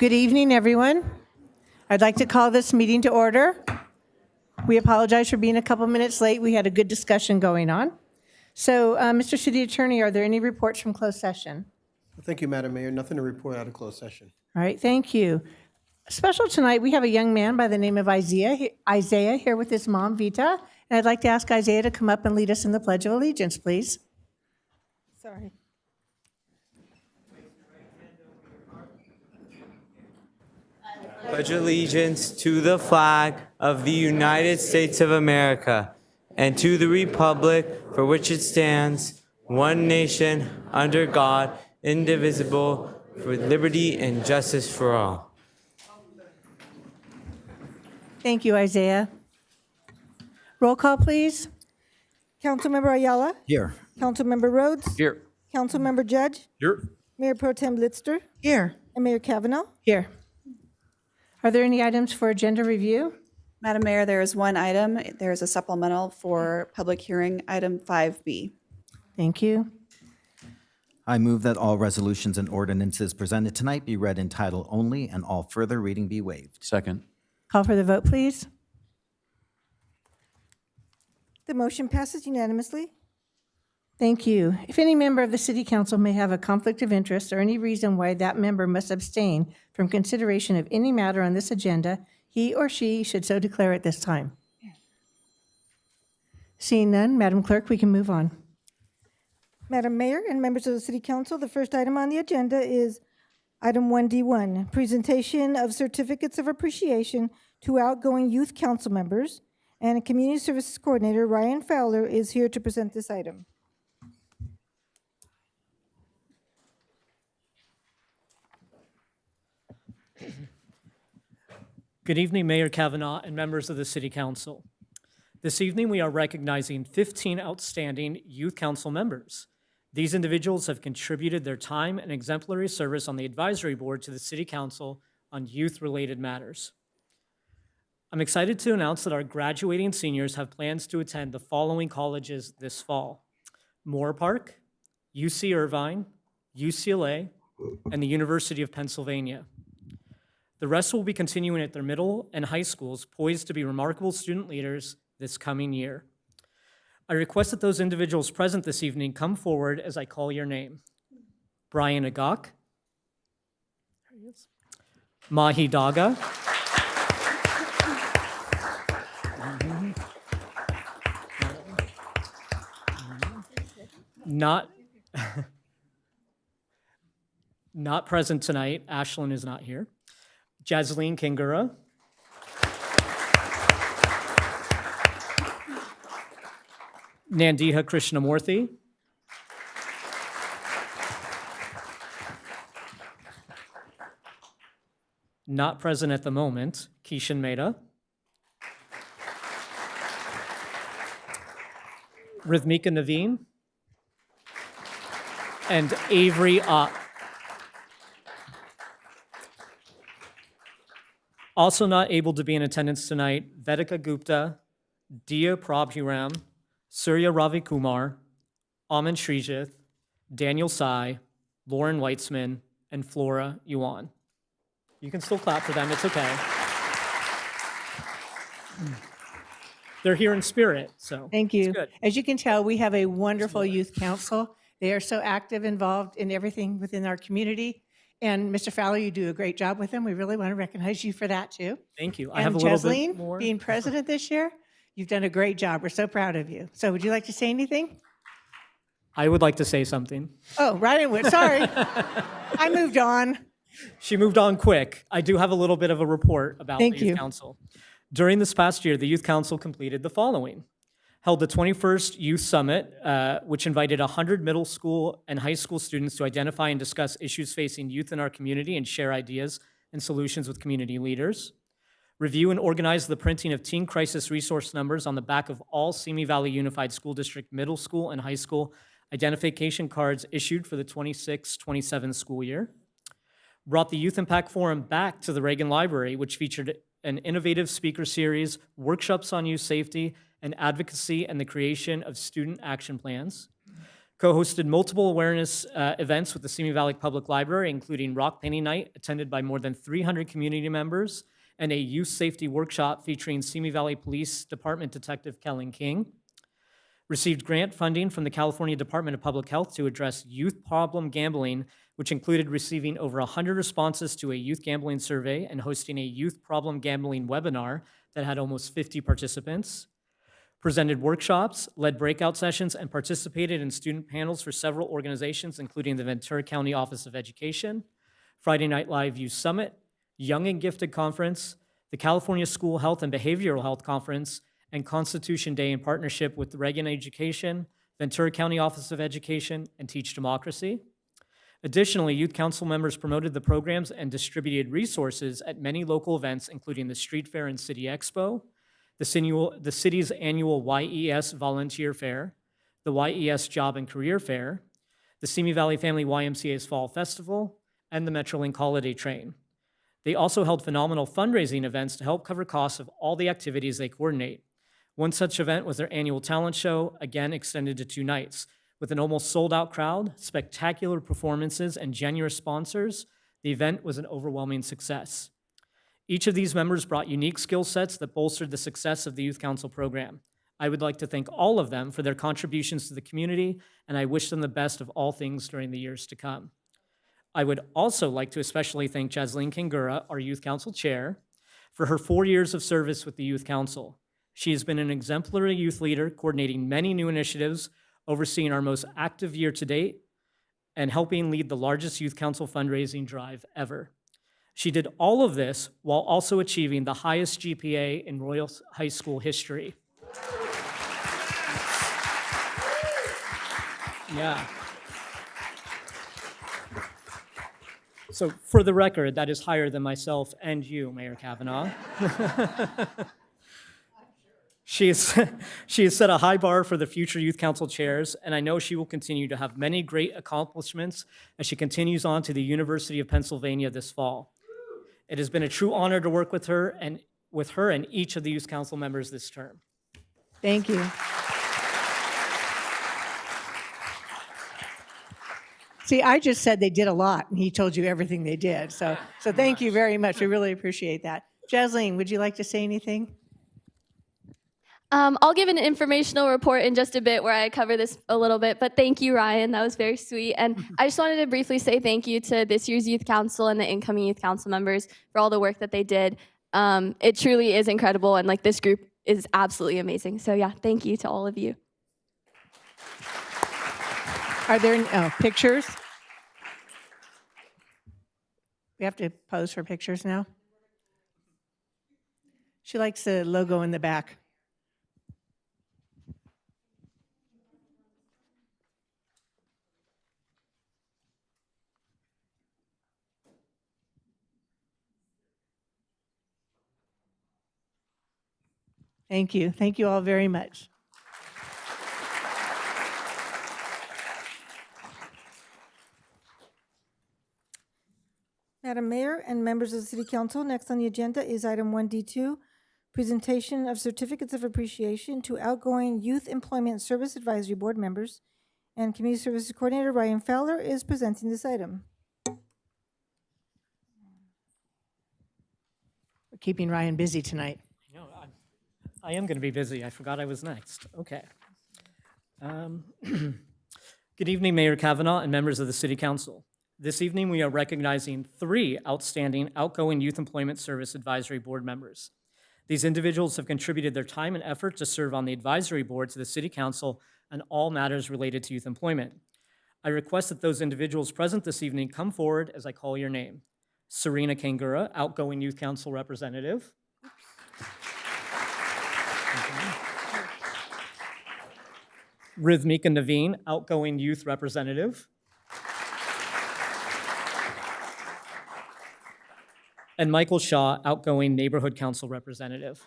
Good evening, everyone. I'd like to call this meeting to order. We apologize for being a couple minutes late. We had a good discussion going on. So, Mr. City Attorney, are there any reports from closed session? Thank you, Madam Mayor. Nothing to report out of closed session. All right, thank you. Special tonight, we have a young man by the name of Isaiah here with his mom, Vita. And I'd like to ask Isaiah to come up and lead us in the Pledge of Allegiance, please. Sorry. Pledge allegiance to the flag of the United States of America and to the republic for which it stands, one nation, under God, indivisible, with liberty and justice for all. Thank you, Isaiah. Roll call, please. Councilmember Ayala, Here. Councilmember Rhodes, Here. Councilmember Judge, Here. Mayor Pro Tem Blitzer, Here. and Mayor Kavanaugh. Here. Are there any items for agenda review? Madam Mayor, there is one item. There is a supplemental for public hearing, item 5B. Thank you. I move that all resolutions and ordinances presented tonight be read in title only and all further reading be waived. Second. Call for the vote, please. The motion passes unanimously. Thank you. If any member of the City Council may have a conflict of interest or any reason why that member must abstain from consideration of any matter on this agenda, he or she should so declare at this time. Seeing none, Madam Clerk, we can move on. Madam Mayor and members of the City Council, the first item on the agenda is item 1D1, presentation of certificates of appreciation to outgoing youth council members, and Community Services Coordinator Ryan Fowler is here to present this item. Good evening, Mayor Kavanaugh and members of the City Council. This evening, we are recognizing 15 outstanding Youth Council members. These individuals have contributed their time and exemplary service on the advisory board to the City Council on youth-related matters. I'm excited to announce that our graduating seniors have plans to attend the following colleges this fall: Moore Park, UC Irvine, UCLA, and the University of Pennsylvania. The rest will be continuing at their middle and high schools, poised to be remarkable student leaders this coming year. I request that those individuals present this evening come forward as I call your name. Brian Agok, Mahi Daga, not present tonight. Ashlyn is not here. Jasleen Kingura, Nandiha Krishnamurthy, not present at the moment, Kishan Mehta, Rhythmika Naveen, and Avery Ott. Also not able to be in attendance tonight, Vedika Gupta, Dia Prabhuram, Surya Ravikumar, Aman Srijith, Daniel Sai, Lauren Weitzman, and Flora Yuan. You can still clap for them, it's okay. They're here in spirit, so Thank you. it's good. As you can tell, we have a wonderful youth council. They are so active, involved in everything within our community. And Mr. Fowler, you do a great job with them. We really want to recognize you for that, too. Thank you. I And have a little Jasleen, bit more. being president this year, you've done a great job. We're so proud of you. So would you like to say anything? I would like to say something. Oh, right away. Sorry. I moved on. She moved on quick. I do have a little bit of a report about Thank the Youth you. Council. During this past year, the Youth Council completed the following. Held the 21st Youth Summit, which invited 100 middle school and high school students to identify and discuss issues facing youth in our community and share ideas and solutions with community leaders. Review and organize the printing of teen crisis resource numbers on the back of all Simi Valley Unified School District middle school and high school identification cards issued for the 26-27 school year. Brought the Youth Impact Forum back to the Reagan Library, which featured an innovative speaker series, workshops on youth safety and advocacy, and the creation of student action plans. co-hosted multiple awareness events with the Simi Valley Public Library, including Rock Painting Night, attended by more than 300 community members, and a youth safety workshop featuring Simi Valley Police Department Detective Kellen King. Received grant funding from the California Department of Public Health to address youth problem gambling, which included receiving over 100 responses to a youth gambling survey and hosting a youth problem gambling webinar that had almost 50 participants. Presented workshops, led breakout sessions, and participated in student panels for several organizations, including the Ventura County Office of Education, Friday Night Live Youth Summit, Young and Gifted Conference, the California School Health and Behavioral Health Conference, and Constitution Day in partnership with Reagan Education, Ventura County Office of Education, and Teach Democracy. Additionally, youth council members promoted the programs and distributed resources at many local events, including the Street Fair and City Expo, the city's annual YES Volunteer Fair, the YES Job and Career Fair, the Simi Valley Family YMCA's Fall Festival, and the Metrolink Holiday Train. They also held phenomenal fundraising events to help cover costs of all the activities they coordinate. One such event was their annual talent show, again extended to 2 nights. With an almost sold-out crowd, spectacular performances, and generous sponsors, the event was an overwhelming success. Each of these members brought unique skill sets that bolstered the success of the Youth Council program. I would like to thank all of them for their contributions to the community, and I wish them the best of all things during the years to come. I would also like to especially thank Jasleen Kangura, our Youth Council Chair, for her 4 years of service with the Youth Council. She has been an exemplary youth leader, coordinating many new initiatives, overseeing our most active year to date, and helping lead the largest Youth Council fundraising drive ever. She did all of this while also achieving the highest GPA in Royal High School history. Yeah. So for the record, that is higher than myself and you, Mayor Kavanaugh. She has set a high bar for the future Youth Council chairs, and I know she will continue to have many great accomplishments as she continues on to the University of Pennsylvania this fall. It has been a true honor to work with her and each of the Youth Council members this term. Thank you. See, I just said they did a lot, and he told you everything they did. So thank you very much. We really appreciate that. Jasleen, would you like to say anything? I'll give an informational report in just a bit where I cover this a little bit, but thank you, Ryan. That was very sweet. And I just wanted to briefly say thank you to this year's Youth Council and the incoming Youth Council members for all the work that they did. It truly is incredible, and this group is absolutely amazing. So yeah, thank you to all of you. Are there pictures? We have to pose for pictures now. She likes the logo in the back. Thank you. Thank you all very much. Madam Mayor and members of the City Council, next on the agenda is item 1D2, presentation of certificates of appreciation to outgoing Youth Employment Service Advisory Board members. And Community Services Coordinator Ryan Fowler is presenting this item. We're keeping Ryan busy tonight. I am going to be busy. I forgot I was next. Okay. Good evening, Mayor Kavanaugh and members of the City Council. This evening, we are recognizing 3 outstanding outgoing Youth Employment Service Advisory Board members. These individuals have contributed their time and effort to serve on the advisory board to the City Council on all matters related to youth employment. I request that those individuals present this evening come forward as I call your name. Serena Kangura, outgoing Youth Council representative. Rhythmika Naveen, outgoing youth representative. And Michael Shaw, outgoing neighborhood council representative.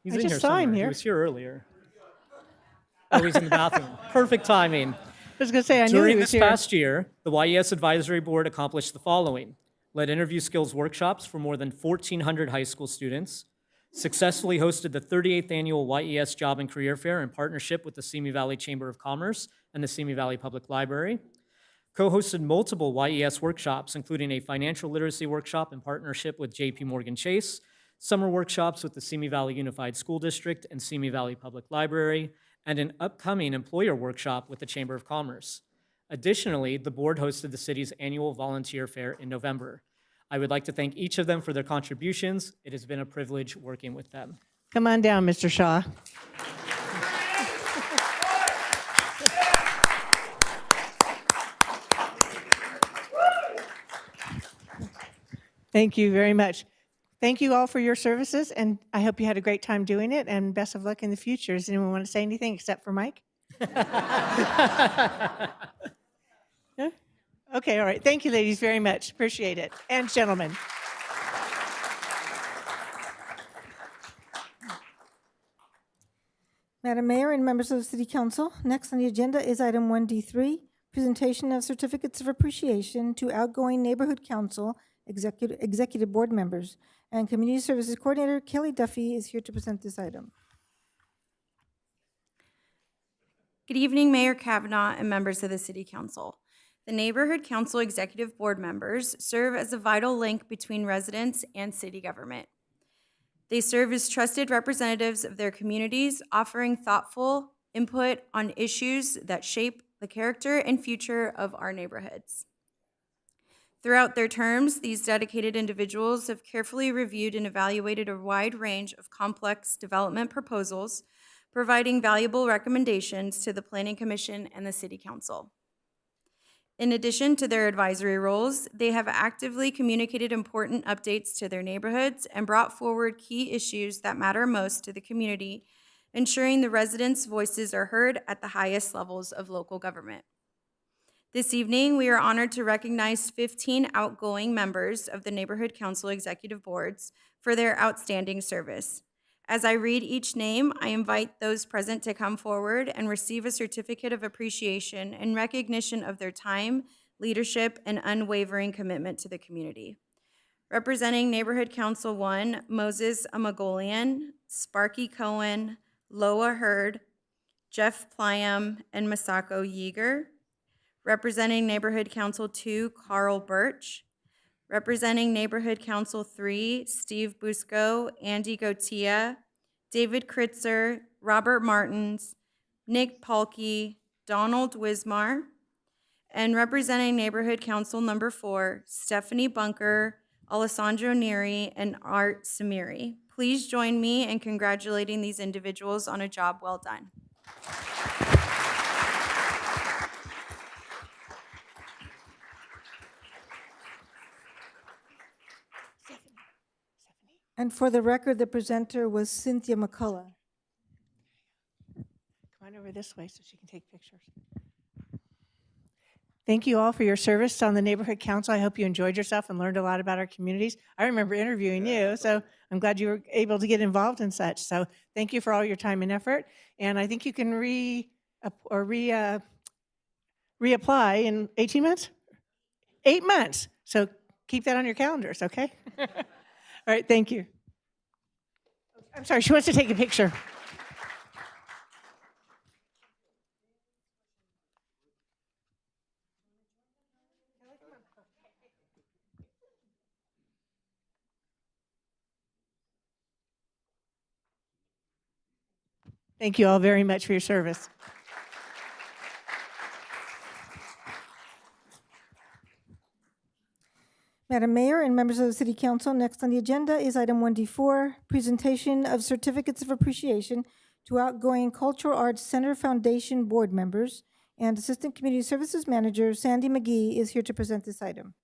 He's I in just here saw him somewhere. here. He was here earlier. Oh, he's in the bathroom. Perfect timing. I was going to say, I knew he During was this here. past year, the YES Advisory Board accomplished the following: led interview skills workshops for more than 1,400 high school students, successfully hosted the 38th Annual YES Job and Career Fair in partnership with the Simi Valley Chamber of Commerce and the Simi Valley Public Library, co-hosted multiple YES workshops, including a financial literacy workshop in partnership with JP Morgan Chase, summer workshops with the Simi Valley Unified School District and Simi Valley Public Library, and an upcoming employer workshop with the Chamber of Commerce. Additionally, the board hosted the city's annual volunteer fair in November. I would like to thank each of them for their contributions. It has been a privilege working with them. Come on down, Mr. Shaw. Thank you very much. Thank you all for your services, and I hope you had a great time doing it, and best of luck in the future. Does anyone want to say anything except for Mike? No? Okay, all right. Thank you, ladies, very much. Appreciate it. And gentlemen. Madam Mayor and members of the City Council, next on the agenda is item 1D3, presentation of certificates of appreciation to outgoing Neighborhood Council executive board members. And Community Services Coordinator Kelly Duffy is here to present this item. Good evening, Mayor Kavanaugh and members of the City Council. The Neighborhood Council Executive Board members serve as a vital link between residents and city government. They serve as trusted representatives of their communities, offering thoughtful input on issues that shape the character and future of our neighborhoods. Throughout their terms, these dedicated individuals have carefully reviewed and evaluated a wide range of complex development proposals, providing valuable recommendations to the Planning Commission and the City Council. In addition to their advisory roles, they have actively communicated important updates to their neighborhoods and brought forward key issues that matter most to the community, ensuring the residents' voices are heard at the highest levels of local government. This evening, we are honored to recognize 15 outgoing members of the Neighborhood Council Executive Boards for their outstanding service. As I read each name, I invite those present to come forward and receive a certificate of appreciation in recognition of their time, leadership, and unwavering commitment to the community. Representing Neighborhood Council 1, Moses Amagolian, Sparky Cohen, Loa Hurd, Jeff Plyam, and Masako Yeager. Representing Neighborhood Council 2, Carl Birch. Representing Neighborhood Council 3, Steve Busco, Andy Gotia, David Kritzer, Robert Martins, Nick Palkey, Donald Wismar. And representing Neighborhood Council number 4, Stephanie Bunker, Alessandro Neri, and Art Samiri. Please join me in congratulating these individuals on a job well done. And for the record, the presenter was Cynthia McCullough. Come on over this way so she can take pictures. Thank you all for your service on the Neighborhood Council. I hope you enjoyed yourself and learned a lot about our communities. I remember interviewing you, so I'm glad you were able to get involved in such. So thank you for all your time and effort. And I think you can reapply in 18 months? 8 months. So keep that on your calendars, okay? All right, thank you. I'm sorry, she wants to take a picture. Thank you all very much for your service. Madam Mayor and members of the City Council, next on the agenda is item 1D4, presentation of certificates of appreciation to outgoing Cultural Arts Center Foundation board members, and Assistant Community Services Manager Sandy McGee is here to present this item.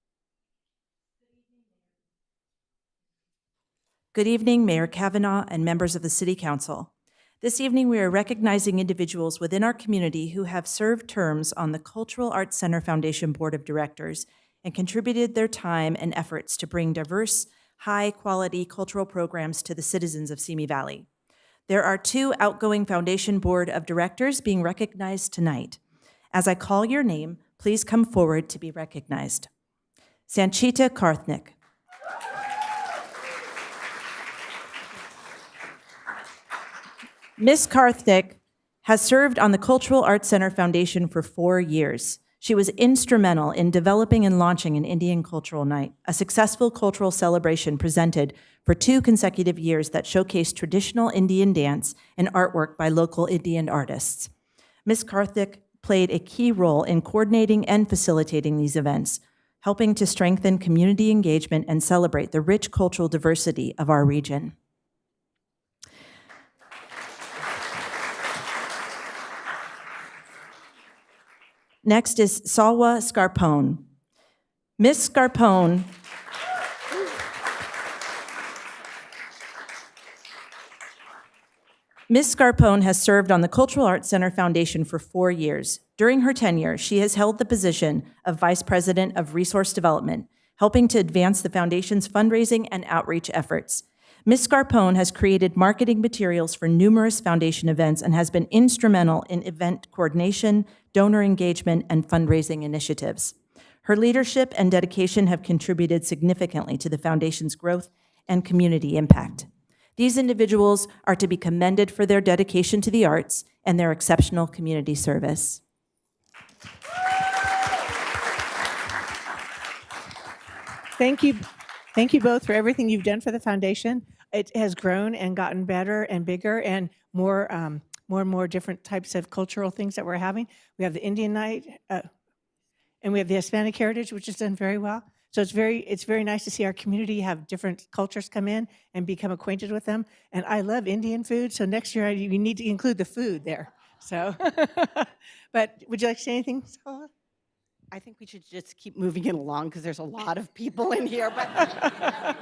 Good evening, Mayor Kavanaugh and members of the City Council. This evening, we are recognizing individuals within our community who have served terms on the Cultural Arts Center Foundation Board of Directors and contributed their time and efforts to bring diverse, high-quality cultural programs to the citizens of Simi Valley. There are 2 outgoing Foundation Board of Directors being recognized tonight. As I call your name, please come forward to be recognized. Sanchita Karthnik. Ms. Karthik has served on the Cultural Arts Center Foundation for 4 years. She was instrumental in developing and launching an Indian Cultural Night, a successful cultural celebration presented for 2 consecutive years that showcased traditional Indian dance and artwork by local Indian artists. Ms. Karthik played a key role in coordinating and facilitating these events, helping to strengthen community engagement and celebrate the rich cultural diversity of our region. Next is Salwa Scarpone. Ms. Scarpone Ms. Scarpone has served on the Cultural Arts Center Foundation for 4 years. During her tenure, she has held the position of Vice President of Resource Development, helping to advance the foundation's fundraising and outreach efforts. Ms. Scarpone has created marketing materials for numerous foundation events and has been instrumental in event coordination, donor engagement, and fundraising initiatives. Her leadership and dedication have contributed significantly to the foundation's growth and community impact. These individuals are to be commended for their dedication to the arts and their exceptional community service. Thank you. Thank you both for everything you've done for the foundation. It has grown and gotten better and bigger and more and more different types of cultural things that we're having. We have the Indian Night, and we have the Hispanic Heritage, which has done very well. So it's very nice to see our community have different cultures come in and become acquainted with them. And I love Indian food, so next year you need to include the food there. So, but would you like to say anything, Salwa? I think we should just keep moving it along because there's a lot of people in here. But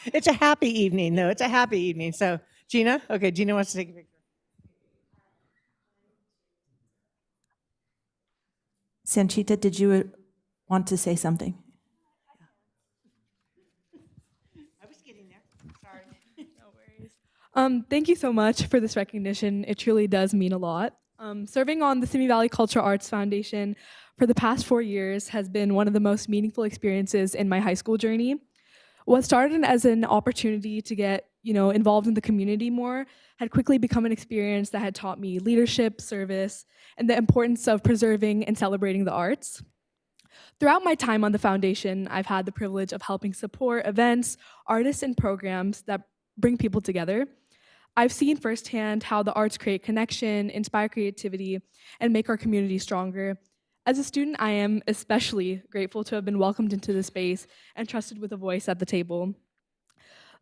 It's a happy evening, though. It's a happy evening. So, Gina? Okay, Gina wants to take a picture. Sanchita, did you want to say something? I was getting there. Sorry. Thank you so much for this recognition. It truly does mean a lot. Serving on the Simi Valley Cultural Arts Foundation for the past 4 years has been one of the most meaningful experiences in my high school journey. What started as an opportunity to get, involved in the community more had quickly become an experience that had taught me leadership, service, and the importance of preserving and celebrating the arts. Throughout my time on the foundation, I've had the privilege of helping support events, artists, and programs that bring people together. I've seen firsthand how the arts create connection, inspire creativity, and make our community stronger. As a student, I am especially grateful to have been welcomed into the space and trusted with a voice at the table.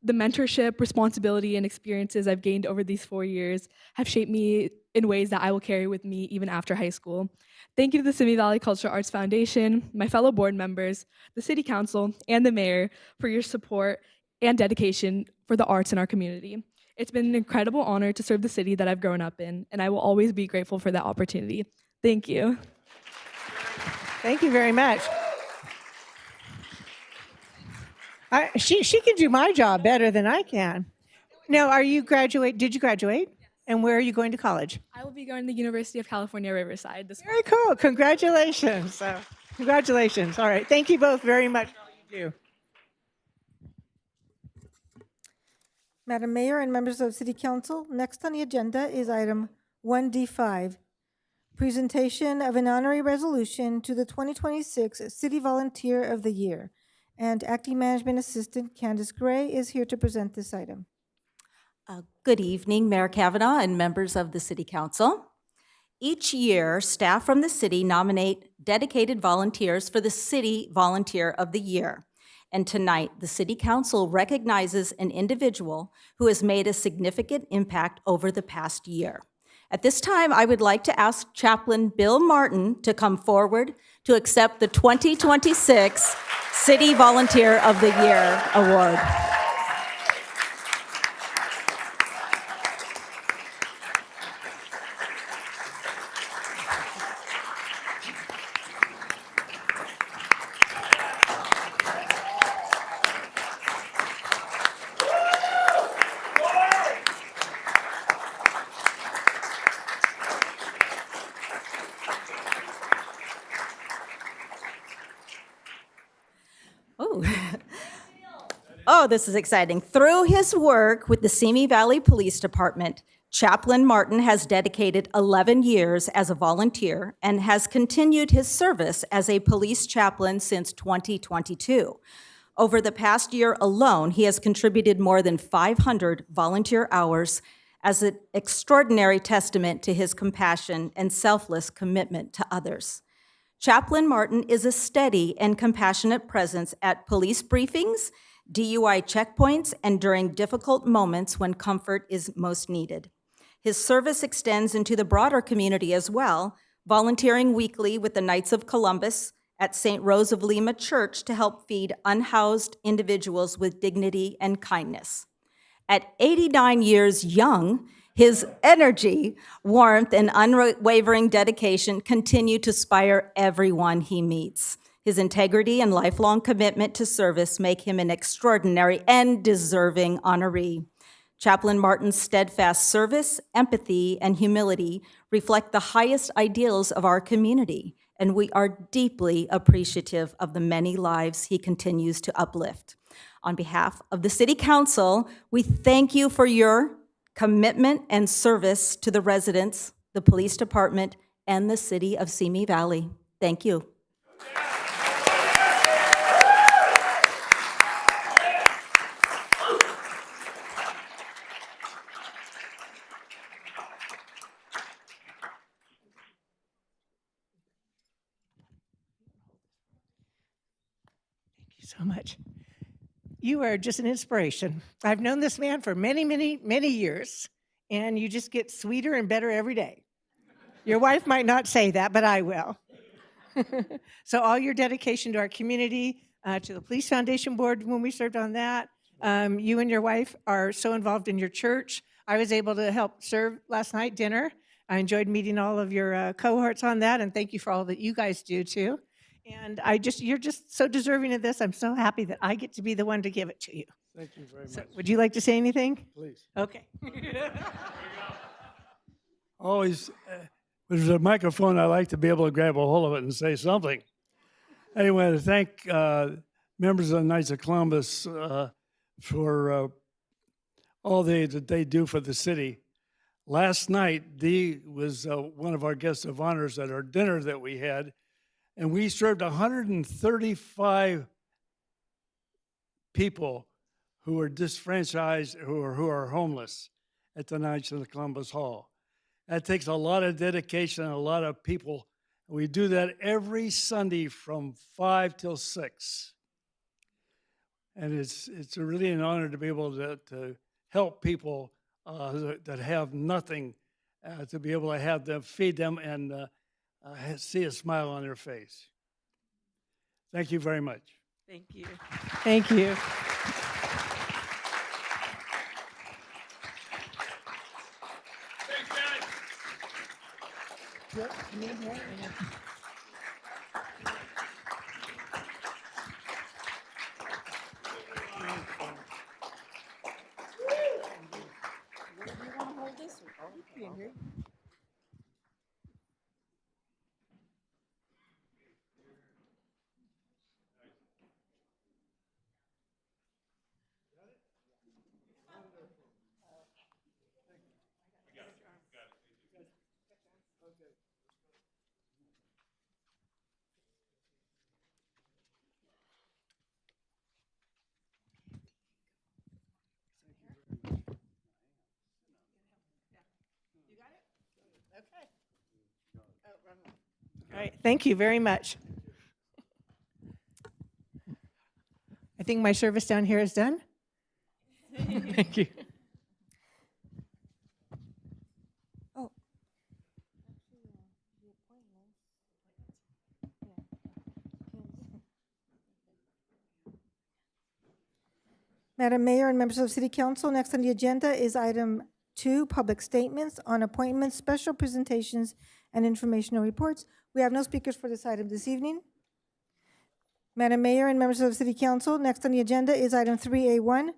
The mentorship, responsibility, and experiences I've gained over these 4 years have shaped me in ways that I will carry with me even after high school. Thank you to the Simi Valley Cultural Arts Foundation, my fellow board members, the City Council, and the Mayor for your support and dedication for the arts in our community. It's been an incredible honor to serve the city that I've grown up in, and I will always be grateful for that opportunity. Thank you. Thank you very much. She can do my job better than I can. Now, did you graduate? And where are you going to college? I will be going to the University of California, Riverside this Very cool. Congratulations. Congratulations. All right. Thank you both very much for all you do. Madam Mayor and members of City Council, next on the agenda is item 1D5, presentation of an honorary resolution to the 2026 City Volunteer of the Year. And Acting Management Assistant Candace Gray is here to present this item. Good evening, Mayor Kavanaugh and members of the City Council. Each year, staff from the city nominate dedicated volunteers for the City Volunteer of the Year. And tonight, the City Council recognizes an individual who has made a significant impact over the past year. At this time, I would like to ask Chaplain Bill Martin to come forward to accept the 2026 City Volunteer of the Year Award. Oh, this is exciting. Through his work with the Simi Valley Police Department, Chaplain Martin has dedicated 11 years as a volunteer and has continued his service as a police chaplain since 2022. Over the past year alone, he has contributed more than 500 volunteer hours as an extraordinary testament to his compassion and selfless commitment to others. Chaplain Martin is a steady and compassionate presence at police briefings, DUI checkpoints, and during difficult moments when comfort is most needed. His service extends into the broader community as well, volunteering weekly with the Knights of Columbus at St. Rose of Lima Church to help feed unhoused individuals with dignity and kindness. At 89 years young, his energy, warmth, and unwavering dedication continue to inspire everyone he meets. His integrity and lifelong commitment to service make him an extraordinary and deserving honoree. Chaplain Martin's steadfast service, empathy, and humility reflect the highest ideals of our community, and we are deeply appreciative of the many lives he continues to uplift. On behalf of the City Council, we thank you for your commitment and service to the residents, the police department, and the city of Simi Valley. Thank you. So much. You are just an inspiration. I've known this man for many, many, many years, and you just get sweeter and better every day. Your wife might not say that, but I will. So all your dedication to our community, to the Police Foundation Board when we served on that, you and your wife are so involved in your church. I was able to help serve last night dinner. I enjoyed meeting all of your cohorts on that, and thank you for all that you guys do too. And you're just so deserving of this. I'm so happy that I get to be the one to give it to you. Thank you very So, much. would you like to say anything? Please. Okay. Always, with the microphone, I like to be able to grab a hold of it and say something. Anyway, to thank members of the Knights of Columbus for all that they do for the city. Last night, Dee was one of our guests of honors at our dinner that we had, and we served 135 people who were disfranchised, who are homeless at the Knights of Columbus Hall. That takes a lot of dedication and a lot of people. We do that every Sunday from 5 till 6. And it's really an honor to be able to help people that have nothing, to be able to have them, feed them, and see a smile on their face. Thank you very much. Thank you. Thank you. All right, thank you very much. I think my service down here is done. Thank you. Oh. Madam Mayor and members of the City Council, next on the agenda is item 2, public statements on appointments, special presentations, and informational reports. We have no speakers for this item this evening. Madam Mayor and members of the City Council, next on the agenda is item 3A1,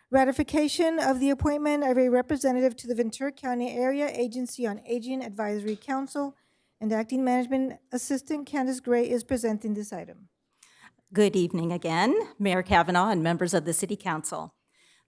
ratification of the appointment of a representative to the Ventura County Area Agency on Aging Advisory Council, and Acting Management Assistant Candace Gray is presenting this item. Good evening again, Mayor Kavanaugh and members of the City Council.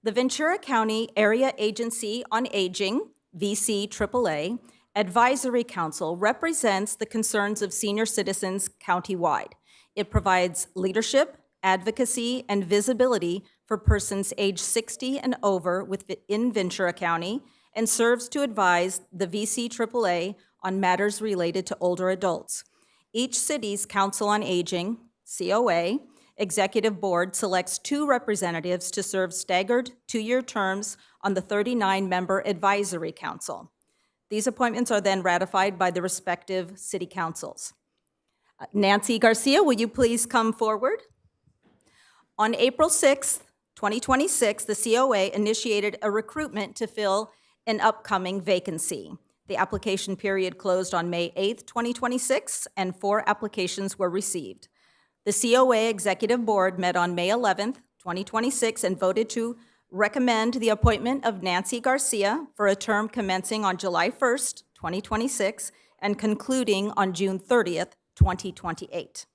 The Ventura County Area Agency on Aging VC AAA Advisory Council represents the concerns of senior citizens countywide. It provides leadership, advocacy, and visibility for persons age 60 and over within Ventura County and serves to advise the VC AAA on matters related to older adults. Each city's Council on Aging, COA, Executive Board selects 2 representatives to serve staggered 2-year terms on the 39-member Advisory Council. These appointments are then ratified by the respective city councils. Nancy Garcia, will you please come forward? On April 6th, 2026, the COA initiated a recruitment to fill an upcoming vacancy. The application period closed on May 8th, 2026, and 4 applications were received. The COA Executive Board met on May 11th, 2026, and voted to recommend the appointment of Nancy Garcia for a term commencing on July 1st, 2026, and concluding on June 30th, 2028.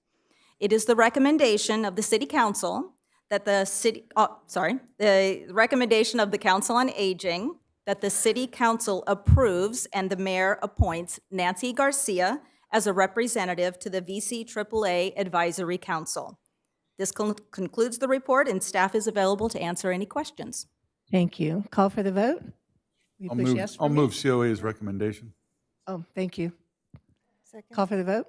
It is the recommendation of the City Council that the recommendation of the Council on Aging that the City Council approves and the Mayor appoints Nancy Garcia as a representative to the VC AAA Advisory Council. This concludes the report, and staff is available to answer any questions. Thank you. Call for the vote? Will you please yes for I'll me? move COA's recommendation. Oh, thank you. Second. Call for the vote?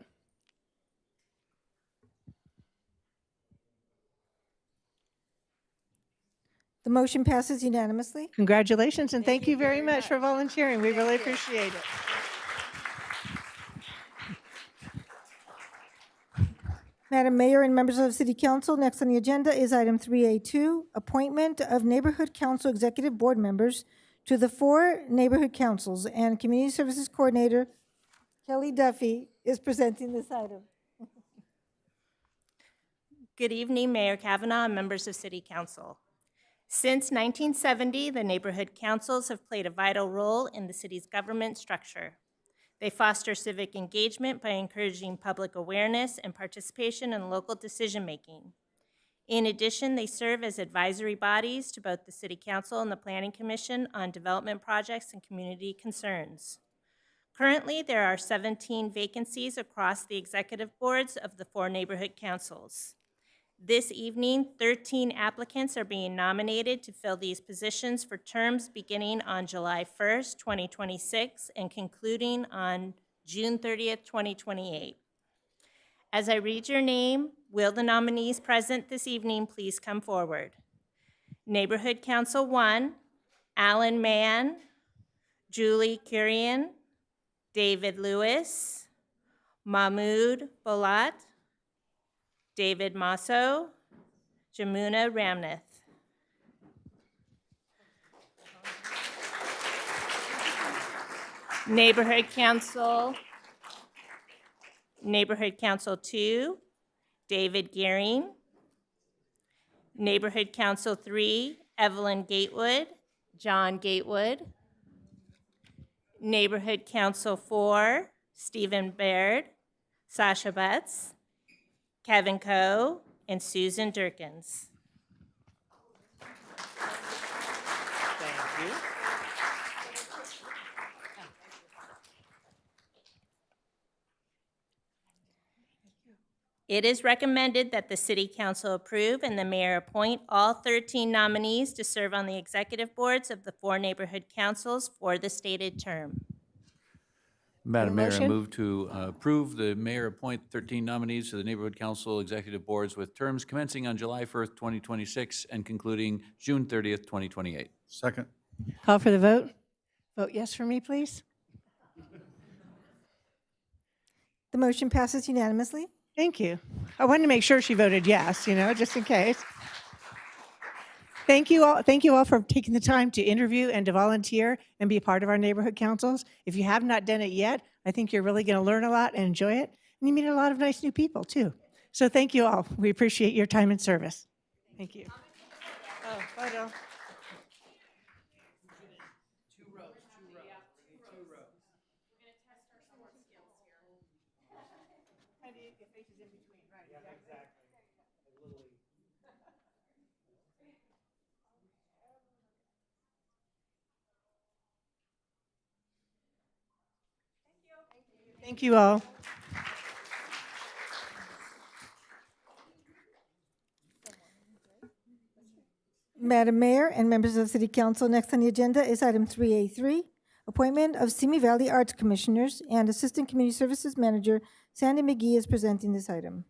The motion passes unanimously. Congratulations, and thank you very much for volunteering. We really appreciate it. Madam Mayor and members of the City Council, next on the agenda is item 3A2, appointment of Neighborhood Council Executive Board members to the 4 neighborhood councils, and Community Services Coordinator Kelly Duffy is presenting this item. Good evening, Mayor Kavanaugh and members of City Council. Since 1970, the neighborhood councils have played a vital role in the city's government structure. They foster civic engagement by encouraging public awareness and participation in local decision-making. In addition, they serve as advisory bodies to both the City Council and the Planning Commission on development projects and community concerns. Currently, there are 17 vacancies across the executive boards of the 4 neighborhood councils. This evening, 13 applicants are being nominated to fill these positions for terms beginning on July 1st, 2026, and concluding on June 30th, 2028. As I read your name, will the nominees present this evening please come forward? Neighborhood Council 1, Alan Mann, Julie Kurian, David Lewis, Mahmoud Bolat, David Masso, Jamuna Ramnath. Neighborhood Council 2, David Gearing. Neighborhood Council 3, Evelyn Gatewood, John Gatewood. Neighborhood Council 4, Stephen Baird, Sasha Butts, Kevin Coe, and Susan Durkins. Thank you. It is recommended that the City Council approve and the Mayor appoint all 13 nominees to serve on the executive boards of the 4 neighborhood councils for the stated term. Madam Mayor, I motion? move to approve the mayor appoint 13 nominees to the Neighborhood Council Executive Boards with terms commencing on July 1st, 2026 and concluding June 30th, 2028. Second. Call for the vote? Vote yes for me, please. The motion passes unanimously. Thank you. I wanted to make sure she voted yes, just in case. Thank you all for taking the time to interview and to volunteer and be a part of our neighborhood councils. If you have not done it yet, I think you're really going to learn a lot and enjoy it. And you meet a lot of nice new people, too. So thank you all. We appreciate your time and service. Thank you. Oh, photo. Thank you all. Madam Mayor and members of the City Council, next on the agenda is item 3A3, appointment of Simi Valley Arts Commissioners, and Assistant Community Services Manager Sandy McGee is presenting this item.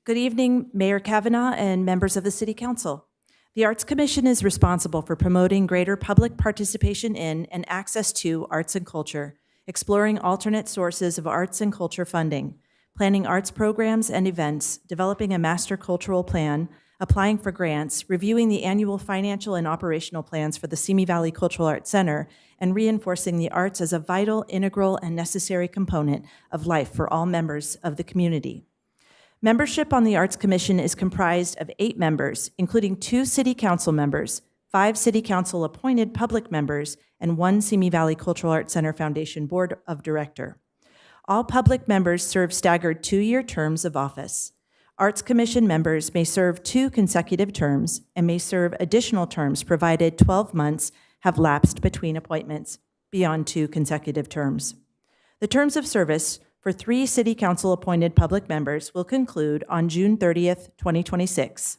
Good evening, Mayor Kavanaugh and members of the City Council. The Arts Commission is responsible for promoting greater public participation in and access to arts and culture, exploring alternate sources of arts and culture funding, planning arts programs and events, developing a master cultural plan, applying for grants, reviewing the annual financial and operational plans for the Simi Valley Cultural Arts Center, and reinforcing the arts as a vital, integral, and necessary component of life for all members of the community. Membership on the Arts Commission is comprised of 8 members, including 2 City Council members, 5 City Council appointed public members, and 1 Simi Valley Cultural Arts Center Foundation Board of Director. All public members serve staggered 2-year terms of office. Arts Commission members may serve 2 consecutive terms and may serve additional terms provided 12 months have lapsed between appointments beyond 2 consecutive terms. The terms of service for 3 City Council appointed public members will conclude on June 30th, 2026.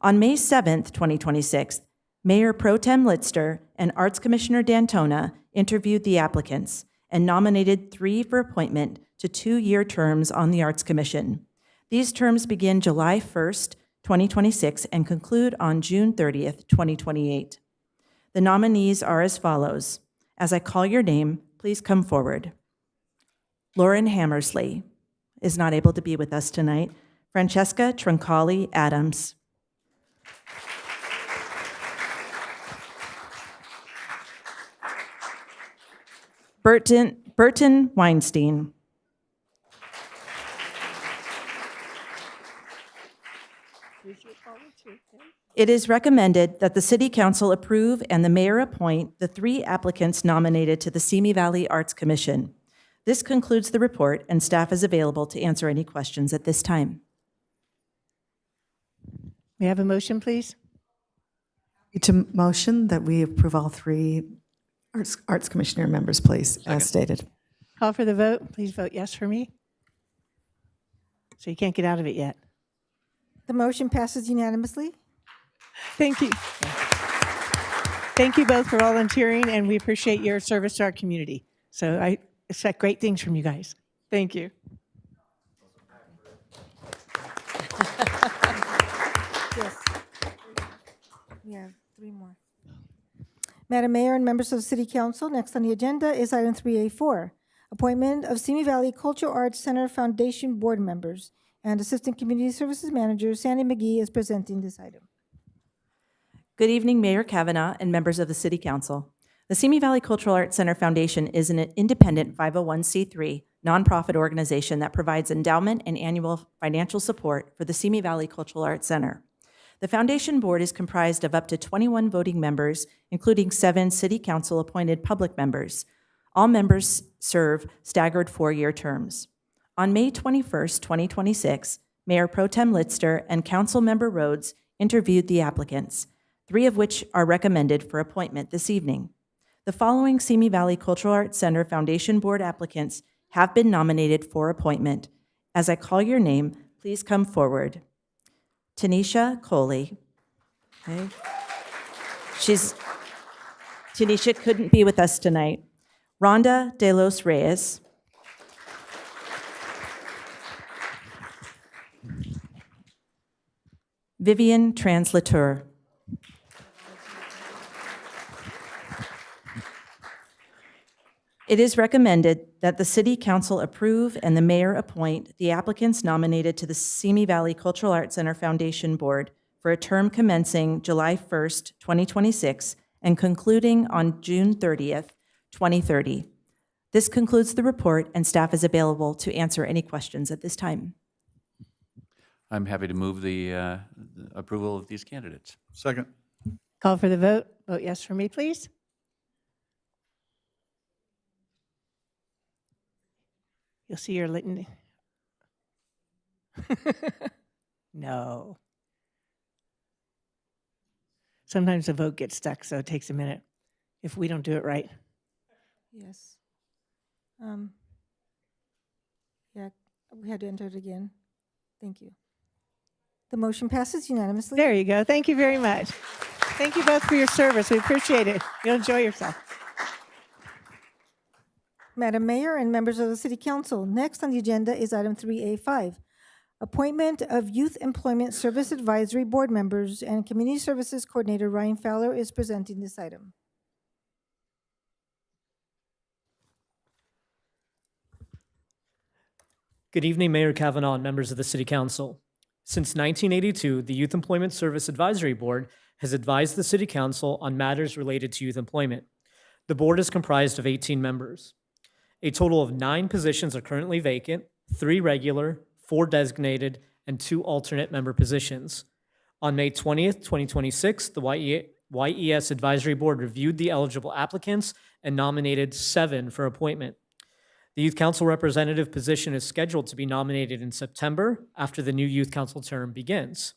On May 7th, 2026, Mayor Pro Tem Litster and Arts Commissioner D'Antona interviewed the applicants and nominated 3 for appointment to 2-year terms on the Arts Commission. These terms begin July 1st, 2026 and conclude on June 30th, 2028. The nominees are as follows. As I call your name, please come forward. Lauren Hammersley is not able to be with us tonight. Francesca Troncali Adams. Burton Weinstein. It is recommended that the City Council approve and the mayor appoint the 3 applicants nominated to the Simi Valley Arts Commission. This concludes the report, and staff is available to answer any questions at this time. May I have a motion, please? To motion that we approve all 3 Arts Commissioner members, please, as stated. Call for the vote. Please vote yes for me. So you can't get out of it yet. The motion passes unanimously. Thank you. Thank you both for volunteering, and we appreciate your service to our community. So I expect great things from you guys. Thank you. Yes. We have 3 more. Madam Mayor and members of the City Council, next on the agenda is item 3A4, appointment of Simi Valley Cultural Arts Center Foundation Board members, and Assistant Community Services Manager Sandy McGee is presenting this item. Good evening, Mayor Kavanaugh and members of the City Council. The Simi Valley Cultural Arts Center Foundation is an independent 501c3 nonprofit organization that provides endowment and annual financial support for the Simi Valley Cultural Arts Center. The foundation board is comprised of up to 21 voting members, including 7 City Council appointed public members. All members serve staggered 4-year terms. On May 21st, 2026, Mayor Pro Tem Litster and Councilmember Rhodes interviewed the applicants, 3 of which are recommended for appointment this evening. The following Simi Valley Cultural Arts Center Foundation Board applicants have been nominated for appointment. As I call your name, please come forward. Tanisha Coley. Okay. Tanisha couldn't be with us tonight. Rhonda De Los Reyes. Vivian Translateur. It is recommended that the City Council approve and the mayor appoint the applicants nominated to the Simi Valley Cultural Arts Center Foundation Board for a term commencing July 1st, 2026 and concluding on June 30th, 2030. This concludes the report, and staff is available to answer any questions at this time. I'm happy to move the approval of these candidates. Second. Call for the vote. Vote yes for me, please. You'll see your litany. No. Sometimes the vote gets stuck, so it takes a minute if we don't do it right. Yes. Yeah, we had to enter it again. Thank you. The motion passes unanimously. There you go. Thank you very much. Thank you both for your service. We appreciate it. You'll enjoy yourself. Madam Mayor and members of the City Council, next on the agenda is item 3A5, appointment of Youth Employment Service Advisory Board members, and Community Services Coordinator Ryan Fowler is presenting this item. Good evening, Mayor Kavanaugh and members of the City Council. Since 1982, the Youth Employment Service Advisory Board has advised the City Council on matters related to youth employment. The board is comprised of 18 members. A total of 9 positions are currently vacant, 3 regular, 4 designated, and 2 alternate member positions. On May 20th, 2026, the YES Advisory Board reviewed the eligible applicants and nominated 7 for appointment. The Youth Council representative position is scheduled to be nominated in September after the new Youth Council term begins.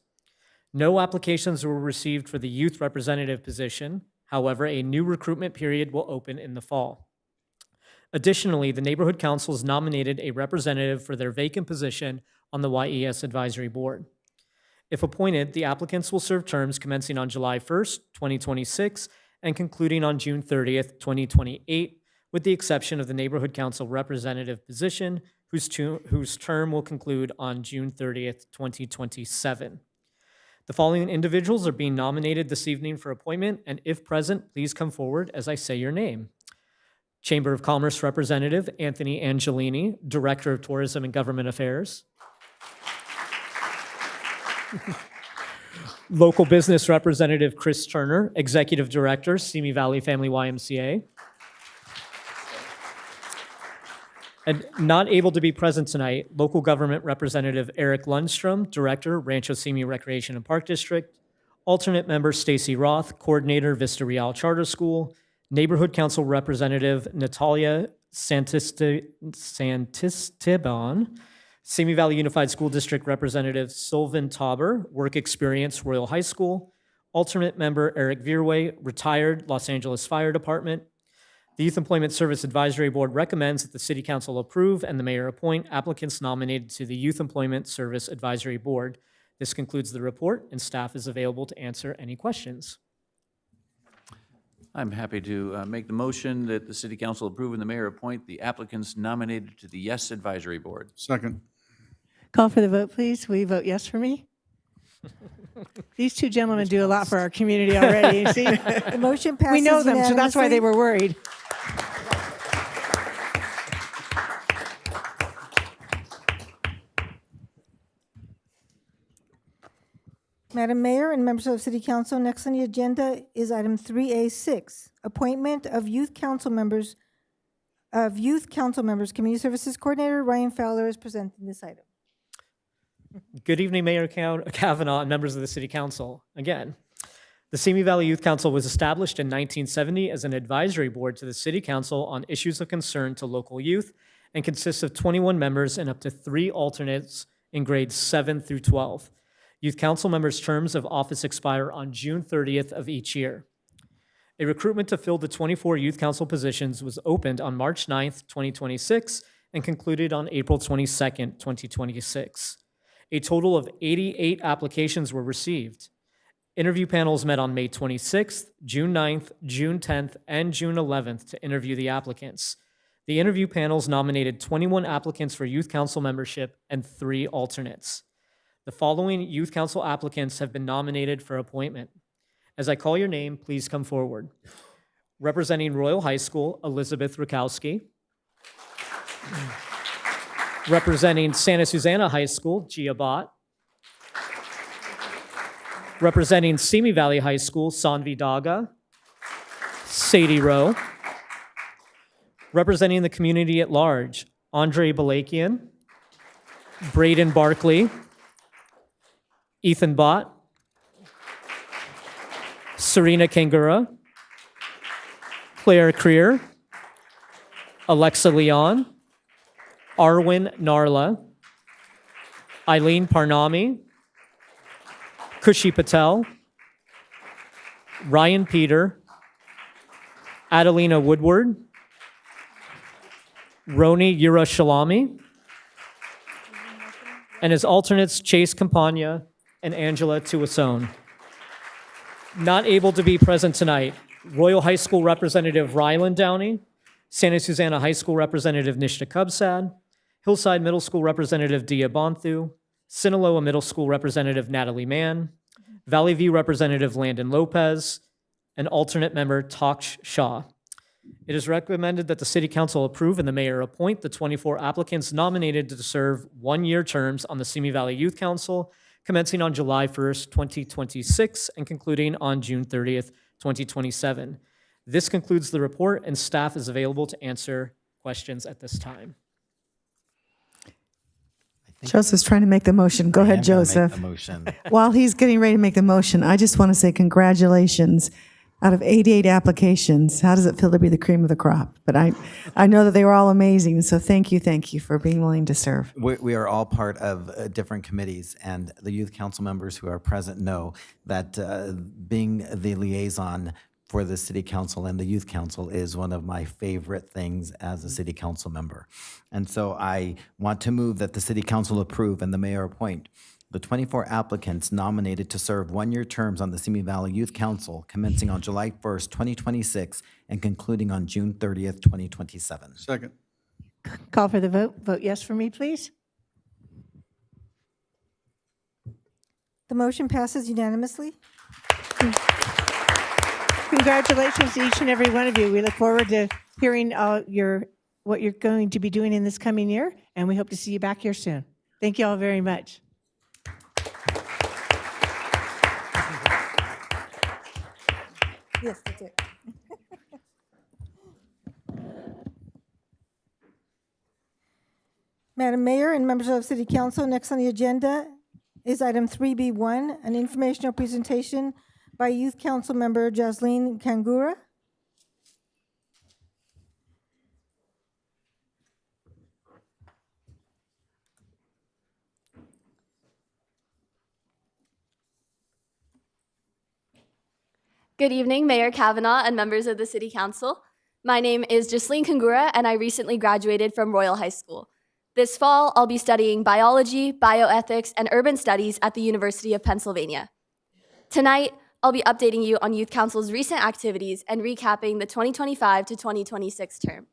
No applications were received for the youth representative position. However, a new recruitment period will open in the fall. Additionally, the Neighborhood Council has nominated a representative for their vacant position on the YES Advisory Board. If appointed, the applicants will serve terms commencing on July 1st, 2026, and concluding on June 30th, 2028, with the exception of the Neighborhood Council representative position, whose term will conclude on June 30th, 2027. The following individuals are being nominated this evening for appointment, and if present, please come forward as I say your name. Chamber of Commerce Representative Anthony Angelini, Director of Tourism and Government Affairs. Local Business Representative Chris Turner, Executive Director, Simi Valley Family YMCA. And not able to be present tonight, Local Government Representative Eric Lundstrom, Director, Rancho Simi Recreation and Park District. Alternate Member Stacy Roth, Coordinator, Vista Real Charter School. Neighborhood Council Representative Natalia Santisteban. Simi Valley Unified School District Representative Sylvan Tauber, Work Experience, Royal High School. Alternate Member Eric Veerway, Retired, Los Angeles Fire Department. The Youth Employment Service Advisory Board recommends that the City Council approve and the Mayor appoint applicants nominated to the Youth Employment Service Advisory Board. This concludes the report, and staff is available to answer any questions. I'm happy to make the motion that the City Council approve and the Mayor appoint the applicants nominated to the YES Advisory Board. Second. Call for the vote, please. Will you vote yes for me? These two gentlemen do a lot for our community already, you see? The motion passes We know them, so that's why they unanimously. were worried. Madam Mayor and members of the City Council, next on the agenda is item 3A6, appointment of Youth Council members, Community Services Coordinator Ryan Fowler is presenting this item. Good evening, Mayor Kavanaugh and members of the City Council. Again, the Simi Valley Youth Council was established in 1970 as an advisory board to the City Council on issues of concern to local youth and consists of 21 members and up to 3 alternates in grades 7 through 12. Youth Council members' terms of office expire on June 30th of each year. A recruitment to fill the 24 Youth Council positions was opened on March 9th, 2026, and concluded on April 22nd, 2026. A total of 88 applications were received. Interview panels met on May 26th, June 9th, June 10th, and June 11th to interview the applicants. The interview panels nominated 21 applicants for Youth Council membership and 3 alternates. The following Youth Council applicants have been nominated for appointment. As I call your name, please come forward. Representing Royal High School, Elizabeth Rakowski. Representing Santa Susana High School, Gia Bott. Representing Simi Valley High School, Sanvi Daga. Sadie Rowe. Representing the community at large, Andre Balakian, Braden Barkley, Ethan Bott, Serena Kangura, Claire Creer, Alexa Leon, Arwin Narla, Eileen Parnami, Kushi Patel, Ryan Peter, Adelina Woodward, Roni Yerushalami, and as alternates Chase Campagna and Angela Tuasone. Not able to be present tonight, Royal High School Representative Ryland Downey, Santa Susana High School Representative Nishta Cubsad, Hillside Middle School Representative Dia Bonthu, Sinaloa Middle School Representative Natalie Mann, Valley View Representative Landon Lopez, and alternate member Taksh Shah. It is recommended that the City Council approve and the mayor appoint the 24 applicants nominated to serve one-year terms on the Simi Valley Youth Council, commencing on July 1st, 2026, and concluding on June 30th, 2027. This concludes the report, and staff is available to answer questions at this time. Joseph's trying to make the motion. Go ahead, Joseph. The motion. While he's getting ready to make the motion, I just want to say congratulations. Out of 88 applications, how does it feel to be the cream of the crop? But I know that they were all amazing, so thank you for being willing to serve. We are all part of different committees, and the youth council members who are present know that being the liaison for the city council and the youth council is one of my favorite things as a city council member. And so I want to move that the city council approve and the mayor appoint the 24 applicants nominated to serve one-year terms on the Simi Valley Youth Council, commencing on July 1st, 2026, and concluding on June 30th, 2027. Second. Call for the vote. Vote yes for me, please. The motion passes unanimously. Congratulations to each and every one of you. We look forward to hearing what you're going to be doing in this coming year, and we hope to see you back here soon. Thank you all very much. Yes, that's it. Madam Mayor and members of City Council, next on the agenda is item 3B1, an informational presentation by Youth Council member Jasleen Kangura. Good evening, Mayor Kavanaugh and members of the City Council. My name is Jasleen Kangura, and I recently graduated from Royal High School. This fall, I'll be studying biology, bioethics, and urban studies at the University of Pennsylvania. Tonight, I'll be updating you on Youth Council's recent activities and recapping the 2025 to 2026 term.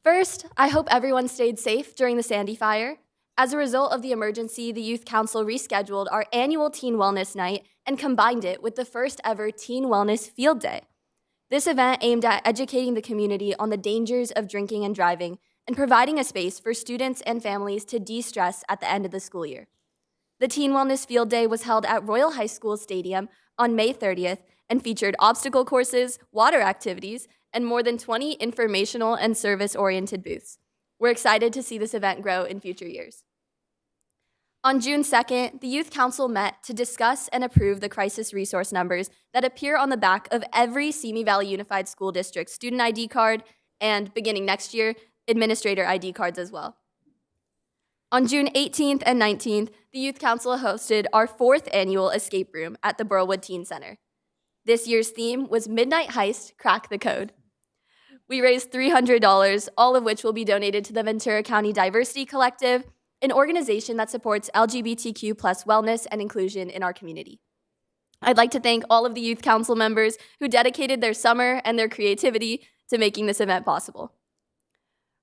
First, I hope everyone stayed safe during the Sandy Fire. As a result of the emergency, the Youth Council rescheduled our annual Teen Wellness Night and combined it with the first ever Teen Wellness Field Day. This event aimed at educating the community on the dangers of drinking and driving and providing a space for students and families to de-stress at the end of the school year. The Teen Wellness Field Day was held at Royal High School Stadium on May 30th and featured obstacle courses, water activities, and more than 20 informational and service-oriented booths. We're excited to see this event grow in future years. On June 2nd, the Youth Council met to discuss and approve the crisis resource numbers that appear on the back of every Simi Valley Unified School District student ID card and, beginning next year, administrator ID cards as well. On June 18th and 19th, the Youth Council hosted our 4th annual escape room at the Burlwood Teen Center. This year's theme was Midnight Heist, Crack the Code. We raised $300, all of which will be donated to the Ventura County Diversity Collective, an organization that supports LGBTQ+ wellness and inclusion in our community. I'd like to thank all of the Youth Council members who dedicated their summer and their creativity to making this event possible.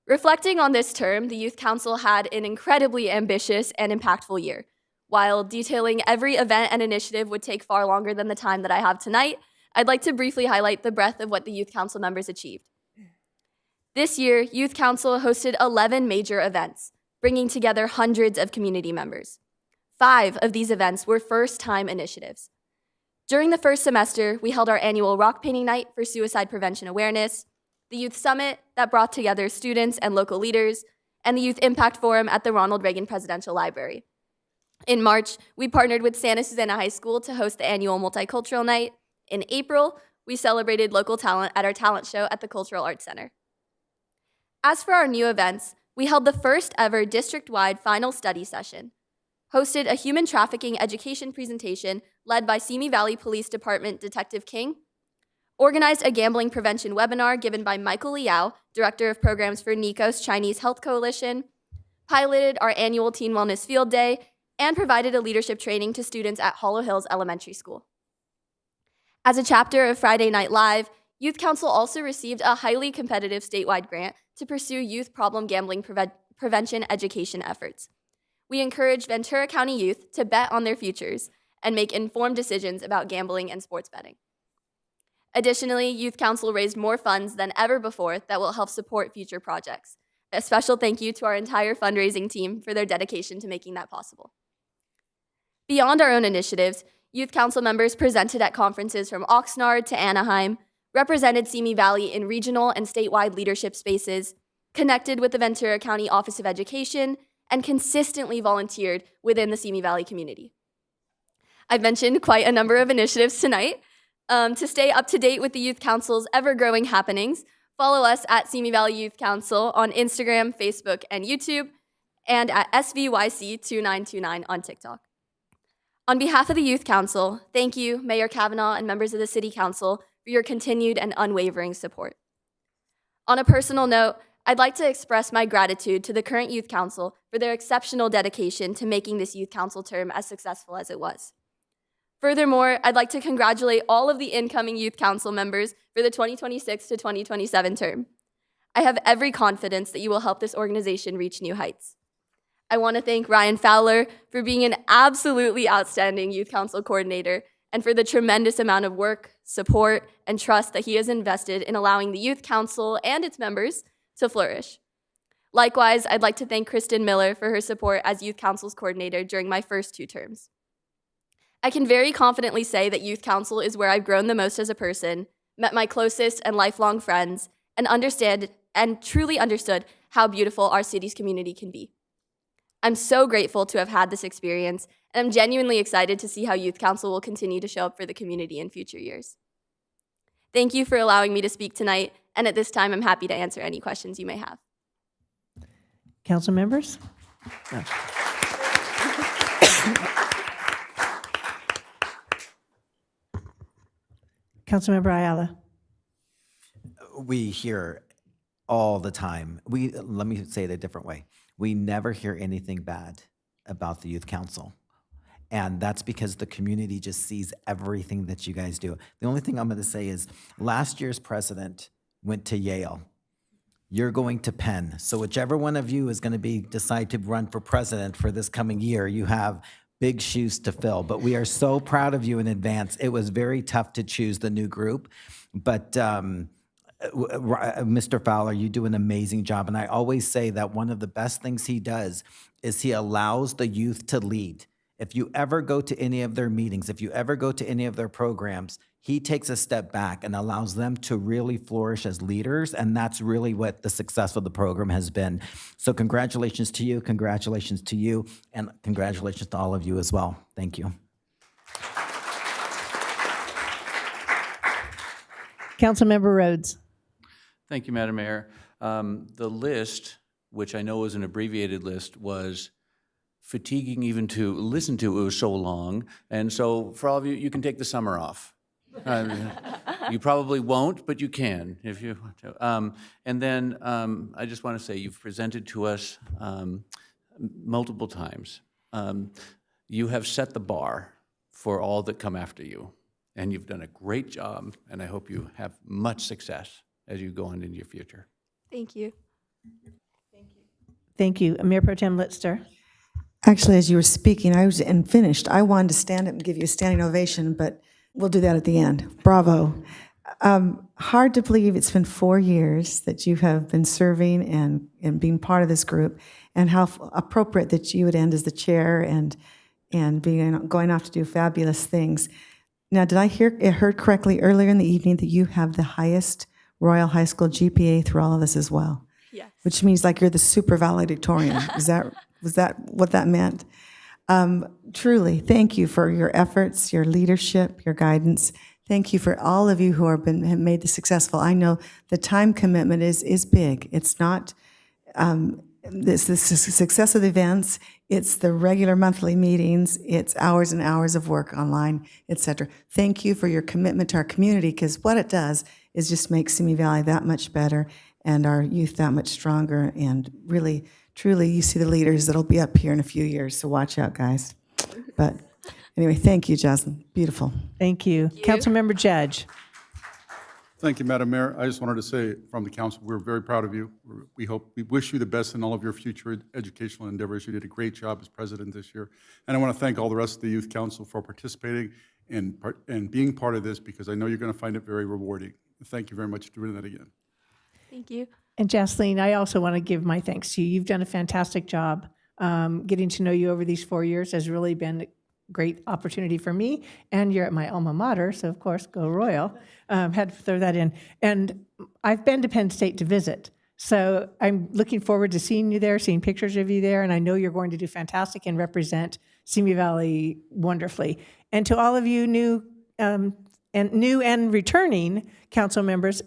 Reflecting on this term, the Youth Council had an incredibly ambitious and impactful year. While detailing every event and initiative would take far longer than the time that I have tonight, I'd like to briefly highlight the breadth of what the Youth Council members achieved. This year, Youth Council hosted 11 major events, bringing together hundreds of community members. 5 of these events were first-time initiatives. During the first semester, we held our annual rock painting night for suicide prevention awareness, the Youth Summit that brought together students and local leaders, and the Youth Impact Forum at the Ronald Reagan Presidential Library. In March, we partnered with Santa Susana High School to host the annual Multicultural Night. In April, we celebrated local talent at our talent show at the Cultural Arts Center. As for our new events, we held the first ever district-wide final study session, hosted a human trafficking education presentation led by Simi Valley Police Department Detective King, organized a gambling prevention webinar given by Michael Liao, Director of Programs for NICO's Chinese Health Coalition, piloted our annual Teen Wellness Field Day, and provided a leadership training to students at Hollow Hills Elementary School. As a chapter of Friday Night Live, Youth Council also received a highly competitive statewide grant to pursue youth problem gambling prevention education efforts. We encourage Ventura County youth to bet on their futures and make informed decisions about gambling and sports betting. Additionally, Youth Council raised more funds than ever before that will help support future projects. A special thank you to our entire fundraising team for their dedication to making that possible. Beyond our own initiatives, Youth Council members presented at conferences from Oxnard to Anaheim, represented Simi Valley in regional and statewide leadership spaces, connected with the Ventura County Office of Education, and consistently volunteered within the Simi Valley community. I've mentioned quite a number of initiatives tonight. To stay up to date with the Youth Council's ever-growing happenings, follow us at Simi Valley Youth Council on Instagram, Facebook, and YouTube, and at SVYC2929 on TikTok. On behalf of the Youth Council, thank you, Mayor Kavanaugh and members of the City Council, for your continued and unwavering support. On a personal note, I'd like to express my gratitude to the current Youth Council for their exceptional dedication to making this Youth Council term as successful as it was. Furthermore, I'd like to congratulate all of the incoming Youth Council members for the 2026 to 2027 term. I have every confidence that you will help this organization reach new heights. I want to thank Ryan Fowler for being an absolutely outstanding Youth Council coordinator and for the tremendous amount of work, support, and trust that he has invested in allowing the Youth Council and its members to flourish. Likewise, I'd like to thank Kristen Miller for her support as Youth Council's coordinator during my first 2 terms. I can very confidently say that Youth Council is where I've grown the most as a person, met my closest and lifelong friends, and truly understood how beautiful our city's community can be. I'm so grateful to have had this experience, and I'm genuinely excited to see how Youth Council will continue to show up for the community in future years. Thank you for allowing me to speak tonight, and at this time, I'm happy to answer any questions you may have. Council members? Councilmember Ayala. We hear all the time. Let me say it a different way. We never hear anything bad about the Youth Council. And that's because the community just sees everything that you guys do. The only thing I'm going to say is last year's president went to Yale. You're going to Penn. So whichever one of you is going to decide to run for president for this coming year, you have big shoes to fill. But we are so proud of you in advance. It was very tough to choose the new group. But Mr. Fowler, you do an amazing job. And I always say that one of the best things he does is he allows the youth to lead. If you ever go to any of their meetings, if you ever go to any of their programs, he takes a step back and allows them to really flourish as leaders. And that's really what the success of the program has been. So congratulations to you, and congratulations to all of you as well. Thank you. Councilmember Rhodes. Thank you, Madam Mayor. The list, which I know is an abbreviated list, was fatiguing even to listen to. It was so long. And so for all of you, you can take the summer off. You probably won't, but you can if you want to. And then I just want to say you've presented to us multiple times. You have set the bar for all that come after you. And you've done a great job, and I hope you have much success as you go on into your future. Thank you. Thank you. Mayor Pro Tem Litster. Actually, as you were speaking, I was finished. I wanted to stand up and give you a standing ovation, but we'll do that at the end. Bravo. Hard to believe it's been 4 years that you have been serving and being part of this group, and how appropriate that you would end as the chair and going off to do fabulous things. Now, did I heard correctly earlier in the evening that you have the highest Royal High School GPA through all of this as well? Yes. Which means like you're the super valedictorian. Was that what that meant? Truly, thank you for your efforts, your leadership, your guidance. Thank you for all of you who have made this successful. I know the time commitment is big. It's not, the success of the events it's the regular monthly meetings, it's hours and hours of work online, et cetera. Thank you for your commitment to our community, because what it does is just make Simi Valley that much better and our youth that much stronger. And really, truly, you see the leaders that'll be up here in a few years, so watch out, guys. But anyway, thank you, Jocelyn. Beautiful. Thank you. Councilmember Judge. Thank you, Madam Mayor. I just wanted to say from the council, we're very proud of you. We wish you the best in all of your future educational endeavors. You did a great job as president this year. And I want to thank all the rest of the Youth Council for participating and being part of this, because I know you're going to find it very rewarding. Thank you very much for doing that again. Thank you. And Jocelyn, I also want to give my thanks to you. You've done a fantastic job. Getting to know you over these 4 years has really been a great opportunity for me. And you're at my alma mater, so of course, go Royal. Had to throw that in. And I've been to Penn State to visit. So I'm looking forward to seeing you there, seeing pictures of you there. And I know you're going to do fantastic and represent Simi Valley wonderfully. And to all of you new and returning council members,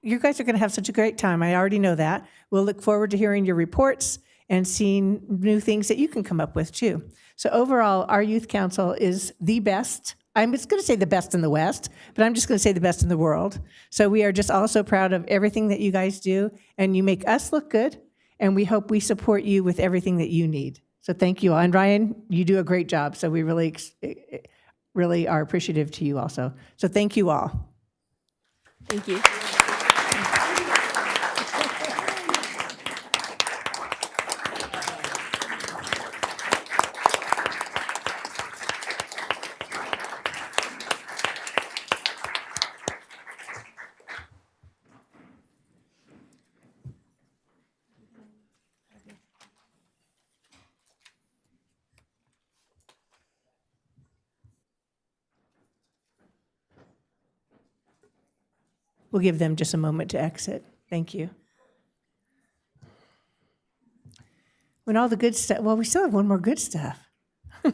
you guys are going to have such a great time. I already know that. We'll look forward to hearing your reports and seeing new things that you can come up with too. So overall, our youth council is the best. I'm just going to say the best in the West, but I'm just going to say the best in the world. So we are just all so proud of everything that you guys do, and you make us look good, and we hope we support you with everything that you need. So thank you all. And Ryan, you do a great job, so we really are appreciative to you also. So thank you all. Thank you. We'll give them just a moment to exit. Thank you. When all the good stuff, well, we still have one more good stuff. I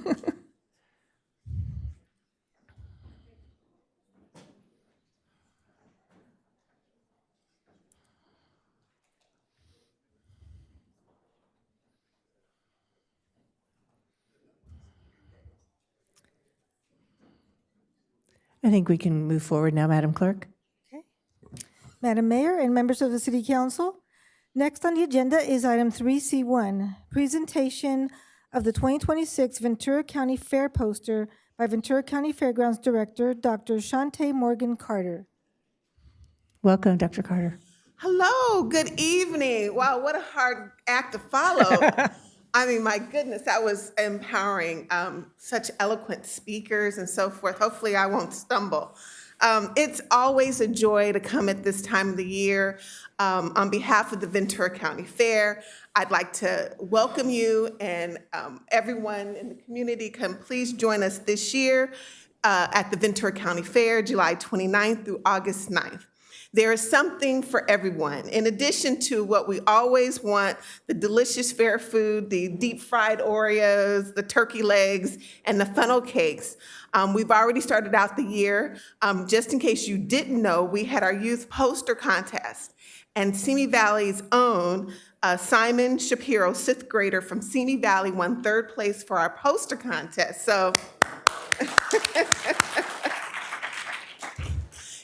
think we can move forward now, Madam Clerk. Madam Mayor and members of the City Council, next on the agenda is item 3C1, presentation of the 2026 Ventura County Fair poster by Ventura County Fairgrounds Director, Dr. Shante Morgan Carter. Welcome, Dr. Carter. Hello, good evening. Wow, what a hard act to follow. I mean, my goodness, that was empowering. Such eloquent speakers and so forth. Hopefully I won't stumble. It's always a joy to come at this time of the year. On behalf of the Ventura County Fair, I'd like to welcome you, and everyone in the community, come please join us this year at the Ventura County Fair, July 29th through August 9th. There is something for everyone. In addition to what we always want, the delicious fair food, the deep fried Oreos, the turkey legs, and the funnel cakes, we've already started out the year. Just in case you didn't know, we had our youth poster contest, and Simi Valley's own Simon Shapiro, 6th grader from Simi Valley, won 3rd place for our poster contest. So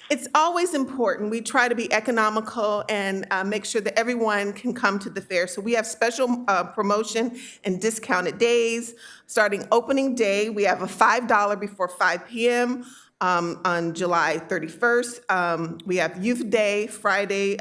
it's always important. We try to be economical and make sure that everyone can come to the fair. So we have special promotion and discounted days. Starting opening day, we have a $5 before 5 p.m. On July 31st. We have Youth Day, Friday,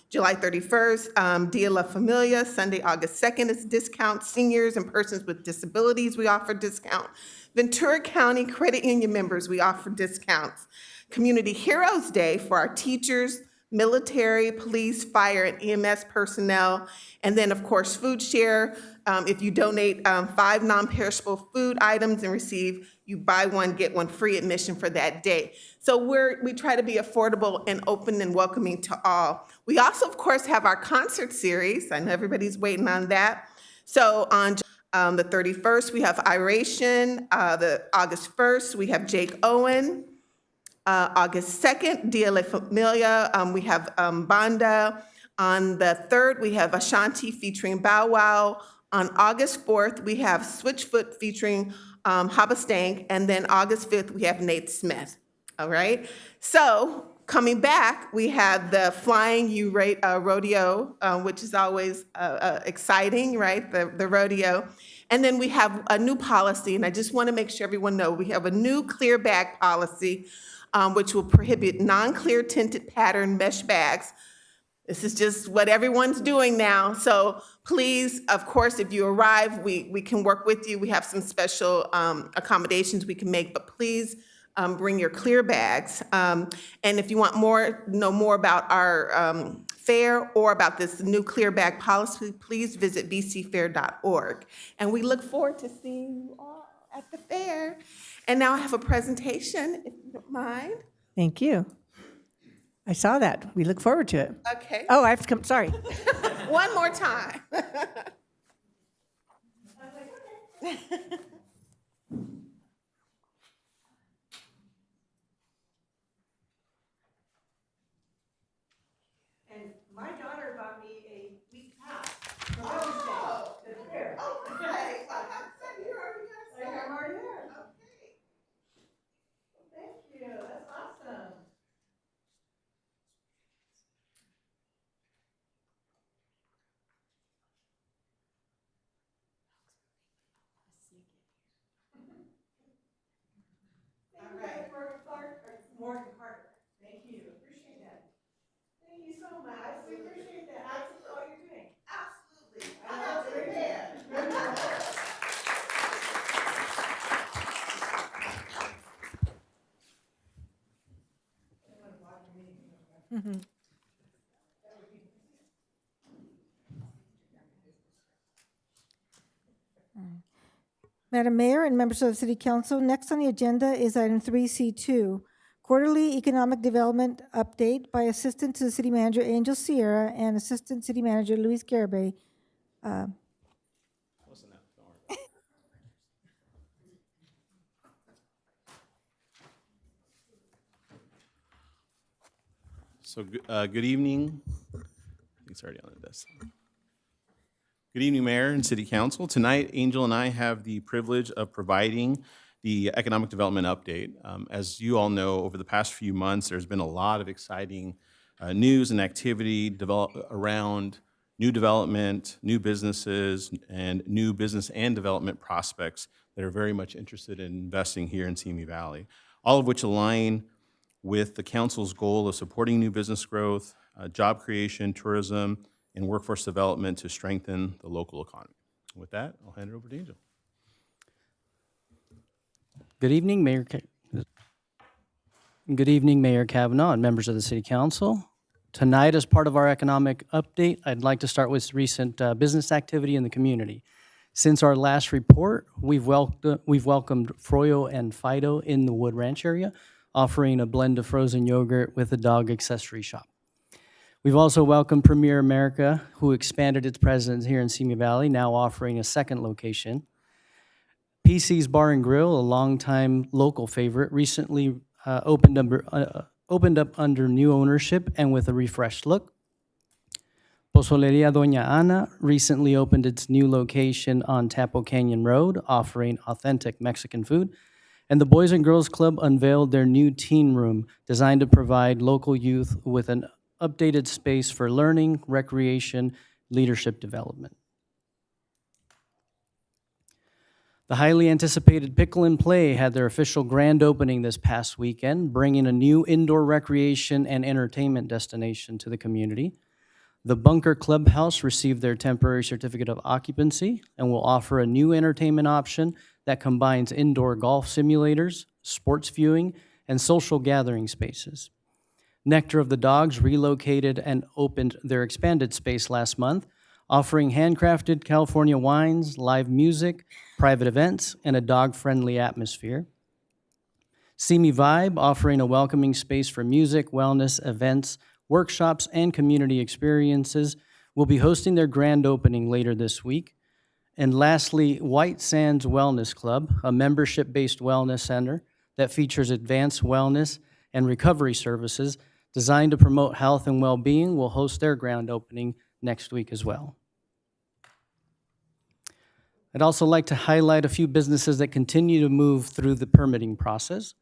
July 31st. Dia La Familia, Sunday, August 2nd is discount. Seniors and persons with disabilities, we offer discount. Ventura County Credit Union members, we offer discounts. Community Heroes Day for our teachers, military, police, fire, and EMS personnel. And then, of course, Food Share. If you donate 5 non-perishable food items and receive, you buy one, get one free admission for that day. So we try to be affordable and open and welcoming to all. We also, of course, have our concert series. I know everybody's waiting on that. So on the 31st, we have Iration. The August 1st, we have Jake Owen. August 2nd, Dia La Familia, we have Banda. On the 3rd, we have Ashanti featuring Bow Wow. On August 4th, we have Switchfoot featuring Haba Stank, and then August 5th, we have Nate Smith. All right? So coming back, we have the Flying U Rodeo, which is always exciting, right? The rodeo. And then we have a new policy, and I just want to make sure everyone knows, we have a new clear bag policy, which will prohibit non-clear tinted pattern mesh bags. This is just what everyone's doing now. So please, of course, if you arrive, we can work with you. We have some special accommodations we can make, but please bring your clear bags. And if you want know more about our fair or about this new clear bag policy, please visit bcfair.org. And we look forward to seeing you all at the fair. And now I have a presentation, if you don't mind. Thank you. I saw that. We look forward to it. Okay. Oh, I have to come, sorry. One more time. And my daughter bought me a week pass for Mother's Day to the fair. Oh, great. I have to say, you already got I'm already there. Okay. Thank you. That's awesome. All right. Morgan Carter. Thank you. Appreciate that. Thank you so much. We appreciate that. That's all you're doing. Absolutely. I have to be there. Madam Mayor and members of the City Council, next on the agenda is item 3C2, Quarterly Economic Development Update by Assistant to the City Manager Angel Sierra and Assistant City Manager Luis Garibay. So, good evening. I think it's already on this. Good evening, Mayor and City Council. Tonight, Angel and I have the privilege of providing the Economic Development Update. As you all know, over the past few months, there's been a lot of exciting news and activity around new development, new businesses, and new business and development prospects that are very much interested in investing here in Simi Valley, all of which align with the Council's goal of supporting new business growth, job creation, tourism, and workforce development to strengthen the local economy. With that, I'll hand it over to Angel. Good evening, Mayor Kavanaugh and members of the City Council. Tonight, as part of our economic update, I'd like to start with recent business activity in the community. Since our last report, we've welcomed Froyo and Fido in the Wood Ranch area, offering a blend of frozen yogurt with a dog accessory shop. We've also welcomed Premier America, who expanded its presence here in Simi Valley, now offering a second location. PC's Bar and Grill, a longtime local favorite, recently opened up under new ownership and with a refreshed look. Pozoleria Doña Ana recently opened its new location on Tapo Canyon Road, offering authentic Mexican food. And the Boys and Girls Club unveiled their new teen room, designed to provide local youth with an updated space for learning, recreation, leadership development. The highly anticipated Pickle and Play had their official grand opening this past weekend, bringing a new indoor recreation and entertainment destination to the community. The Bunker Clubhouse received their temporary certificate of occupancy and will offer a new entertainment option that combines indoor golf simulators, sports viewing, and social gathering spaces. Nectar of the Dogs relocated and opened their expanded space last month, offering handcrafted California wines, live music, private events, and a dog-friendly atmosphere. Simi Vibe, offering a welcoming space for music, wellness, events, workshops, and community experiences, will be hosting their grand opening later this week. And lastly, White Sands Wellness Club, a membership-based wellness center that features advanced wellness and recovery services designed to promote health and well-being, will host their grand opening next week as well. I'd also like to highlight a few businesses that continue to move through the permitting process.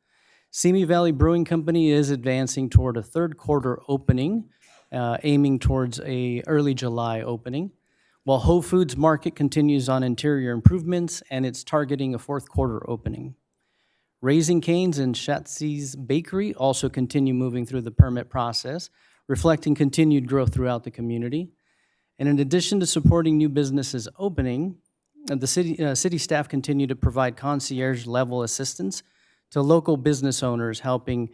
Simi Valley Brewing Company is advancing toward a third quarter opening, aiming towards a early July opening, while Whole Foods Market continues on interior improvements and it's targeting a fourth quarter opening. Raising Cane's and Shatsy's Bakery also continue moving through the permit process, reflecting continued growth throughout the community. And in addition to supporting new businesses opening, the city staff continue to provide concierge-level assistance to local business owners, helping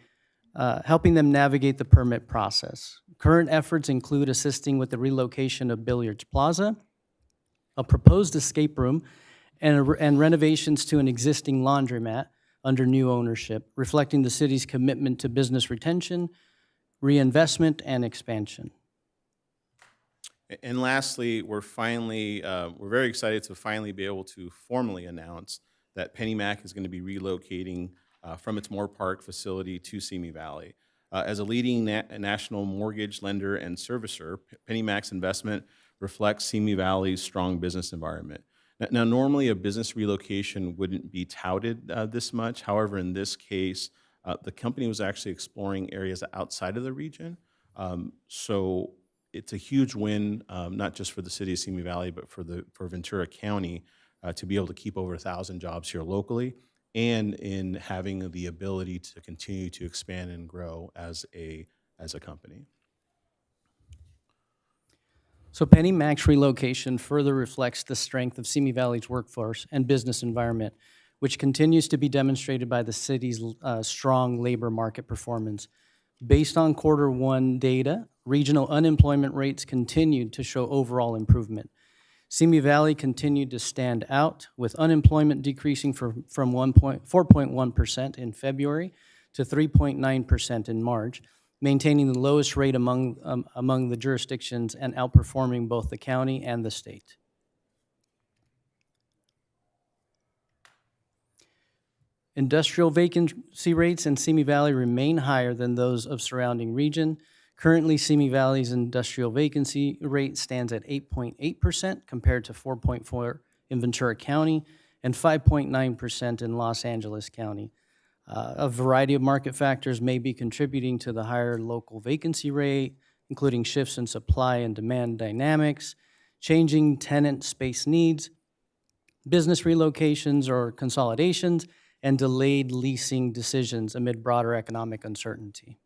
them navigate the permit process. Current efforts include assisting with the relocation of Billiards Plaza, a proposed escape room, and renovations to an existing laundromat under new ownership, reflecting the city's commitment to business retention, reinvestment, and expansion. And lastly, we're very excited to finally be able to formally announce that PennyMac is going to be relocating from its Moore Park facility to Simi Valley. As a leading national mortgage lender and servicer, PennyMac's investment reflects Simi Valley's strong business environment. Now, normally a business relocation wouldn't be touted this much. However, in this case, the company was actually exploring areas outside of the region. So it's a huge win, not just for the city of Simi Valley, but for Ventura County to be able to keep over 1,000 jobs here locally, and in having the ability to continue to expand and grow as a company. So PennyMac's relocation further reflects the strength of Simi Valley's workforce and business environment, which continues to be demonstrated by the city's strong labor market performance. Based on Q1 data, regional unemployment rates continued to show overall improvement. Simi Valley continued to stand out, with unemployment decreasing from 4.1% in February to 3.9% in March, maintaining the lowest rate among the jurisdictions and outperforming both the county and the state. Industrial vacancy rates in Simi Valley remain higher than those of surrounding region. Currently, Simi Valley's industrial vacancy rate stands at 8.8% compared to 4.4% in Ventura County and 5.9% in Los Angeles County. A variety of market factors may be contributing to the higher local vacancy rate, including shifts in supply and demand dynamics, changing tenant space needs, business relocations or consolidations, and delayed leasing decisions amid broader economic uncertainty.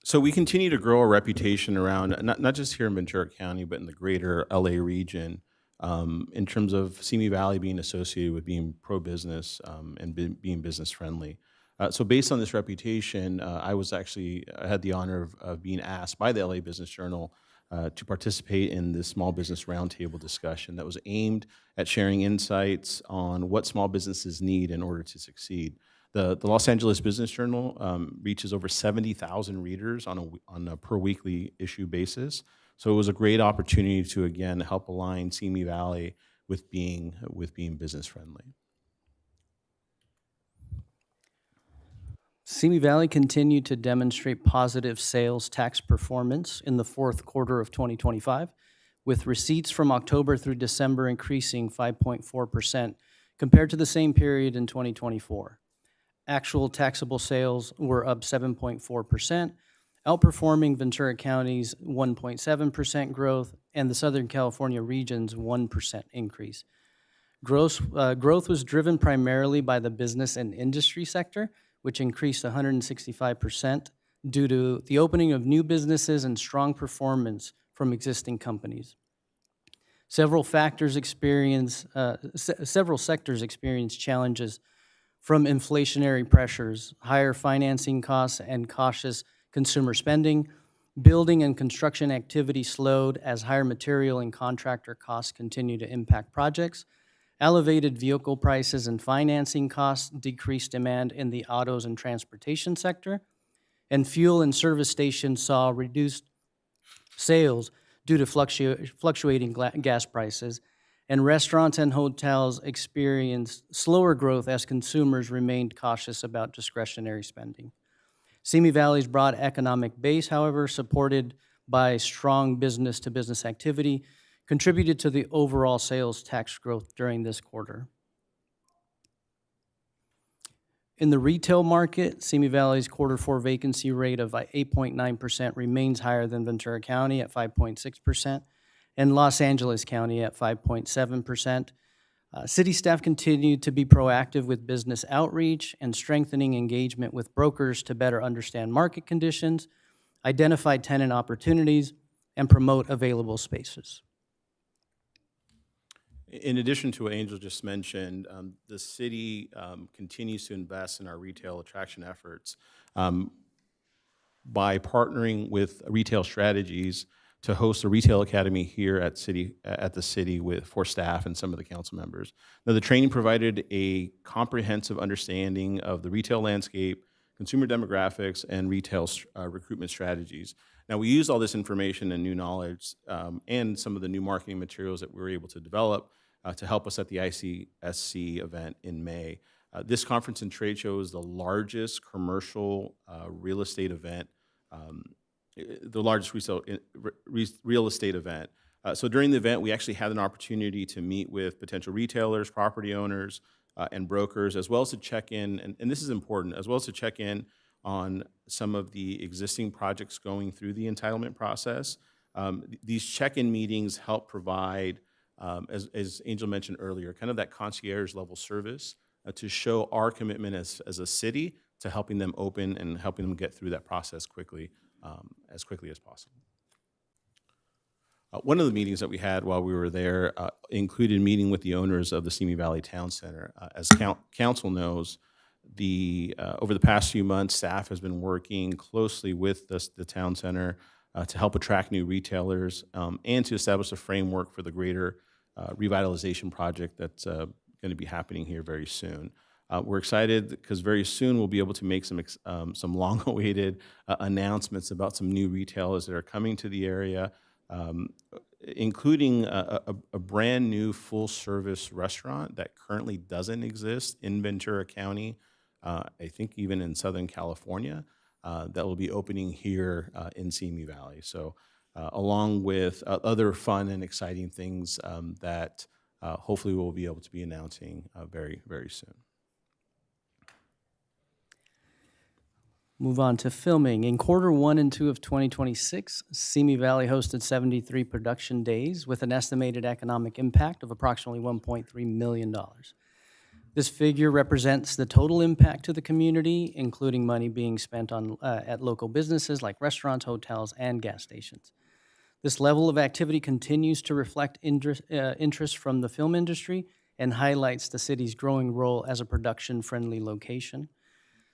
So we continue to grow our reputation around, not just here in Ventura County, but in the greater LA region, in terms of Simi Valley being associated with being pro-business and being business-friendly. So based on this reputation, I had the honor of being asked by the LA Business Journal to participate in this small business roundtable discussion that was aimed at sharing insights on what small businesses need in order to succeed. The Los Angeles Business Journal reaches over 70,000 readers on a per weekly issue basis. So it was a great opportunity to, again, help align Simi Valley with being business friendly. Simi Valley continued to demonstrate positive sales tax performance in the fourth quarter of 2025, with receipts from October through December increasing 5.4% compared to the same period in 2024. Actual taxable sales were up 7.4%, outperforming Ventura County's 1.7% growth and the Southern California region's 1% increase. Growth was driven primarily by the business and industry sector, which increased 165% due to the opening of new businesses and strong performance from existing companies. Several sectors experienced challenges from inflationary pressures, higher financing costs, and cautious consumer spending. Building and construction activity slowed as higher material and contractor costs continue to impact projects. Elevated vehicle prices and financing costs decreased demand in the autos and transportation sector, and fuel and service stations saw reduced sales due to fluctuating gas prices, and restaurants and hotels experienced slower growth as consumers remained cautious about discretionary spending. Simi Valley's broad economic base, however, supported by strong business-to-business activity, contributed to the overall sales tax growth during this quarter. In the retail market, Simi Valley's Q4 vacancy rate of 8.9% remains higher than Ventura County at 5.6% and Los Angeles County at 5.7%. City staff continued to be proactive with business outreach and strengthening engagement with brokers to better understand market conditions, identify tenant opportunities, and promote available spaces. In addition to what Angel just mentioned, the city continues to invest in our retail attraction efforts by partnering with Retail Strategies to host a retail academy here at the city for staff and some of the council members. Now, the training provided a comprehensive understanding of the retail landscape, consumer demographics, and retail recruitment strategies. Now, we used all this information and new knowledge and some of the new marketing materials that we were able to develop to help us at the ICSC event in May. This conference and trade show is the largest commercial real estate event, the largest real estate event. So during the event, we actually had an opportunity to meet with potential retailers, property owners, and brokers, as well as to check in, and this is important, as well as to check in on some of the existing projects going through the entitlement process. These check-in meetings help provide, as Angel mentioned earlier, kind of that concierge level service to show our commitment as a city to helping them open and helping them get through that process quickly as possible. One of the meetings that we had while we were there included meeting with the owners of the Simi Valley Town Center. As council knows, over the past few months, staff has been working closely with the Town Center to help attract new retailers and to establish a framework for the greater revitalization project that's going to be happening here very soon. We're excited because very soon we'll be able to make some long-awaited announcements about some new retailers that are coming to the area, including a brand new full-service restaurant that currently doesn't exist in Ventura County, I think even in Southern California, that will be opening here in Simi Valley. So along with other fun and exciting things that hopefully we'll be able to be announcing very, very soon. Move on to filming. In Q1 and 2 of 2026, Simi Valley hosted 73 production days with an estimated economic impact of approximately $1.3 million. This figure represents the total impact to the community, including money being spent on at local businesses like restaurants, hotels, and gas stations. This level of activity continues to reflect interest from the film industry and highlights the city's growing role as a production-friendly location.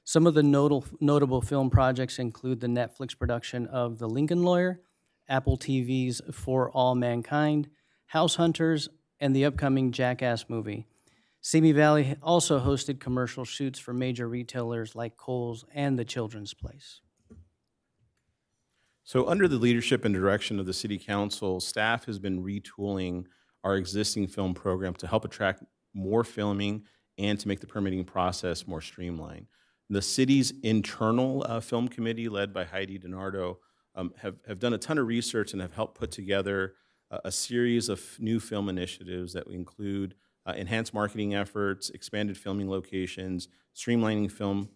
Some of the notable film projects include the Netflix production of The Lincoln Lawyer, Apple TV's For All Mankind, House Hunters, and the upcoming Jackass movie. Simi Valley also hosted commercial shoots for major retailers like Kohl's and The Children's Place. So under the leadership and direction of the City Council, staff has been retooling our existing film program to help attract more filming and to make the permitting process more streamlined. The city's internal film committee, led by Heidi DiNardo, have done a ton of research and have helped put together a series of new film initiatives that include enhanced marketing efforts, expanded filming locations, streamlining film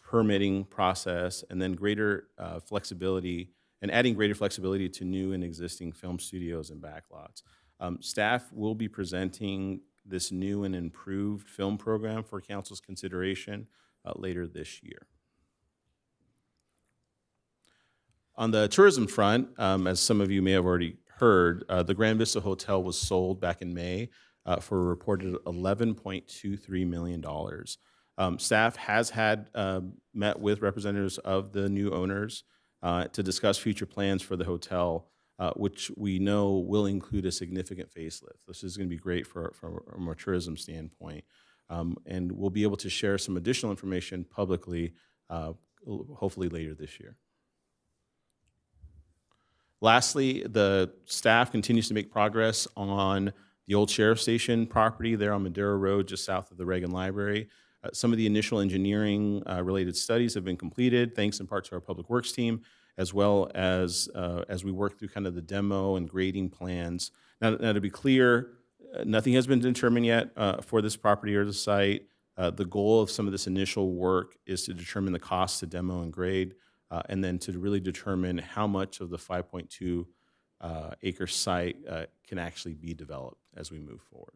permitting process, and then greater flexibility and adding greater flexibility to new and existing film studios and backlots. Staff will be presenting this new and improved film program for council's consideration later this year. On the tourism front, as some of you may have already heard, the Grand Vista Hotel was sold back in May for a reported $11.23 million. Staff has met with representatives of the new owners to discuss future plans for the hotel, which we know will include a significant facelift. This is going to be great from a tourism standpoint. And we'll be able to share some additional information publicly, hopefully later this year. Lastly, the staff continues to make progress on the old Sheriff Station property there on Madero Road, just south of the Reagan Library. Some of the initial engineering related studies have been completed, thanks in part to our Public Works team, as well as we work through kind of the demo and grading plans. Now to be clear, nothing has been determined yet for this property or the site. The goal of some of this initial work is to determine the cost to demo and grade, and then to really determine how much of the 5.2 acre site can actually be developed as we move forward.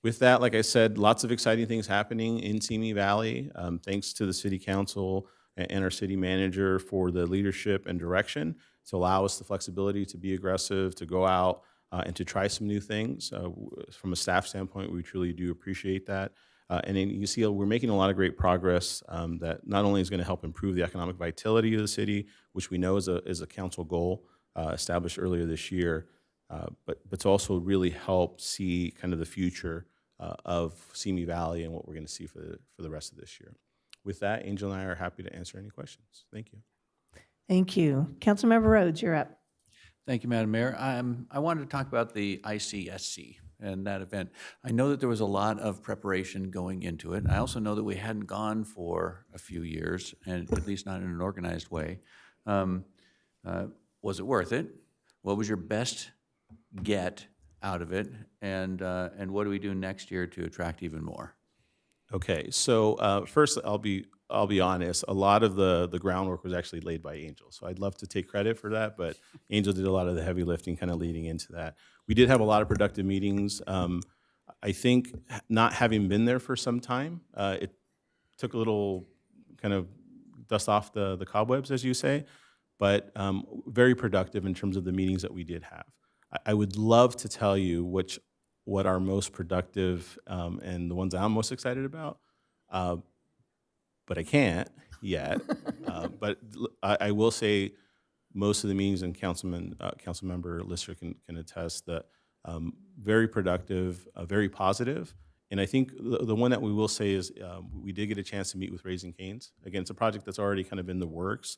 With that, like I said, lots of exciting things happening in Simi Valley. Thanks to the City Council and our city manager for the leadership and direction to allow us the flexibility to be aggressive, to go out and to try some new things. From a staff standpoint, we truly do appreciate that. And then you see we're making a lot of great progress that not only is going to help improve the economic vitality of the city, which we know is a council goal established earlier this year, but to also really help see kind of the future of Simi Valley and what we're going to see for the rest of this year. With that, Angel and I are happy to answer any questions. Thank you. Thank you. Councilmember Rhodes, you're up. Thank you, Madam Mayor. I wanted to talk about the ICSC and that event. I know that there was a lot of preparation going into it. I also know that we hadn't gone for a few years, and at least not in an organized way. Was it worth it? What was your best get out of it? And what do we do next year to attract even more? Okay, so first I'll be honest. A lot of the groundwork was actually laid by Angel, so I'd love to take credit for that. But Angel did a lot of the heavy lifting, kind of leading into that. We did have a lot of productive meetings. I think not having been there for some time, it took a little kind of dust off the cobwebs, as you say. But very productive in terms of the meetings that we did have. I would love to tell you what are most productive and the ones I'm most excited about, but I can't yet. But I will say most of the meetings, and Councilmember Lister can attest, that very productive, very positive. And I think the one that we will say is we did get a chance to meet with Raising Cane's. Again, it's a project that's already kind of in the works,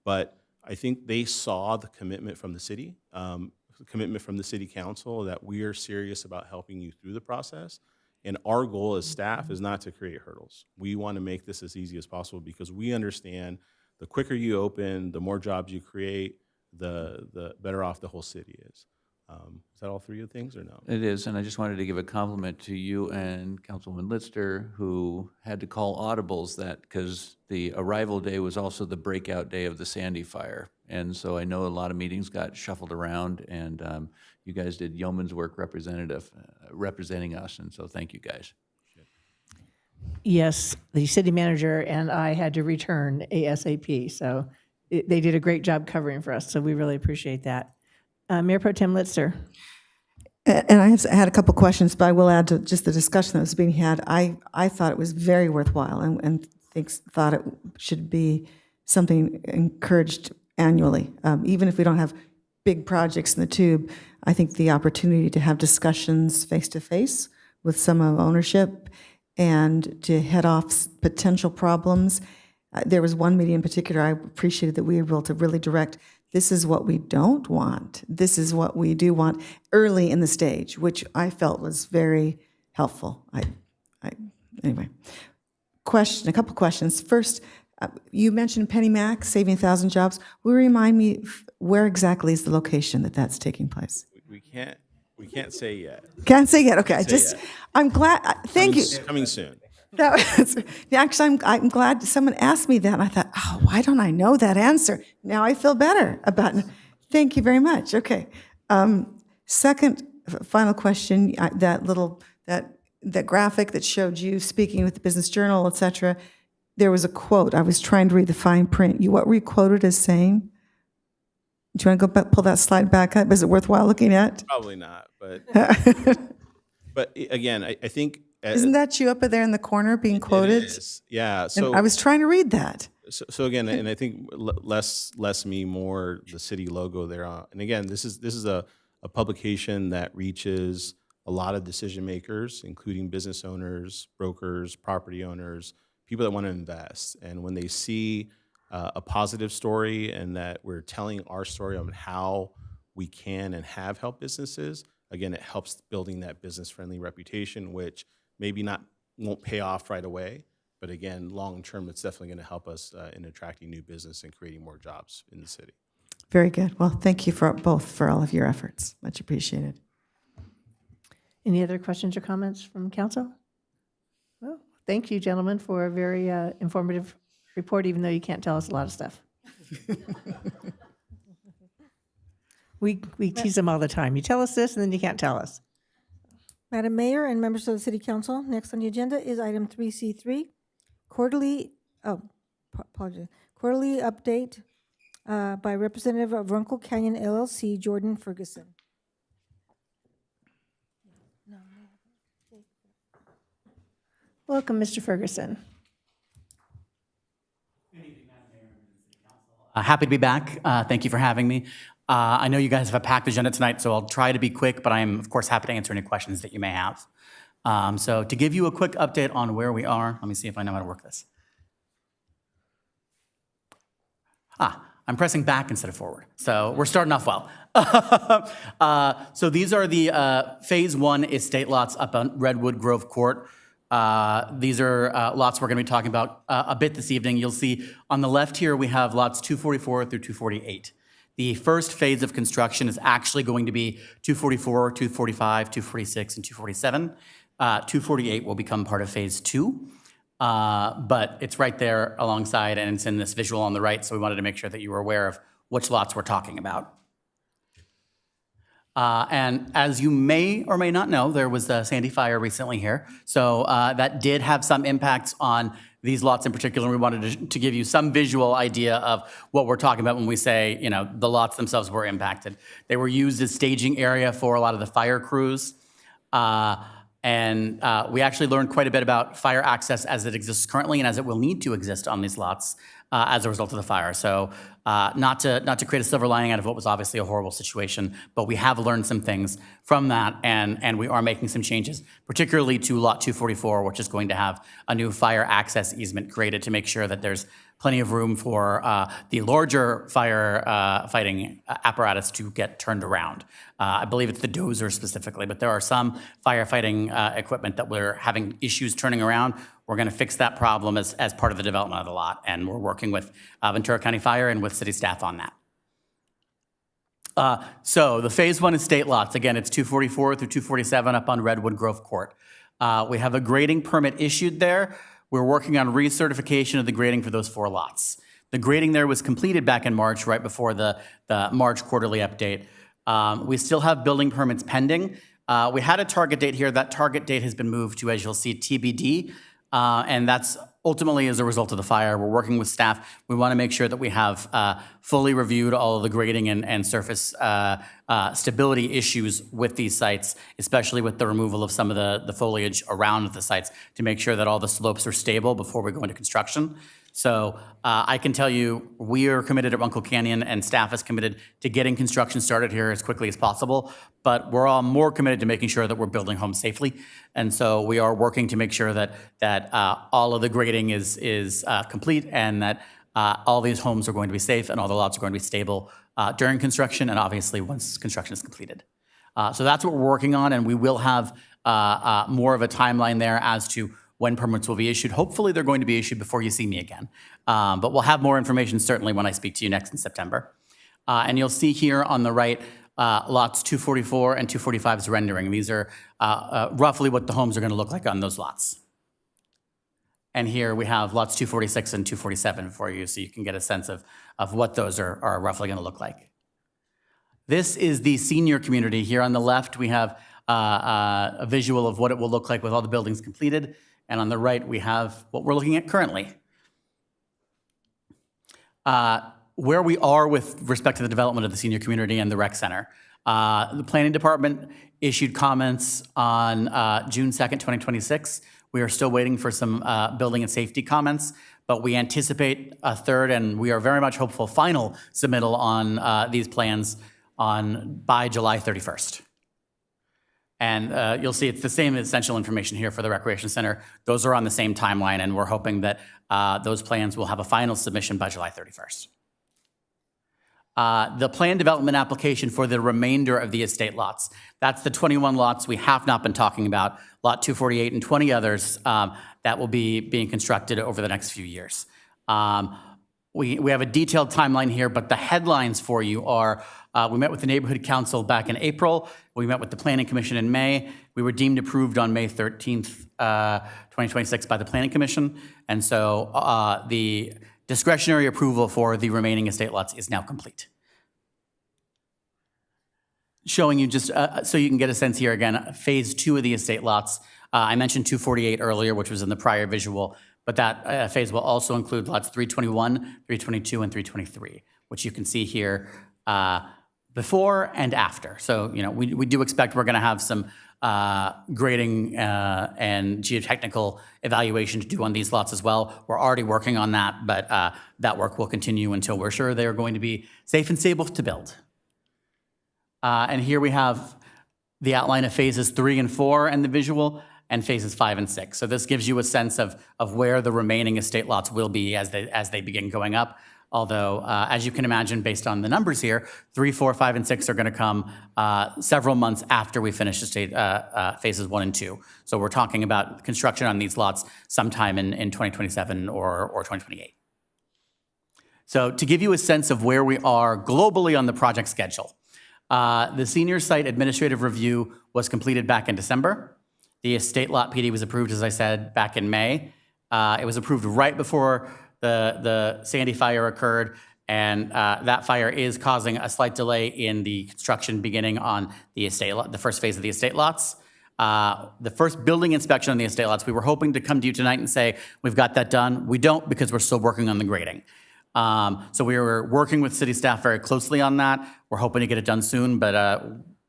but I think they saw the commitment from the city, commitment from the city council that we are serious about helping you through the process. And our goal as staff is not to create hurdles. We want to make this as easy as possible because we understand the quicker you open, the more jobs you create, the better off the whole city is. Is that all three of the things or no? It is, and I just wanted to give a compliment to you and Councilwoman Lister, who had to call audibles that because the arrival day was also the breakout day of the Sandy fire. And so I know a lot of meetings got shuffled around, and you guys did yeoman's work representing us, and so thank you guys. Yes, the city manager and I had to return ASAP, so they did a great job covering for us, so we really appreciate that. Mayor Pro Tem Litzer. And I had a couple questions, but I will add to just the discussion that was being had. I thought it was very worthwhile and thought it should be something encouraged annually. Even if we don't have big projects in the tube, I think the opportunity to have discussions face-to-face with some of ownership and to head off potential problems. There was one meeting in particular I appreciated that we were able to really direct, this is what we don't want, this is what we do want early in the stage, which I felt was very helpful. Anyway, a couple questions. First, you mentioned Penny Mac saving 1,000 jobs. Will you remind me where exactly is the location that's taking place? We can't say yet. Can't say yet. Okay, I'm glad. Thank you. Coming soon. Actually, I'm glad someone asked me that, and I thought, oh, why don't I know that answer? Now I feel better about it. Thank you very much. Okay. Second, final question. That graphic that showed you speaking with the Business Journal, et cetera. There was a quote. I was trying to read the fine print. What were you quoted as saying? Do you want to go pull that slide back up? Is it worthwhile looking at? Probably not, but again, I think. Isn't that you up there in the corner being quoted? It is. Yeah. So and I was trying to read that. So again, and I think less me, more the city logo there. And again, this is a publication that reaches a lot of decision makers, including business owners, brokers, property owners, people that want to invest. And when they see a positive story and that we're telling our story on how we can and have helped businesses, again, it helps building that business-friendly reputation, which maybe won't pay off right away, but again, long term, it's definitely going to help us in attracting new business and creating more jobs in the city. Very good. Well, thank you for both for all of your efforts. Much appreciated. Any other questions or comments from council? Well, thank you, gentlemen, for a very informative report, even though you can't tell us a lot of stuff. We tease them all the time. You tell us this, and then you can't tell us. Madam Mayor and members of the City Council, next on the agenda is item 3C3, quarterly update by Representative of Runkle Canyon LLC, Jordan Ferguson. Welcome, Mr. Ferguson. Happy to be back. Thank you for having me. I know you guys have a packed agenda tonight, so I'll try to be quick, but I am, of course, happy to answer any questions that you may have. So to give you a quick update on where we are, let me see if I know how to work this. I'm pressing back instead of forward. So we're starting off well. So these are the Phase 1 estate lots up on Redwood Grove Court. These are lots we're going to be talking about a bit this evening. You'll see on the left here we have lots 244 through 248. The first phase of construction is actually going to be 244, 245, 246, and 247. 248 will become part of Phase 2. But it's right there alongside, and it's in this visual on the right, so we wanted to make sure that you were aware of which lots we're talking about. And as you may or may not know, there was the Sandy fire recently here. So that did have some impacts on these lots in particular. We wanted to give you some visual idea of what we're talking about when we say, you know, the lots themselves were impacted. They were used as staging area for a lot of the fire crews. And we actually learned quite a bit about fire access as it exists currently and as it will need to exist on these lots as a result of the fire. So not to create a silver lining out of what was obviously a horrible situation, but we have learned some things from that, and we are making some changes, particularly to Lot 244, which is going to have a new fire access easement created to make sure that there's plenty of room for the larger fire fighting apparatus to get turned around. I believe it's the dozer specifically, but there are some firefighting equipment that we're having issues turning around. We're going to fix that problem as part of the development of the lot, and we're working with Ventura County Fire and with city staff on that. So the Phase 1 estate lots, again, it's 244 through 247 up on Redwood Grove Court. We have a grading permit issued there. We're working on recertification of the grading for those 4 lots. The grading there was completed back in March, right before the March quarterly update. We still have building permits pending. We had a target date here. That target date has been moved to, as you'll see, TBD. And that's ultimately as a result of the fire. We're working with staff. We want to make sure that we have fully reviewed all of the grading and surface stability issues with these sites, especially with the removal of some of the foliage around the sites to make sure that all the slopes are stable before we go into construction. So I can tell you we are committed at Runkle Canyon, and staff is committed to getting construction started here as quickly as possible, but we're all more committed to making sure that we're building homes safely. And so we are working to make sure that all of the grading is complete, and that all these homes are going to be safe and all the lots are going to be stable during construction and obviously once construction is completed. So that's what we're working on, and we will have more of a timeline there as to when permits will be issued. Hopefully they're going to be issued before you see me again. But we'll have more information certainly when I speak to you next in September. And you'll see here on the right, lots 244 and 245's rendering. These are roughly what the homes are going to look like on those lots. And here we have lots 246 and 247 for you, so you can get a sense of what those are roughly going to look like. This is the senior community. Here on the left, we have a visual of what it will look like with all the buildings completed. And on the right, we have what we're looking at currently. Where we are with respect to the development of the senior community and the rec center. The planning department issued comments on June 2nd, 2026. We are still waiting for some building and safety comments, but we anticipate a third, and we are very much hopeful, final submittal on these plans by July 31st. And you'll see it's the same essential information here for the Recreation Center. Those are on the same timeline, and we're hoping that those plans will have a final submission by July 31st. The plan development application for the remainder of the estate lots. That's the 21 lots we have not been talking about, lot 248 and 20 others that will be being constructed over the next few years. we have a detailed timeline here, but the headlines for you are, we met with the Neighborhood Council back in April. We met with the Planning Commission in May. We were deemed approved on May 13th, 2026 by the Planning Commission. And so the discretionary approval for the remaining estate lots is now complete. Showing you just, so you can get a sense here again, phase 2 of the estate lots. I mentioned 248 earlier, which was in the prior visual, but that phase will also include lots 321, 322, and 323, which you can see here before and after. So, you know, we do expect we're going to have some grading and geotechnical evaluation to do on these lots as well. We're already working on that, but that work will continue until we're sure they're going to be safe and stable to build. And here we have the outline of phases 3 and 4 and the visual, and phases 5 and 6. So this gives you a sense of where the remaining estate lots will be as they begin going up. Although, as you can imagine, based on the numbers here, 3, 4, 5, and 6 are going to come several months after we finish estate phases 1 and 2. So we're talking about construction on these lots sometime in 2027 or 2028. So to give you a sense of where we are globally on the project schedule, the senior site administrative review was completed back in December. The estate lot PD was approved, as I said, back in May. It was approved right before the Sandy fire occurred, and that fire is causing a slight delay in the construction beginning on the estate lot, the first phase of the estate lots. The first building inspection on the estate lots, we were hoping to come to you tonight and say, we've got that done. We don't, because we're still working on the grading. So we were working with city staff very closely on that. We're hoping to get it done soon, but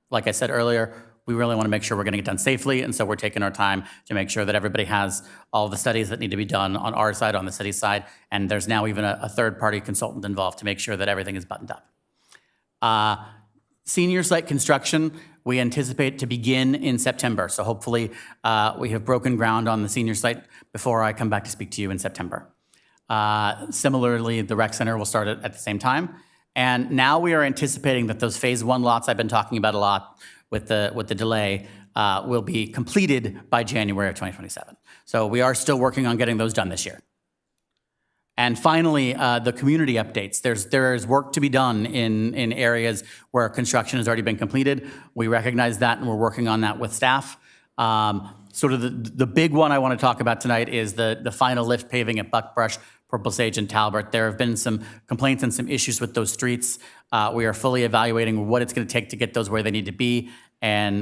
like I said earlier, we really want to make sure we're getting it done safely, and so we're taking our time to make sure that everybody has all the studies that need to be done on our side, on the city side, and there's now even a third-party consultant involved to make sure that everything is buttoned up. Senior site construction, we anticipate to begin in September, so hopefully we have broken ground on the senior site before I come back to speak to you in September. Similarly, the rec center will start at the same time, and now we are anticipating that those phase 1 lots I've been talking about a lot with the delay will be completed by January of 2027. So we are still working on getting those done this year. And finally, the community updates. There's work to be done in areas where construction has already been completed. We recognize that, and we're working on that with staff. Sort of the big one I want to talk about tonight is the final lift paving at Buckbrush, Purple Sage, and Talbot. There have been some complaints and some issues with those streets. We are fully evaluating what it's going to take to get those where they need to be, and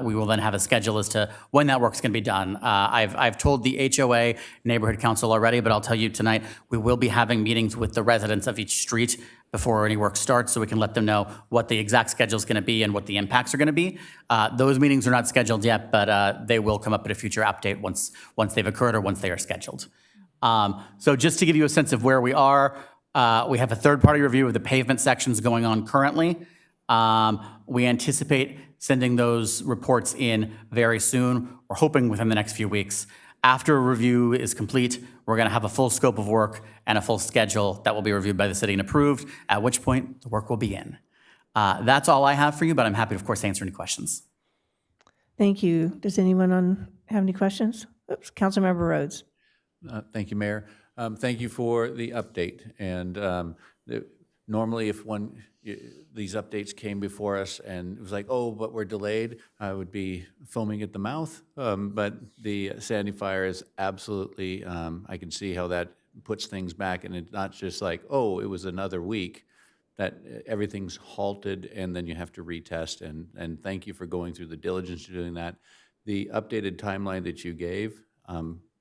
we will then have a schedule as to when that work's going to be done. I've told the HOA Neighborhood Council already, but I'll tell you tonight, we will be having meetings with the residents of each street before any work starts, so we can let them know what the exact schedule is going to be and what the impacts are going to be. Those meetings are not scheduled yet, but they will come up at a future update once they've occurred or once they are scheduled. So just to give you a sense of where we are, we have a third-party review of the pavement sections going on currently. We anticipate sending those reports in very soon. We're hoping within the next few weeks. After a review is complete, we're going to have a full scope of work and a full schedule that will be reviewed by the city and approved, at which point the work will begin. That's all I have for you, but I'm happy, of course, to answer any questions. Thank you. Does anyone have any questions? Oops, Councilmember Rhodes. Thank you, Mayor. Thank you for the update. And normally if these updates came before us and it was like, oh, but we're delayed, I would be foaming at the mouth. But the Sandy fire is absolutely, I can see how that puts things back, and it's not just like, oh, it was another week, that everything's halted and then you have to retest. And thank you for going through the diligence of doing that. The updated timeline that you gave,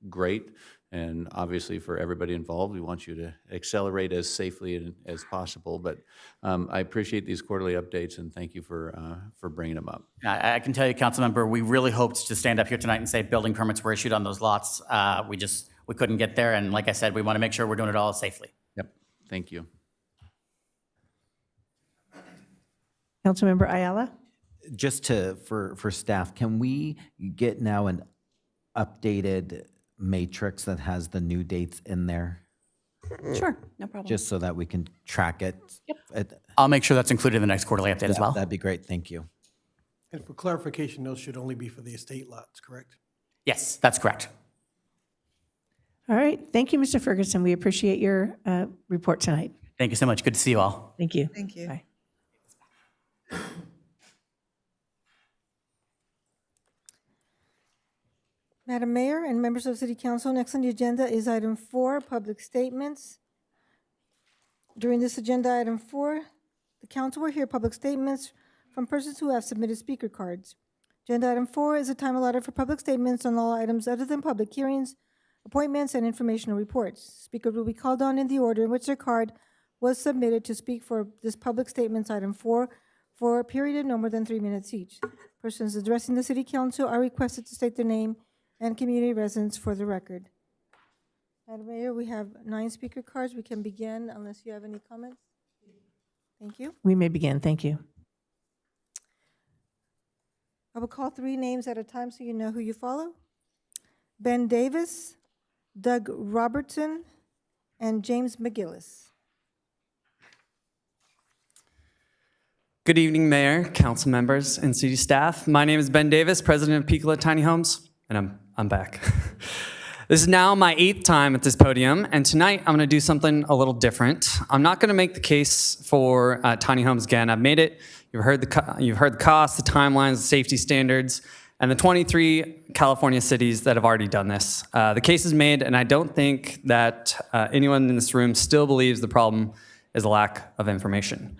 great. And obviously for everybody involved, we want you to accelerate as safely as possible. But I appreciate these quarterly updates, and thank you for bringing them up. I can tell you, Councilmember, we really hoped to stand up here tonight and say building permits were issued on those lots. We couldn't get there, and like I said, we want to make sure we're doing it all safely. Yep, thank you. Councilmember Ayala? Just for staff, can we get now an updated matrix that has the new dates in there? Sure, no problem. Just so that we can track it? Yep. I'll make sure that's included in the next quarterly update as well. That'd be great, thank you. And for clarification, those should only be for the estate lots, correct? Yes, that's correct. All right. Thank you, Mr. Ferguson. We appreciate your report tonight. Thank you so much. Good to see you all. Thank you. Thank you. Bye. Madam Mayor and members of City Council, next on the agenda is item 4, public statements. During this agenda item 4, the council will hear public statements from persons who have submitted speaker cards. Agenda item 4 is a time allotted for public statements on all items other than public hearings, appointments, and informational reports. Speakers will be called on in the order in which their card was submitted to speak for this public statements item 4 for a period of no more than 3 minutes each. Persons addressing the City Council are requested to state their name and community residence for the record. Madam Mayor, we have 9 speaker cards. We can begin unless you have any comments. Thank you. We may begin. Thank you. I will call 3 names at a time so you know who you follow. Ben Davis, Doug Robertson, and James McGillis. Good evening, Mayor, council members, and city staff. My name is Ben Davis, president of Piccola Tiny Homes, and I'm back. This is now my 8th time at this podium, and tonight I'm going to do something a little different. I'm not going to make the case for tiny homes again. I've made it. You've heard the costs, the timelines, the safety standards, and the 23 California cities that have already done this. The case is made, and I don't think that anyone in this room still believes the problem is a lack of information.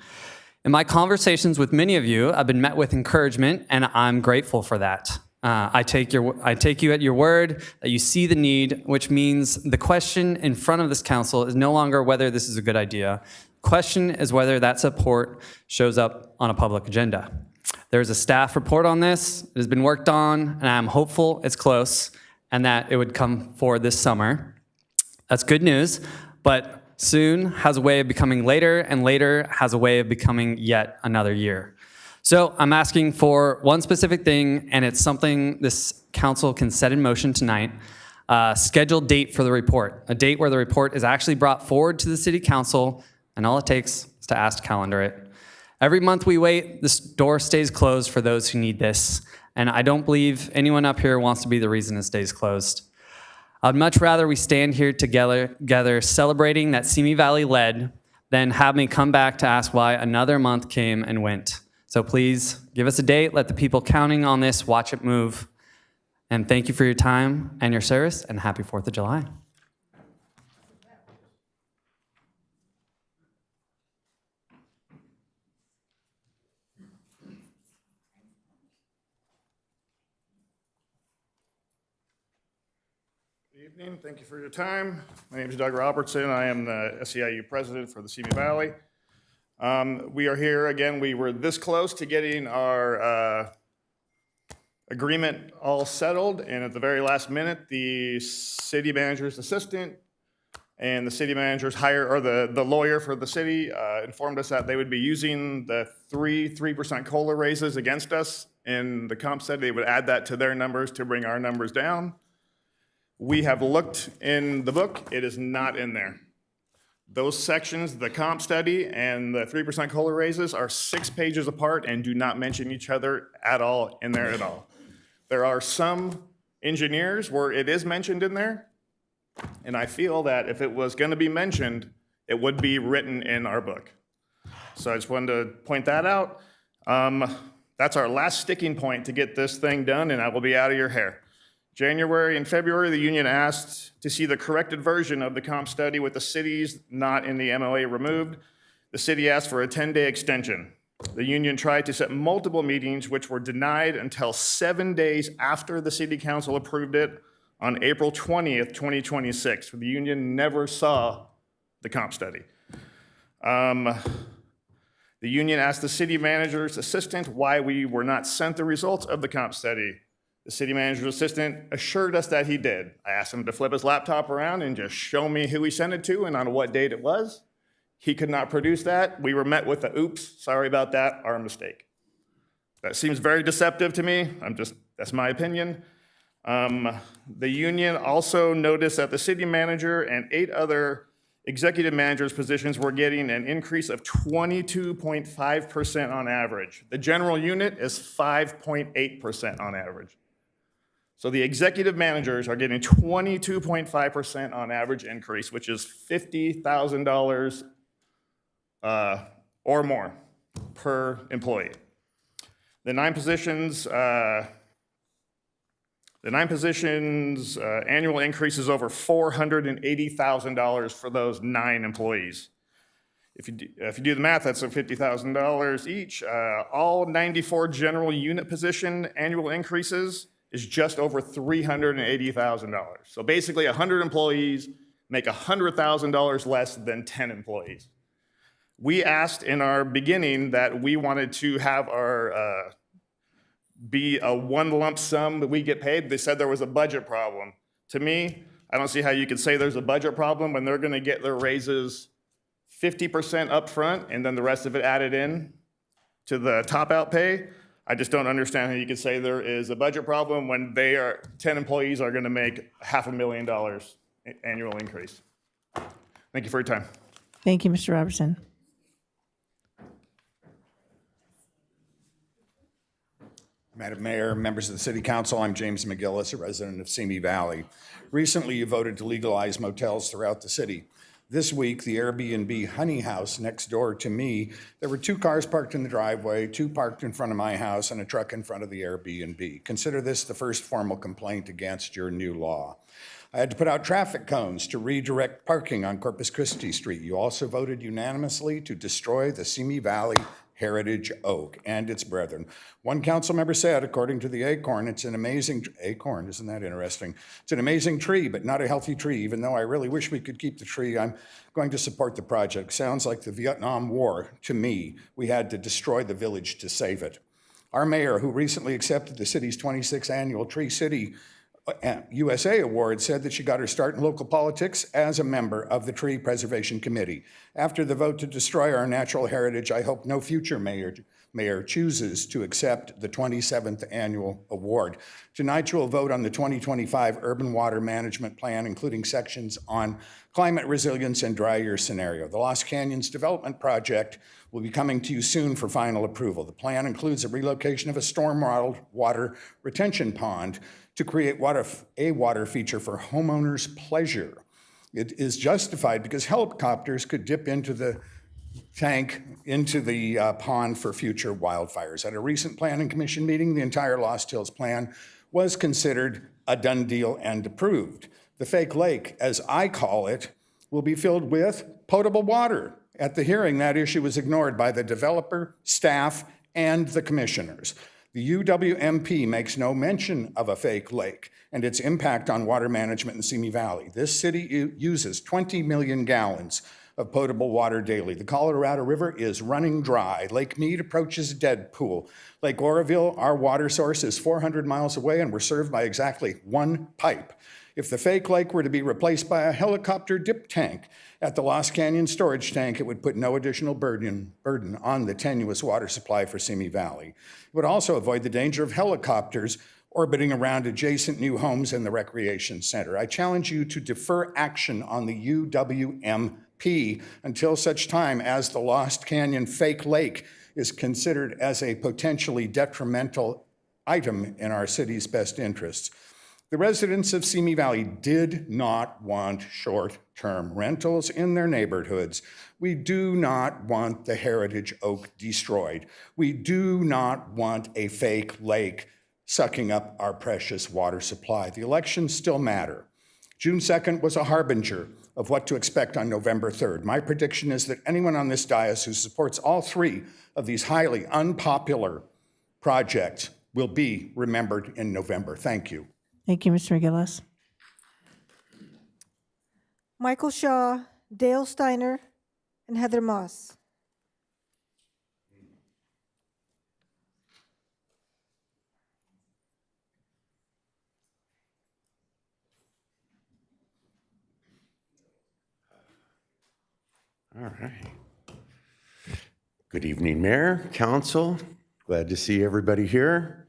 In my conversations with many of you, I've been met with encouragement, and I'm grateful for that. I take you at your word that you see the need, which means the question in front of this council is no longer whether this is a good idea. The question is whether that support shows up on a public agenda. There's a staff report on this. It has been worked on, and I'm hopeful it's close and that it would come forward this summer. That's good news, but soon has a way of becoming later, and later has a way of becoming yet another year. So I'm asking for one specific thing, and it's something this council can set in motion tonight. Scheduled date for the report, a date where the report is actually brought forward to the city council, and all it takes is to ask to calendar it. Every month we wait, this door stays closed for those who need this, and I don't believe anyone up here wants to be the reason it stays closed. I'd much rather we stand here together celebrating that Simi Valley led than have me come back to ask why another month came and went. So please give us a date, let the people counting on this watch it move. And thank you for your time and your service, and happy 4th of July. Good evening. Thank you for your time. My name is Doug Robertson. I am the SEIU president for the Simi Valley. We are here again. We were this close to getting our agreement all settled, and at the very last minute, the city manager's assistant and the city manager's the lawyer for the city informed us that they would be using the 3% COLA raises against us, and the comp said they would add that to their numbers to bring our numbers down. We have looked in the book. It is not in there. Those sections, the comp study and the 3% COLA raises, are 6 pages apart and do not mention each other at all in there at all. There are some engineers where it is mentioned in there, and I feel that if it was going to be mentioned, it would be written in our book. So I just wanted to point that out. That's our last sticking point to get this thing done, and I will be out of your hair. January and February, the union asked to see the corrected version of the comp study with the cities not in the MOA removed. The city asked for a 10-day extension. The union tried to set multiple meetings, which were denied until 7 days after the city council approved it on April 20th, 2026. The union never saw the comp study. The union asked the city manager's assistant why we were not sent the results of the comp study. The city manager's assistant assured us that he did. I asked him to flip his laptop around and just show me who he sent it to and on what date it was. He could not produce that. We were met with a oops, sorry about that, our mistake. That seems very deceptive to me. That's my opinion. The union also noticed that the city manager and 8 other executive managers' positions were getting an increase of 22.5% on average. The general unit is 5.8% on average. So the executive managers are getting 22.5% on average increase, which is $50,000 or more per employee. The nine positions annual increase is over $480,000 for those 9 employees. If you do the math, that's $50,000 each. All 94 general unit position annual increases is just over $380,000. So basically 100 employees make $100,000 less than 10 employees. We asked in our beginning that we wanted to have our be a one lump sum that we get paid. They said there was a budget problem. To me, I don't see how you could say there's a budget problem when they're going to get their raises 50% up front and then the rest of it added in to the top out pay. I just don't understand how you could say there is a budget problem when 10 employees are going to make $500,000 annual increase. Thank you for your time. Thank you, Mr. Robertson. Madam Mayor, members of the City Council, I'm James McGillis, a resident of Simi Valley. Recently, you voted to legalize motels throughout the city. This week, the Airbnb Honey House next door to me, there were 2 cars parked in the driveway, 2 parked in front of my house, and a truck in front of the Airbnb. Consider this the first formal complaint against your new law. I had to put out traffic cones to redirect parking on Corpus Christi Street. You also voted unanimously to destroy the Simi Valley Heritage Oak and its brethren. One council member said, according to the Acorn, it's an amazing, Acorn, isn't that interesting? It's an amazing tree, but not a healthy tree. Even though I really wish we could keep the tree, I'm going to support the project. Sounds like the Vietnam War to me. We had to destroy the village to save it. Our mayor, who recently accepted the city's 26th annual Tree City USA Award, said that she got her start in local politics as a member of the Tree Preservation Committee. After the vote to destroy our natural heritage, I hope no future mayor chooses to accept the 27th annual award. Tonight, you will vote on the 2025 Urban Water Management Plan, including sections on climate resilience and dry year scenario. The Lost Canyons Development Project will be coming to you soon for final approval. The plan includes a relocation of a storm water retention pond to create a water feature for homeowners' pleasure. It is justified because helicopters could dip into the tank, into the pond for future wildfires. At a recent Planning Commission meeting, the entire Lost Hills plan was considered a done deal and approved. The fake lake, as I call it, will be filled with potable water. At the hearing, that issue was ignored by the developer, staff, and the commissioners. The UWMP makes no mention of a fake lake and its impact on water management in Simi Valley. This city uses 20 million gallons of potable water daily. The Colorado River is running dry. Lake Mead approaches a dead pool. Lake Oroville, our water source, is 400 miles away, and we're served by exactly 1 pipe. If the fake lake were to be replaced by a helicopter dip tank at the Lost Canyon storage tank, it would put no additional burden on the tenuous water supply for Simi Valley. It would also avoid the danger of helicopters orbiting around adjacent new homes in the recreation center. I challenge you to defer action on the UWMP until such time as the Lost Canyon fake lake is considered as a potentially detrimental item in our city's best interests. The residents of Simi Valley did not want short-term rentals in their neighborhoods. We do not want the Heritage Oak destroyed. We do not want a fake lake sucking up our precious water supply. The elections still matter. June 2nd was a harbinger of what to expect on November 3rd. My prediction is that anyone on this dais who supports all 3 of these highly unpopular projects will be remembered in November. Thank you. Thank you, Mr. McGillis. Michael Shaw, Dale Steiner, and Heather Moss. All right. Good evening, Mayor, Council. Glad to see everybody here.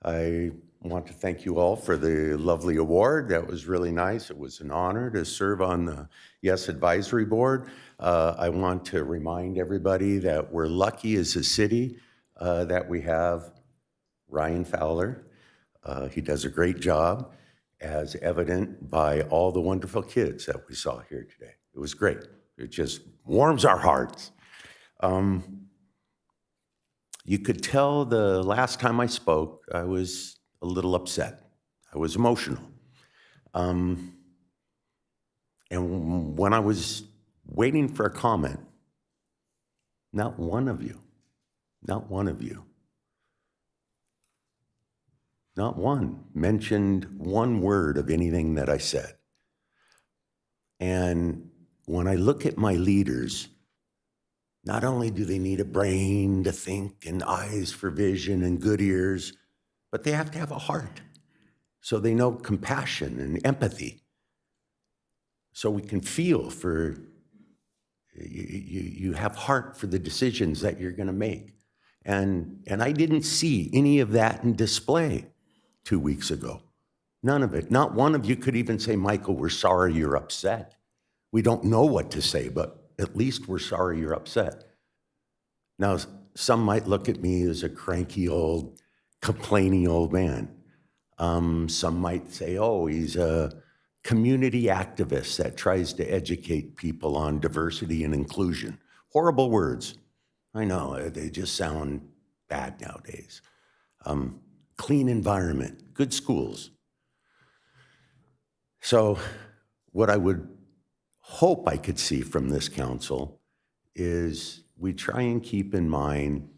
I want to thank you all for the lovely award. That was really nice. It was an honor to serve on the YES Advisory Board. I want to remind everybody that we're lucky as a city that we have Ryan Fowler, He does a great job, as evident by all the wonderful kids that we saw here today. It was great. It just warms our hearts. You could tell the last time I spoke, I was a little upset. I was emotional. And when I was waiting for a comment, not one of you, not one mentioned one word of anything that I said. And when I look at my leaders, not only do they need a brain to think and eyes for vision and good ears, but they have to have a heart. So they know compassion and empathy. So we can feel for, you have heart for the decisions that you're gonna make. And I didn't see any of that in display 2 weeks ago. None of it. Not one of you could even say, Michael, we're sorry you're upset. We don't know what to say, but at least we're sorry you're upset. Now, some might look at me as a cranky old, complaining old man. Some might say, oh, he's a community activist that tries to educate people on diversity and inclusion. Horrible words. I know, they just sound bad nowadays. Clean environment, good schools. So what I would hope I could see from this council is we try and keep in mind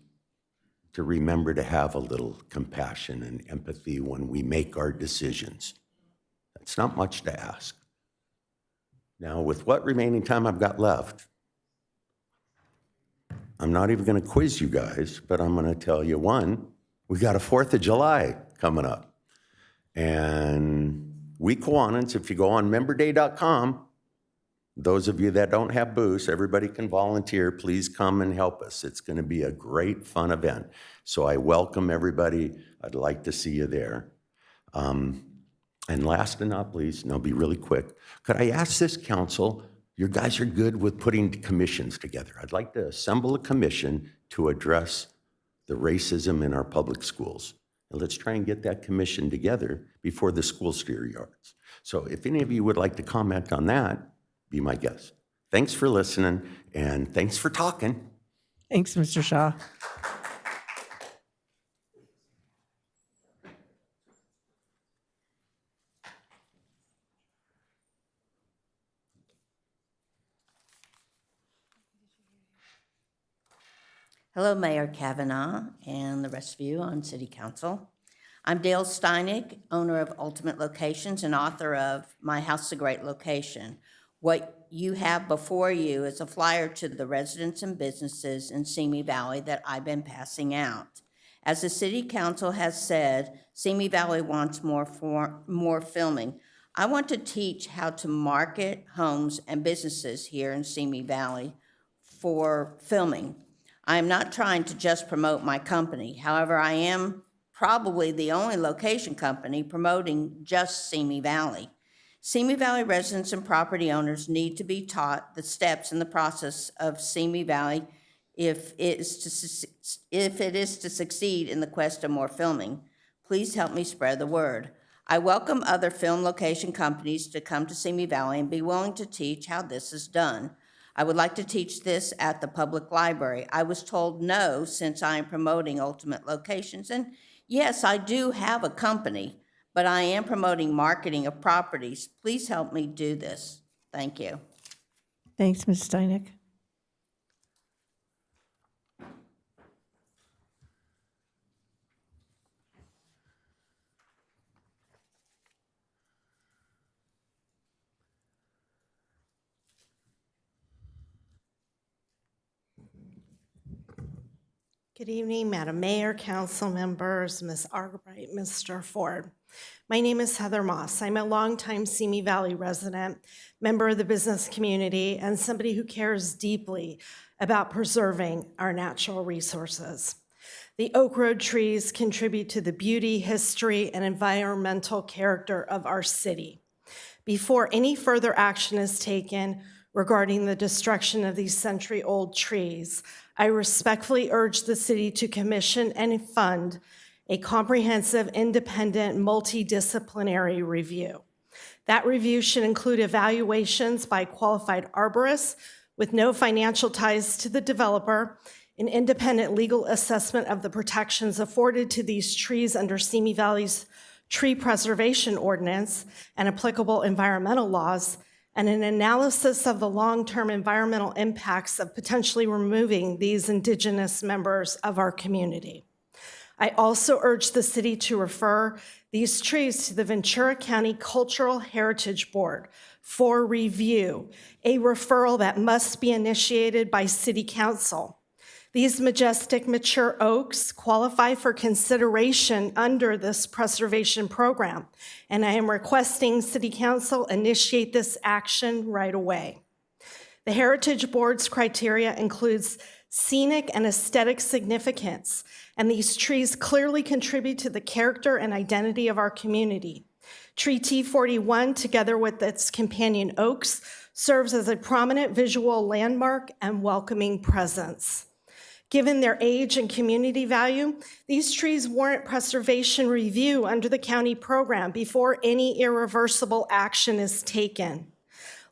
to remember to have a little compassion and empathy when we make our decisions. That's not much to ask. Now, with what remaining time I've got left, I'm not even going to quiz you guys, but I'm going to tell you one, we got a 4th of July coming up. And we Kiwanis, if you go on memberday.com, those of you that don't have booths, everybody can volunteer. Please come and help us. It's going to be a great, fun event. So I welcome everybody. I'd like to see you there. And last but not least, and I'll be really quick, could I ask this council, you guys are good with putting commissions together. I'd like to assemble a commission to address the racism in our public schools. And let's try and get that commission together before the school steer yards. So if any of you would like to comment on that, be my guest. Thanks for listening, and thanks for talking. Thanks, Mr. Shaw. Hello, Mayor Kavanaugh and the rest of you on City Council. I'm Dale Steinig, owner of Ultimate Locations and author of My House is a Great Location. What you have before you is a flyer to the residents and businesses in Simi Valley that I've been passing out. As the City Council has said, Simi Valley wants more filming. I want to teach how to market homes and businesses here in Simi Valley for filming. I am not trying to just promote my company. However, I am probably the only location company promoting just Simi Valley. Simi Valley residents and property owners need to be taught the steps in the process of Simi Valley if it is to succeed in the quest of more filming. Please help me spread the word. I welcome other film location companies to come to Simi Valley and be willing to teach how this is done. I would like to teach this at the public library. I was told no since I am promoting Ultimate Locations. And yes, I do have a company, but I am promoting marketing of properties. Please help me do this. Thank you. Thanks, Ms. Steinig. Good evening, Madam Mayor, council members, Ms. Arbright, Mr. Ford. My name is Heather Moss. I'm a longtime Simi Valley resident, member of the business community, and somebody who cares deeply about preserving our natural resources. The Oak Road trees contribute to the beauty, history, and environmental character of our city. Before any further action is taken regarding the destruction of these century-old trees, I respectfully urge the city to commission and fund a comprehensive, independent, multidisciplinary review. That review should include evaluations by qualified arborists with no financial ties to the developer, an independent legal assessment of the protections afforded to these trees under Simi Valley's tree preservation ordinance and applicable environmental laws, and an analysis of the long-term environmental impacts of potentially removing these indigenous members of our community. I also urge the city to refer these trees to the Ventura County Cultural Heritage Board for review, a referral that must be initiated by City Council. These majestic mature oaks qualify for consideration under this preservation program, and I am requesting City Council initiate this action right away. The Heritage Board's criteria includes scenic and aesthetic significance, and these trees clearly contribute to the character and identity of our community. Tree T41, together with its companion oaks, serves as a prominent visual landmark and welcoming presence. Given their age and community value, these trees warrant preservation review under the county program before any irreversible action is taken.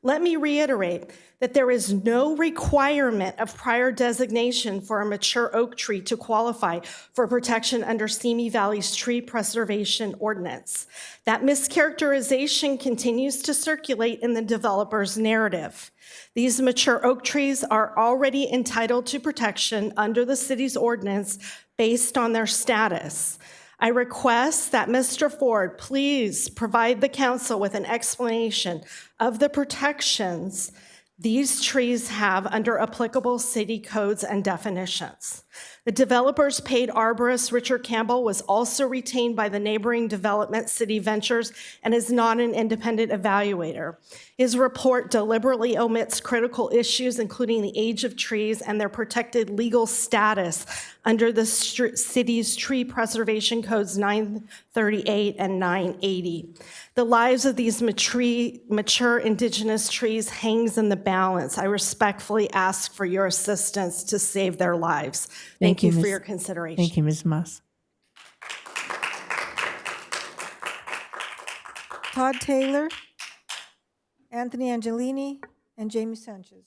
Let me reiterate that there is no requirement of prior designation for a mature oak tree to qualify for protection under Simi Valley's tree preservation ordinance. That mischaracterization continues to circulate in the developer's narrative. These mature oak trees are already entitled to protection under the city's ordinance based on their status. I request that Mr. Ford please provide the council with an explanation of the protections these trees have under applicable city codes and definitions. The developer's paid arborist, Richard Campbell, was also retained by the neighboring development, City Ventures, and is not an independent evaluator. His report deliberately omits critical issues, including the age of trees and their protected legal status under the city's tree preservation codes 938 and 980. The lives of these mature indigenous trees hangs in the balance. I respectfully ask for your assistance to save their lives. Thank you for your consideration. Thank you, Ms. Moss. Todd Taylor, Anthony Angelini, and Jamie Sanchez.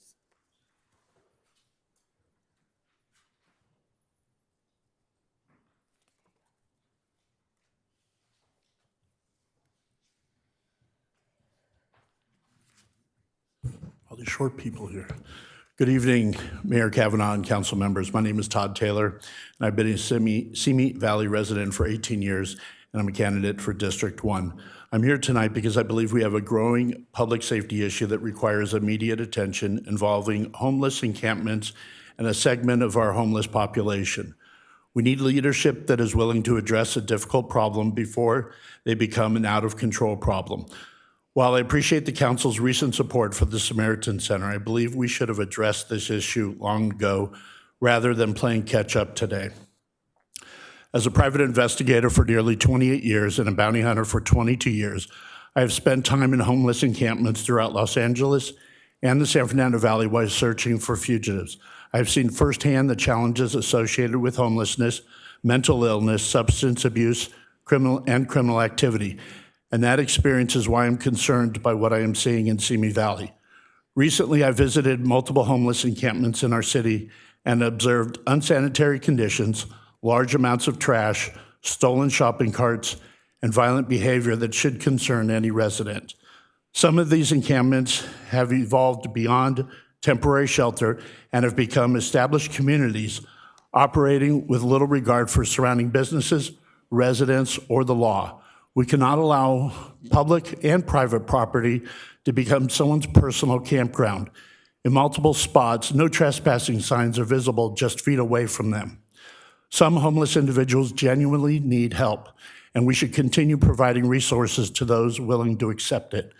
All these short people here. Good evening, Mayor Kavanaugh and council members. My name is Todd Taylor, and I've been a Simi Valley resident for 18 years, and I'm a candidate for District 1. I'm here tonight because I believe we have a growing public safety issue that requires immediate attention involving homeless encampments and a segment of our homeless population. We need leadership that is willing to address a difficult problem before they become an out-of-control problem. While I appreciate the council's recent support for the Samaritan Center, I believe we should have addressed this issue long ago rather than playing catch-up today. As a private investigator for nearly 28 years and a bounty hunter for 22 years, I have spent time in homeless encampments throughout Los Angeles and the San Fernando Valley while searching for fugitives. I have seen firsthand the challenges associated with homelessness, mental illness, substance abuse, criminal activity. And that experience is why I'm concerned by what I am seeing in Simi Valley. Recently, I visited multiple homeless encampments in our city and observed unsanitary conditions, large amounts of trash, stolen shopping carts, and violent behavior that should concern any resident. Some of these encampments have evolved beyond temporary shelter and have become established communities operating with little regard for surrounding businesses, residents, or the law. We cannot allow public and private property to become someone's personal campground. In multiple spots, no trespassing signs are visible just feet away from them. Some homeless individuals genuinely need help, and we should continue providing resources to those willing to accept it.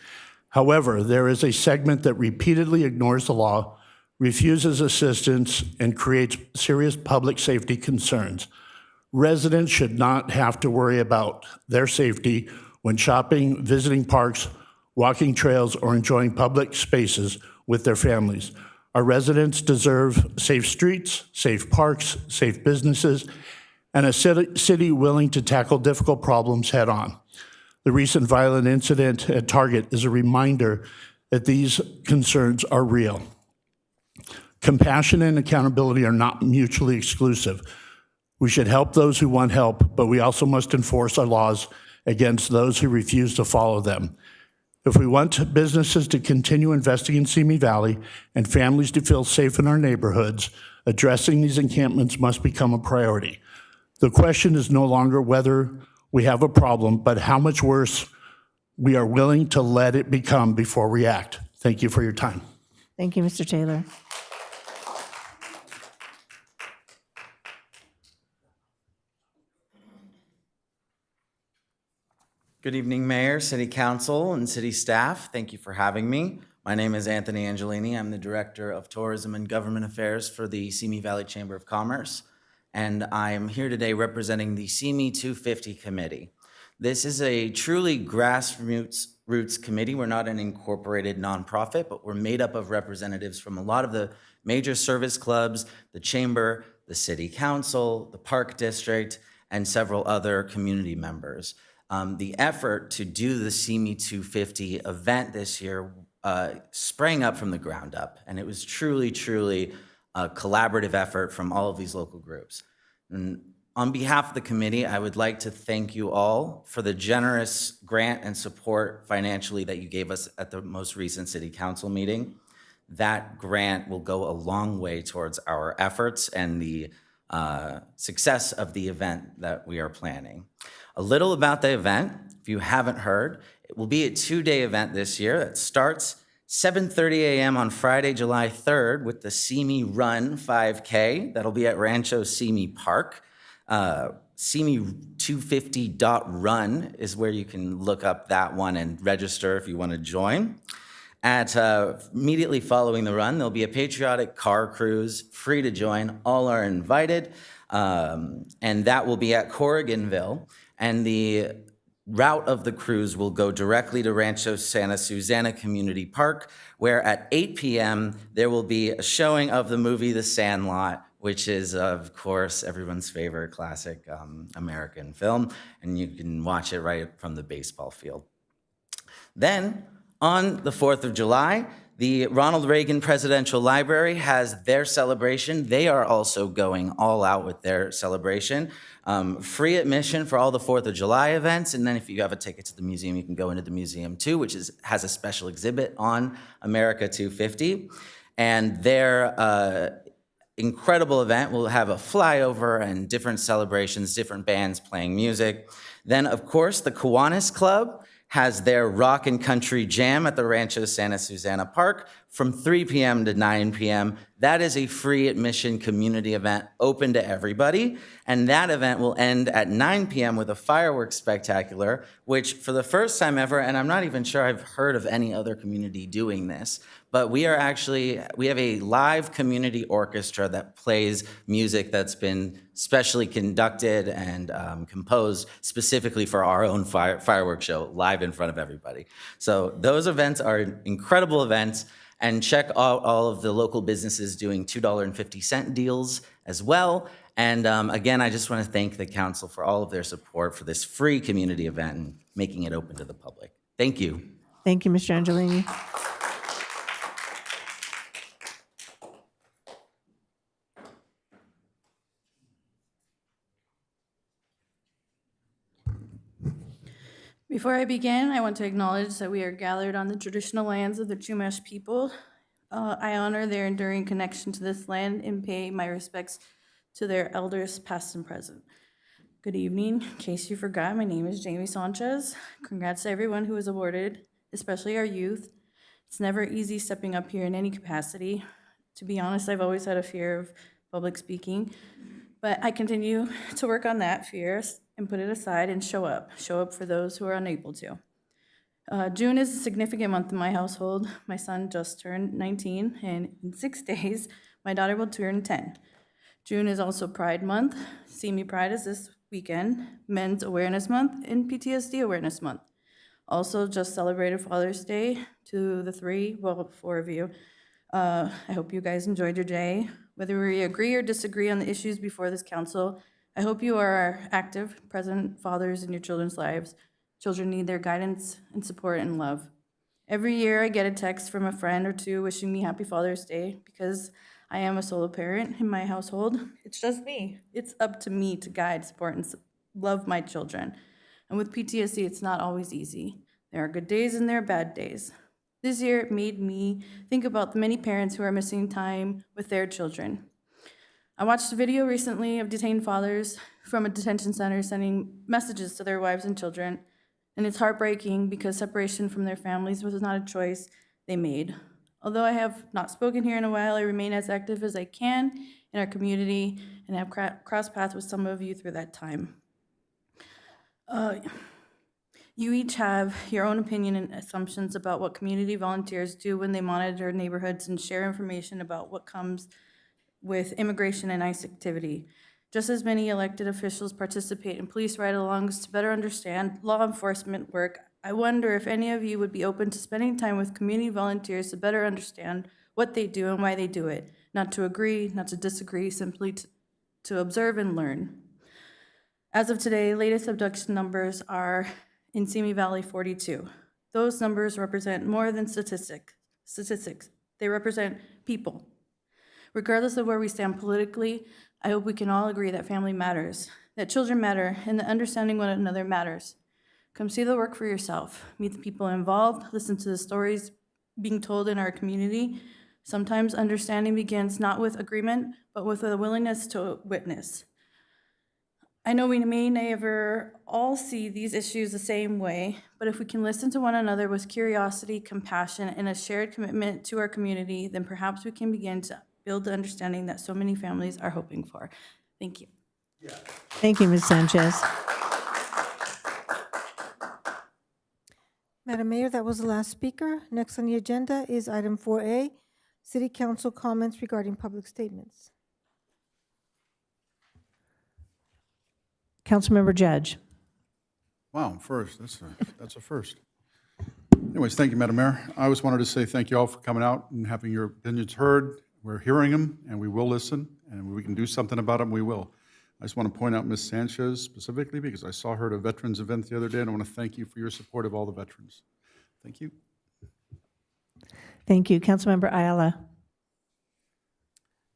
However, there is a segment that repeatedly ignores the law, refuses assistance, and creates serious public safety concerns. Residents should not have to worry about their safety when shopping, visiting parks, walking trails, or enjoying public spaces with their families. Our residents deserve safe streets, safe parks, safe businesses, and a city willing to tackle difficult problems head-on. The recent violent incident at Target is a reminder that these concerns are real. Compassion and accountability are not mutually exclusive. We should help those who want help, but we also must enforce our laws against those who refuse to follow them. If we want businesses to continue investing in Simi Valley and families to feel safe in our neighborhoods, addressing these encampments must become a priority. The question is no longer whether we have a problem, but how much worse we are willing to let it become before we act. Thank you for your time. Thank you, Mr. Taylor. Good evening, Mayor, City Council, and City staff. Thank you for having me. My name is Anthony Angelini. I'm the Director of Tourism and Government Affairs for the Simi Valley Chamber of Commerce, and I am here today representing the Simi 250 Committee. This is a truly grassroots committee. We're not an incorporated nonprofit, but we're made up of representatives from a lot of the major service clubs, the Chamber, the City Council, the Park District, and several other community members. The effort to do the Simi 250 event this year sprang up from the ground up, and it was truly a collaborative effort from all of these local groups. And on behalf of the committee, I would like to thank you all for the generous grant and support financially that you gave us at the most recent City Council meeting. That grant will go a long way towards our efforts and the success of the event that we are planning. A little about the event, if you haven't heard, it will be a 2-day event this year that starts 7:30 a.m. on Friday, July 3rd with the Simi Run 5K. That'll be at Rancho Simi Park. Simi250.run is where you can look up that one and register if you want to join. Immediately following the run, there'll be a patriotic car cruise, free to join. All are invited, and that will be at Corriganville. And the route of the cruise will go directly to Rancho Santa Susana Community Park, where at 8 p.m. there will be a showing of the movie The Sandlot, which is, of course, everyone's favorite classic American film, and you can watch it right from the baseball field. Then, on the 4th of July, the Ronald Reagan Presidential Library has their celebration. They are also going all out with their celebration. Free admission for all the 4th of July events, and then if you have a ticket to the museum, you can go into the museum too, which has a special exhibit on America 250. And their incredible event will have a flyover and different celebrations, different bands playing music. Then, of course, the Kiwanis Club has their rock and country jam at the Rancho Santa Susana Park from 3 p.m. to 9 p.m. That is a free admission community event open to everybody. And that event will end at 9 p.m. with a fireworks spectacular, which for the first time ever, and I'm not even sure I've heard of any other community doing this, but we have a live community orchestra that plays music that's been specially conducted and composed specifically for our own fireworks show live in front of everybody. So those events are incredible events, and check out all of the local businesses doing $2.50 deals as well. And again, I just want to thank the council for all of their support for this free community event and making it open to the public. Thank you. Thank you, Mr. Angelini. Before I begin, I want to acknowledge that we are gathered on the traditional lands of the Chumash people. I honor their enduring connection to this land and pay my respects to their elders, past and present. Good evening. In case you forgot, my name is Jamie Sanchez. Congrats to everyone who was awarded, especially our youth. It's never easy stepping up here in any capacity. To be honest, I've always had a fear of public speaking, but I continue to work on that fear and put it aside and show up for those who are unable to. June is a significant month in my household. My son just turned 19, and in 6 days, my daughter will turn 10. June is also Pride Month. Simi Pride is this weekend, Men's Awareness Month, and PTSD Awareness Month. Also just celebrated Father's Day to the 4 of you. I hope you guys enjoyed your day. Whether we agree or disagree on the issues before this council, I hope you are active, present fathers in your children's lives. Children need their guidance and support and love. Every year I get a text from a friend or two wishing me Happy Father's Day because I am a solo parent in my household. It's just me. It's up to me to guide, support, and love my children. And with PTSD, it's not always easy. There are good days and there are bad days. This year, it made me think about the many parents who are missing time with their children. I watched a video recently of detained fathers from a detention center sending messages to their wives and children, and it's heartbreaking because separation from their families was not a choice they made. Although I have not spoken here in a while, I remain as active as I can in our community and have crossed paths with some of you through that time. You each have your own opinion and assumptions about what community volunteers do when they monitor neighborhoods and share information about what comes with immigration and ICE activity. Just as many elected officials participate in police ride-alongs to better understand law enforcement work, I wonder if any of you would be open to spending time with community volunteers to better understand what they do and why they do it. Not to agree, not to disagree, simply to observe and learn. As of today, latest abduction numbers are in Simi Valley 42. Those numbers represent more than statistics. They represent people. Regardless of where we stand politically, I hope we can all agree that family matters, that children matter, and that understanding one another matters. Come see the work for yourself. Meet the people involved. Listen to the stories being told in our community. Sometimes understanding begins not with agreement, but with a willingness to witness. I know we may never all see these issues the same way, but if we can listen to one another with curiosity, compassion, and a shared commitment to our community, then perhaps we can begin to build the understanding that so many families are hoping for. Thank you. Thank you, Ms. Sanchez. Madam Mayor, that was the last speaker. Next on the agenda is item 4A, City Council comments regarding public statements. Councilmember Judge. Wow, first, that's a first. Anyways, thank you, Madam Mayor. I just wanted to say thank you all for coming out and having your opinions heard. We're hearing them, and we will listen, and if we can do something about them, we will. I just want to point out Ms. Sanchez specifically because I saw her at a veterans event the other day, and I want to thank you for your support of all the veterans. Thank you. Thank you. Councilmember Ayala.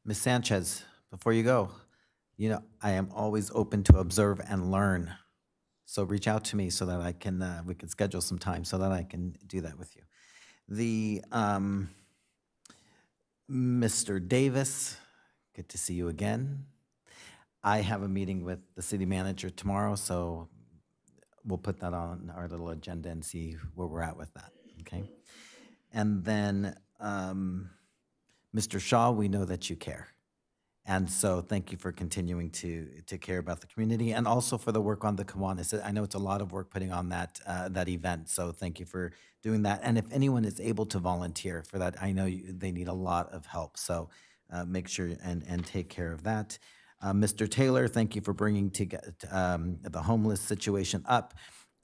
Ms. Sanchez, before you go, you know, I am always open to observe and learn. So reach out to me so that I can, we can schedule some time so that I can do that with you. Mr. Davis, good to see you again. I have a meeting with the city manager tomorrow, so we'll put that on our little agenda and see where we're at with that, okay? And then, Mr. Shaw, we know that you care. And so thank you for continuing to care about the community and also for the work on the Kiwanis. I know it's a lot of work putting on that event, so thank you for doing that. And if anyone is able to volunteer for that, I know they need a lot of help, so make sure and take care of that. Mr. Taylor, thank you for bringing the homeless situation up.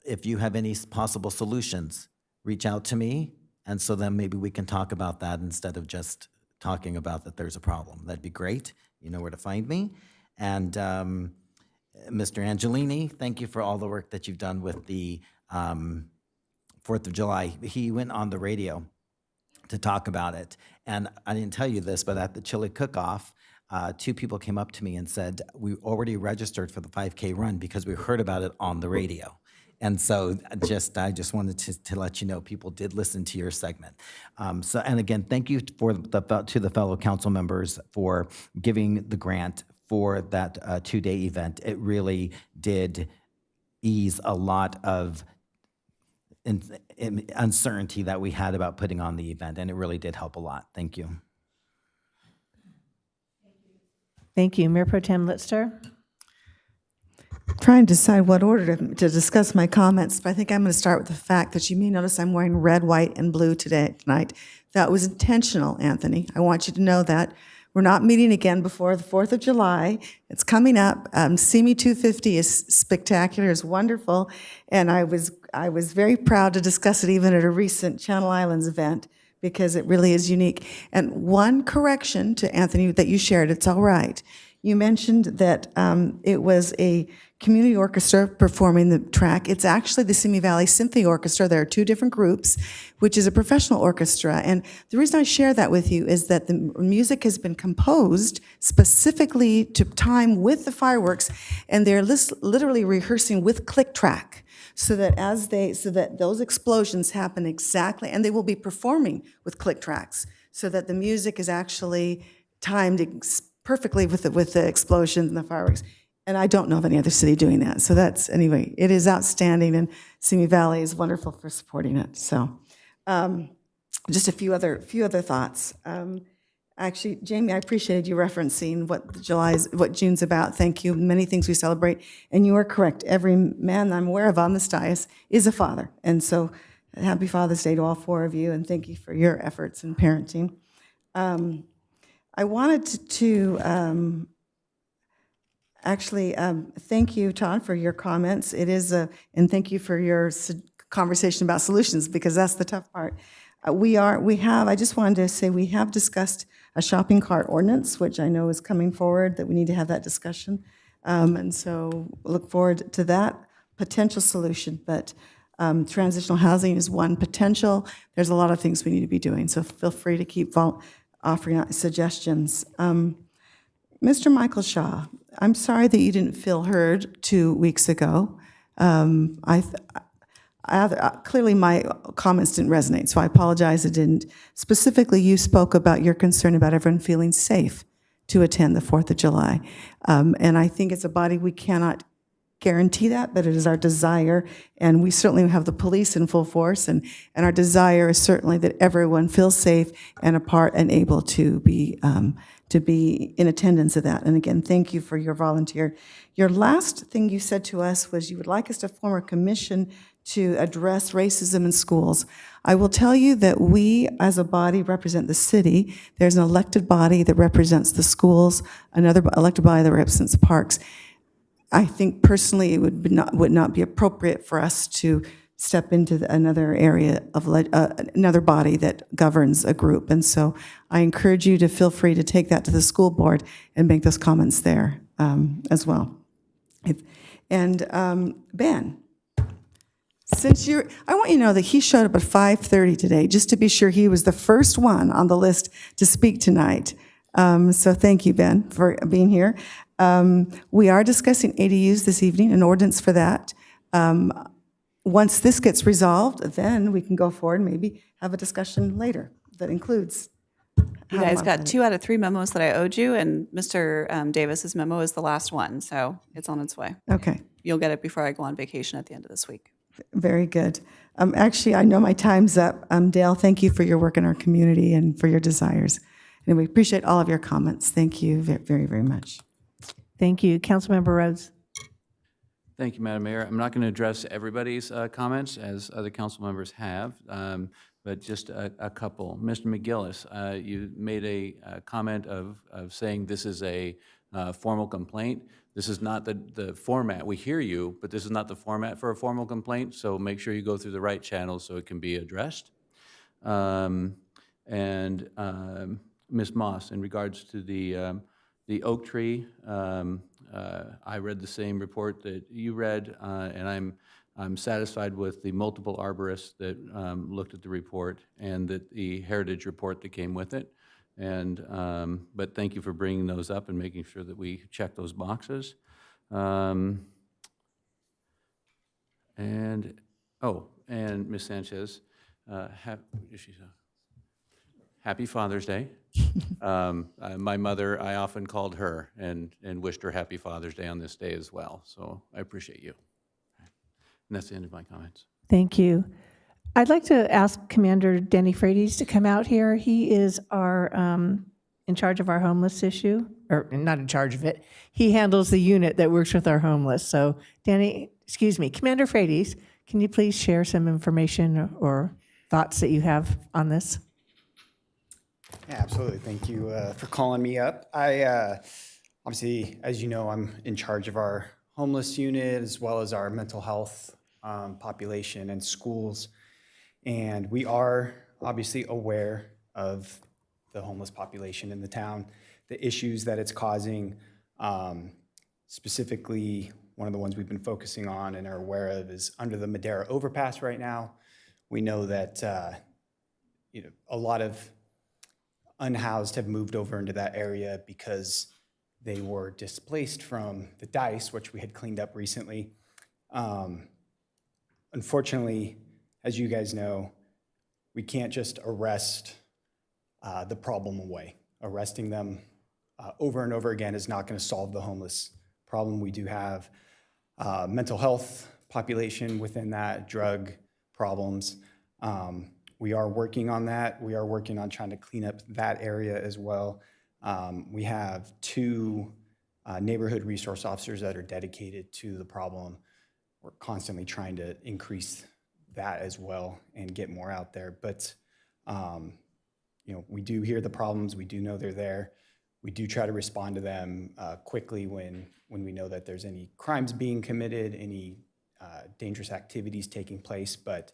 If you have any possible solutions, reach out to me, and so then maybe we can talk about that instead of just talking about that there's a problem. That'd be great. You know where to find me. And Mr. Angelini, thank you for all the work that you've done with the 4th of July. He went on the radio to talk about it. And I didn't tell you this, but at the chili cook-off, 2 people came up to me and said, we already registered for the 5K run because we heard about it on the radio. And so I just wanted to let you know people did listen to your segment. And again, thank you to the fellow council members for giving the grant for that 2-day event. It really did ease a lot of uncertainty that we had about putting on the event, and it really did help a lot. Thank you. Thank you. Mayor Pro Tem Litster. Trying to decide what order to discuss my comments, but I think I'm going to start with the fact that you may notice I'm wearing red, white, and blue tonight. That was intentional, Anthony. I want you to know that. We're not meeting again before the 4th of July. It's coming up. CME 250 is spectacular, is wonderful, and I was very proud to discuss it even at a recent Channel Islands event because it really is unique. And one correction to Anthony that you shared, it's all right. You mentioned that it was a community orchestra performing the track. It's actually the Simi Valley Symphony Orchestra. There are two different groups, which is a professional orchestra. And the reason I share that with you is that the music has been composed specifically to time with the fireworks, and they're literally rehearsing with click track. So that those explosions happen exactly, and they will be performing with click tracks, so that the music is actually timed perfectly with the explosions and the fireworks. And I don't know of any other city doing that. So anyway, it is outstanding, and Simi Valley is wonderful for supporting it. So just a few other thoughts. Actually, Jamie, I appreciated you referencing what June's about. Thank you. Many things we celebrate. And you are correct. Every man I'm aware of on this dais is a father. And so happy Father's Day to all four of you, and thank you for your efforts in parenting. I wanted to thank you, Todd, for your comments. And thank you for your conversation about solutions, because that's the tough part. I just wanted to say we have discussed a shopping cart ordinance, which I know is coming forward, that we need to have that discussion. And so look forward to that potential solution. But transitional housing is one potential. There's a lot of things we need to be doing. So feel free to keep offering out suggestions. Mr. Michael Shaw, I'm sorry that you didn't feel heard 2 weeks ago. Clearly my comments didn't resonate, so I apologize it didn't. Specifically, you spoke about your concern about everyone feeling safe to attend the 4th of July. And I think as a body, we cannot guarantee that, but it is our desire, and we certainly have the police in full force, and our desire is certainly that everyone feels safe and a part and able to be in attendance of that. And again, thank you for your volunteer. Your last thing you said to us was you would like us to form a commission to address racism in schools. I will tell you that we, as a body, represent the city. There's an elected body that represents the schools, another elected body that represents parks. I think personally it would not be appropriate for us to step into another area of another body that governs a group. And so I encourage you to feel free to take that to the school board and make those comments there as well. Ben, I want you to know that he showed up at 5:30 today, just to be sure he was the first one on the list to speak tonight. So thank you, Ben, for being here. We are discussing ADUs this evening, an ordinance for that. Once this gets resolved, then we can go forward and maybe have a discussion later that includes. You guys got 2 out of 3 memos that I owed you, and Mr. Davis's memo is the last one, so it's on its way. Okay. You'll get it before I go on vacation at the end of this week. Very good. Actually, I know my time's up. Dale, thank you for your work in our community and for your desires. And we appreciate all of your comments. Thank you very, very much. Thank you. Councilmember Rhodes. Thank you, Madam Mayor. I'm not going to address everybody's comments, as other council members have, but just a couple. Mr. McGillis, you made a comment of saying this is a formal complaint. This is not the format. We hear you, but this is not the format for a formal complaint, so make sure you go through the right channels so it can be addressed. Ms. Moss, in regards to the oak tree, I read the same report that you read, and I'm satisfied with the multiple arborists that looked at the report and the heritage report that came with it. But thank you for bringing those up and making sure that we check those boxes. And Ms. Sanchez, happy Father's Day. My mother, I often called her and wished her happy Father's Day on this day as well. So I appreciate you. And that's the end of my comments. Thank you. I'd like to ask Commander Danny Frates to come out here. He is our in charge of our homeless issue, or not in charge of it. He handles the unit that works with our homeless. So Commander Frates, can you please share some information or thoughts that you have on this? Yeah, absolutely. Thank you for calling me up. I obviously, as you know, I'm in charge of our homeless unit as well as our mental health population and schools. And we are obviously aware of the homeless population in the town, the issues that it's causing, Specifically, one of the ones we've been focusing on and are aware of is under the Madera overpass right now. We know that a lot of unhoused have moved over into that area because they were displaced from the DICE, which we had cleaned up recently. Unfortunately, as you guys know, we can't just arrest the problem away. Arresting them over and over again is not going to solve the homeless problem. We do have mental health population within that, drug problems. We are working on that. We are working on trying to clean up that area as well. We have 2 neighborhood resource officers that are dedicated to the problem. We're constantly trying to increase that as well and get more out there. But we do hear the problems. We do know they're there. We do try to respond to them quickly when we know that there's any crimes being committed, any dangerous activities taking place. But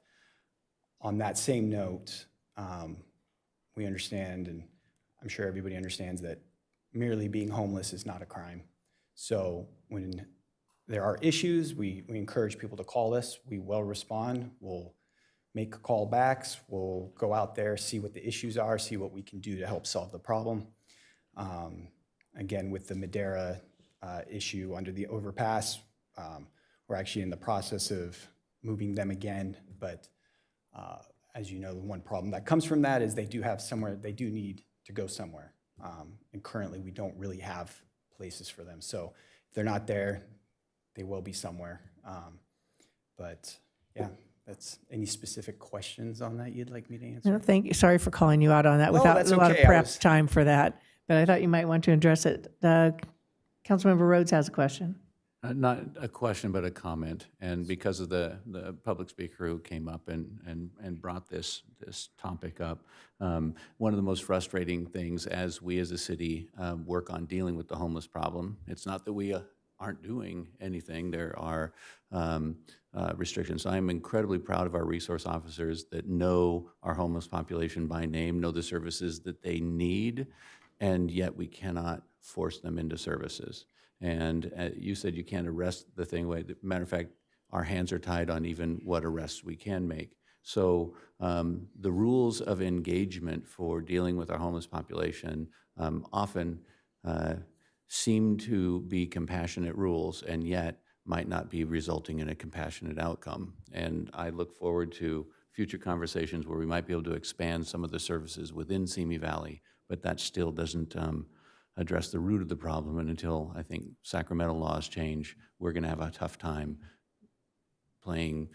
on that same note, we understand, and I'm sure everybody understands, that merely being homeless is not a crime. So when there are issues, we encourage people to call us. We will respond. We'll make callbacks. We'll go out there, see what the issues are, see what we can do to help solve the problem. Again, with the Madera issue under the overpass, we're actually in the process of moving them again. But as you know, the one problem that comes from that is they do need to go somewhere. And currently, we don't really have places for them. So if they're not there, they will be somewhere. But yeah, that's any specific questions on that you'd like me to answer? No, thank you. Sorry for calling you out on that No, without that's a lot of okay. prep time for that. But I thought you might want to address it. Councilmember Rhodes has a question. Not a question, but a comment. And because of the public speaker who came up and brought this topic up, one of the most frustrating things as we as a city work on dealing with the homeless problem, it's not that we aren't doing anything. There are restrictions. I'm incredibly proud of our resource officers that know our homeless population by name, know the services that they need, and yet we cannot force them into services. And you said you can't arrest the thing away. Matter of fact, our hands are tied on even what arrests we can make. So the rules of engagement for dealing with our homeless population often seem to be compassionate rules and yet might not be resulting in a compassionate outcome. And I look forward to future conversations where we might be able to expand some of the services within Simi Valley, but that still doesn't address the root of the problem. And until I think Sacramento laws change, we're going to have a tough time playing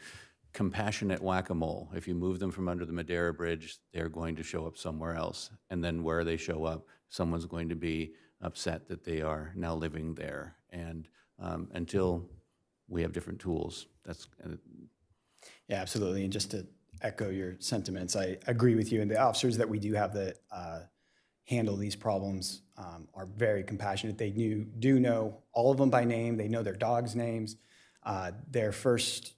compassionate whack-a-mole. If you move them from under the Madera Bridge, they're going to show up somewhere else. And then where they show up, someone's going to be upset that they are now living there. And until we have different tools, that's... Yeah, absolutely. And just to echo your sentiments, I agree with you. And the officers that we do have that handle these problems are very compassionate. They do know all of them by name. They know their dogs' names. Their first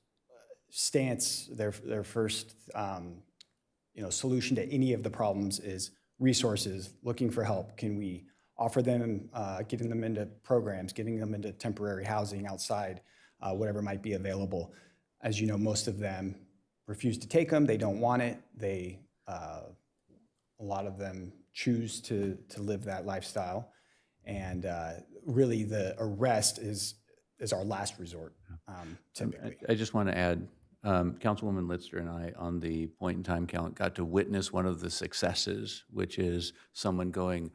stance, their first solution to any of the problems is resources, looking for help. Can we offer them, getting them into programs, getting them into temporary housing outside, whatever might be available. As you know, most of them refuse to take them. They don't want it. A lot of them choose to live that lifestyle. And really the arrest is our last resort, typically. I just want to add, Councilwoman Litster and I, on the point in time count, got to witness one of the successes, which is someone going,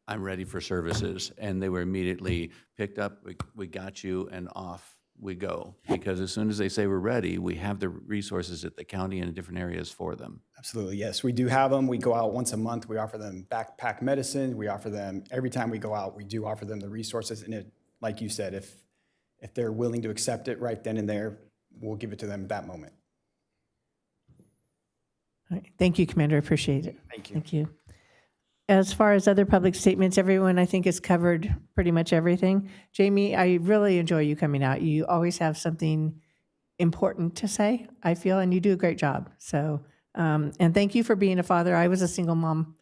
I'm ready for services. And they were immediately picked up, we got you, and off we go. Because as soon as they say we're ready, we have the resources at the county and in different areas for them. Absolutely, yes. We do have them. We go out once a month. We offer them backpack medicine. We offer them, every time we go out, we do offer them the resources. And like you said, if they're willing to accept it right then and there, we'll give it to them at that moment. All right. Thank you, Commander. I appreciate it. Thank you. Thank you. As far as other public statements, everyone, I think, has covered pretty much everything. Jamie, I really enjoy you coming out. You always have something important to say, I feel, and you do a great job. So, and thank you for being a father. I was a single mom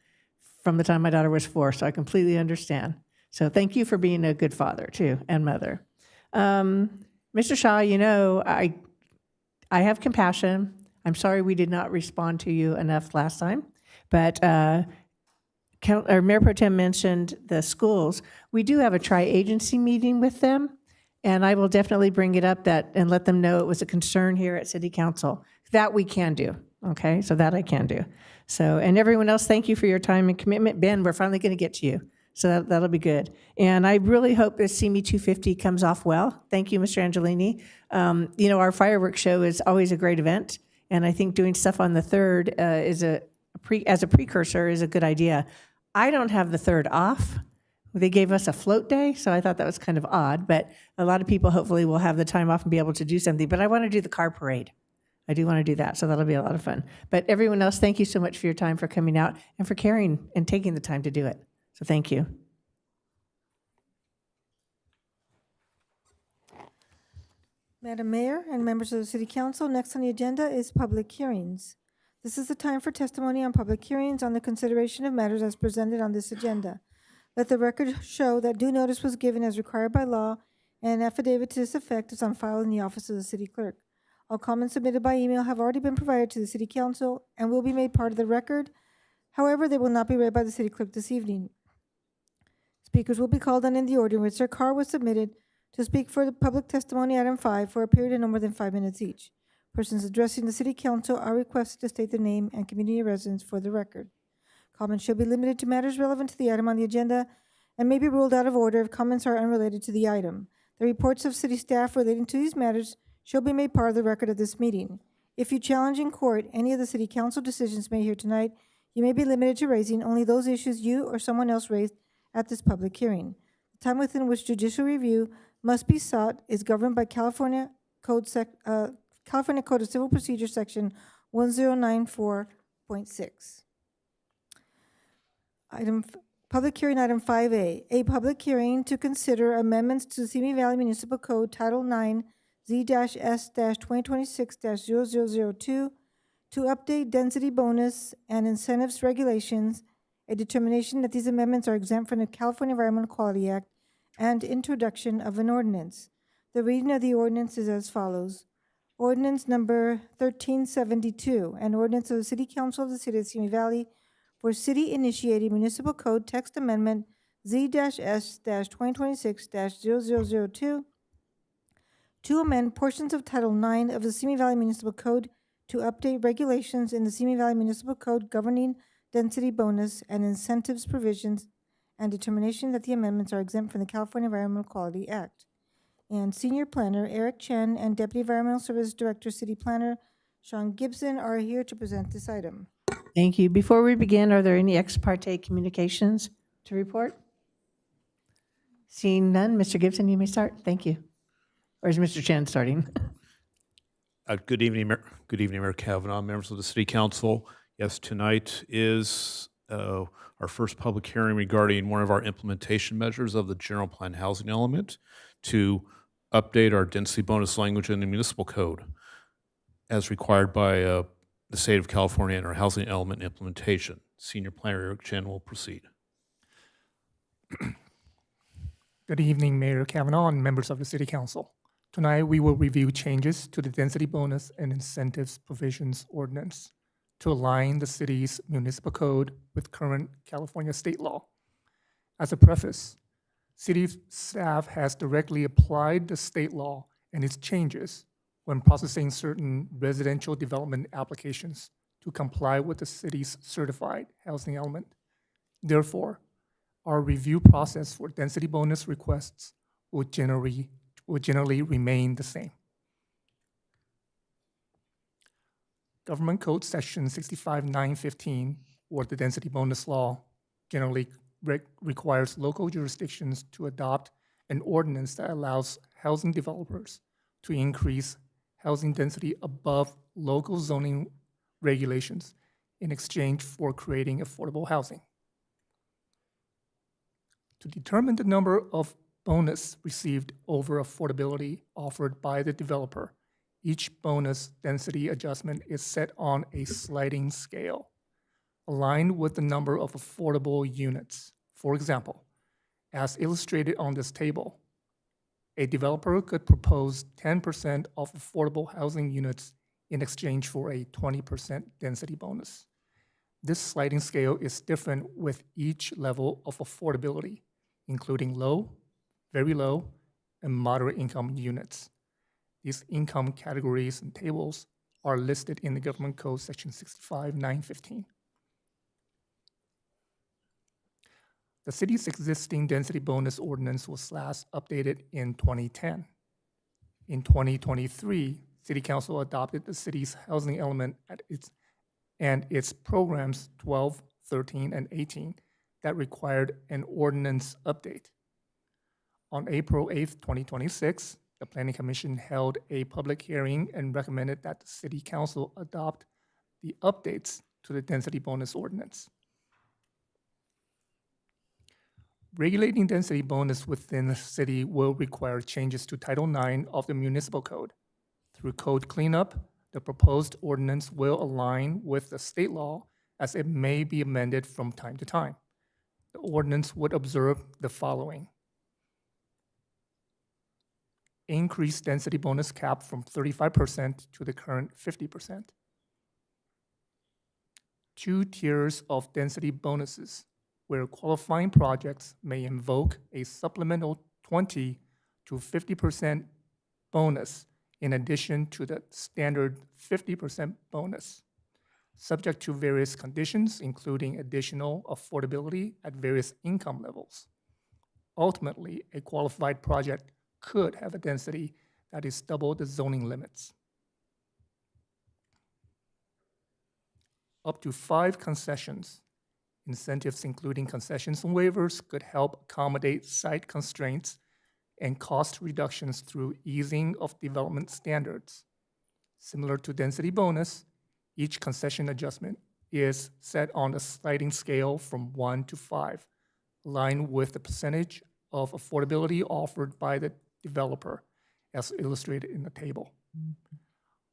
from the time my daughter was 4, so I completely understand. So thank you for being a good father, too, and mother. Mr. Shaw, I have compassion. I'm sorry we did not respond to you enough last time, but Mayor Pro Tem mentioned the schools. We do have a tri-agency meeting with them, and I will definitely bring it up and let them know it was a concern here at City Council. That we can do, okay? So that I can do. So, and everyone else, thank you for your time and commitment. Ben, we're finally going to get to you, so that'll be good. And I really hope this CME 250 comes off well. Thank you, Mr. Angelini. Our fireworks show is always a great event, and I think doing stuff on the 3rd as a precursor is a good idea. I don't have the 3rd off. They gave us a float day, so I thought that was kind of odd, but a lot of people hopefully will have the time off and be able to do something. But I want to do the car parade. I do want to do that, so that'll be a lot of fun. But everyone else, thank you so much for your time, for coming out, and for caring and taking the time to do it. So thank you. Madam Mayor and members of the City Council, next on the agenda is public hearings. This is the time for testimony on public hearings on the consideration of matters as presented on this agenda. Let the record show that due notice was given as required by law, and an affidavit to this effect is on file in the office of the City Clerk. All comments submitted by email have already been provided to the City Council and will be made part of the record. However, they will not be read by the City Clerk this evening. Speakers will be called on in the order in which their card was submitted to speak for the public testimony item 5 for a period of no more than 5 minutes each. Persons addressing the City Council are requested to state their name and community residence for the record. Comments should be limited to matters relevant to the item on the agenda and may be ruled out of order if comments are unrelated to the item. The reports of city staff relating to these matters shall be made part of the record of this meeting. If you challenge in court any of the City Council decisions made here tonight, you may be limited to raising only those issues you or someone else raised at this public hearing. The time within which judicial review must be sought is governed by California Code of Civil Procedure Section 1094.6. Public hearing item 5A, a public hearing to consider amendments to the Simi Valley Municipal Code Title 9 Z-S-2026-0002 to update density bonus and incentives regulations, a determination that these amendments are exempt from the California Environmental Quality Act, and introduction of an ordinance. The reading of the ordinance is as follows. Ordinance number 1372, an ordinance of the City Council of the City of Simi Valley for city-initiated municipal code text amendment Z-S-2026-0002 to amend portions of Title 9 of the Simi Valley Municipal Code to update regulations in the Simi Valley Municipal Code governing density bonus and incentives provisions, and determination that the amendments are exempt from the California Environmental Quality Act. And Senior Planner Eric Chen and Deputy Environmental Services Director City Planner Sean Gibson are here to present this item. Thank you. Before we begin, are there any ex parte communications to report? Seeing none, Mr. Gibson, you may start. Thank you. Or is Mr. Chen starting? Good evening, Mayor Kavanaugh, members of the City Council. Yes, tonight is our first public hearing regarding one of our implementation measures of the general plan housing element to update our density bonus language in the municipal code as required by the state of California and our housing element implementation. Senior Planner Eric Chen will proceed. Good evening, Mayor Kavanaugh and members of the City Council. Tonight, we will review changes to the density bonus and incentives provisions ordinance to align the city's municipal code with current California state law. As a preface, city staff has directly applied the state law and its changes when processing certain residential development applications to comply with the city's certified housing element. Therefore, our review process for density bonus requests will generally remain the same. Government Code Section 65915, or the density bonus law, generally requires local jurisdictions to adopt an ordinance that allows housing developers to increase housing density above local zoning regulations in exchange for creating affordable housing. To determine the number of bonus received over affordability offered by the developer, each bonus density adjustment is set on a sliding scale, aligned with the number of affordable units. For example, As illustrated on this table, a developer could propose 10% of affordable housing units in exchange for a 20% density bonus. This sliding scale is different with each level of affordability, including low, very low, and moderate income units. These income categories and tables are listed in the Government Code Section 65-915. The city's existing density bonus ordinance was last updated in 2010. In 2023, City Council adopted the city's housing element and its programs 12, 13, and 18 that required an ordinance update. On April 8th, 2026, the Planning Commission held a public hearing and recommended that the City Council adopt the updates to the density bonus ordinance. Regulating density bonus within the city will require changes to Title IX of the Municipal Code. Through code cleanup, the proposed ordinance will align with the state law as it may be amended from time to time. The ordinance would observe the following: increase density bonus cap from 35% to the current 50%. 2 tiers of density bonuses, where qualifying projects may invoke a supplemental 20 to 50% bonus in addition to the standard 50% bonus, subject to various conditions, including additional affordability at various income levels. Ultimately, a qualified project could have a density that is double the zoning limits. Up to 5 concessions, incentives including concessions and waivers, could help accommodate site constraints and cost reductions through easing of development standards. Similar to density bonus, each concession adjustment is set on a sliding scale from 1 to 5, aligned with the percentage of affordability offered by the developer, as illustrated in the table.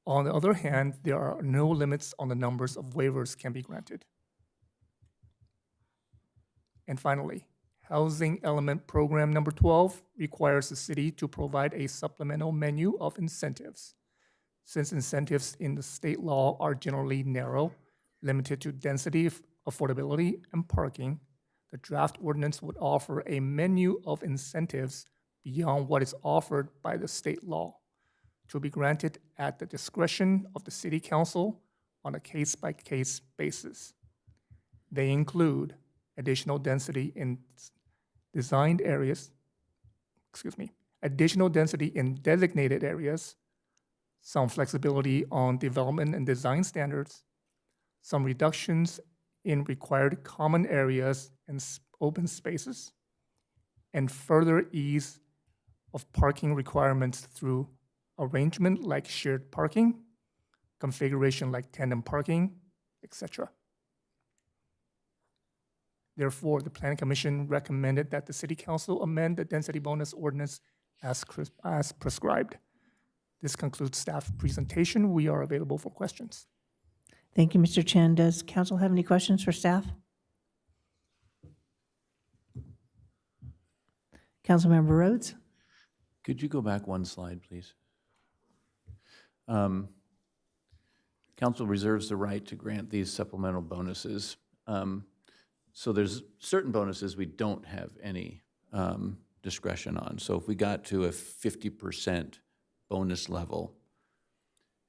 On the other hand, there are no limits on the numbers of waivers can be granted. And finally, Housing Element Program number 12 requires the city to provide a supplemental menu of incentives. Since incentives in the state law are generally narrow, limited to density, affordability, and parking, the draft ordinance would offer a menu of incentives beyond what is offered by the state law, to be granted at the discretion of the City Council on a case-by-case basis. They include additional density in designed areas, additional density in designated areas, some flexibility on development and design standards, some reductions in required common areas and open spaces, and further ease of parking requirements through arrangement like shared parking, configuration like tandem parking, etc. Therefore, the Planning Commission recommended that the City Council amend the density bonus ordinance as prescribed. This concludes staff presentation. We are available for questions. Thank you, Mr. Chen. Does council have any questions for staff? Councilmember Rhodes? Could you go back one slide, please? Council reserves the right to grant these supplemental bonuses. So there's certain bonuses we don't have any discretion on. So if we got to a 50% bonus level,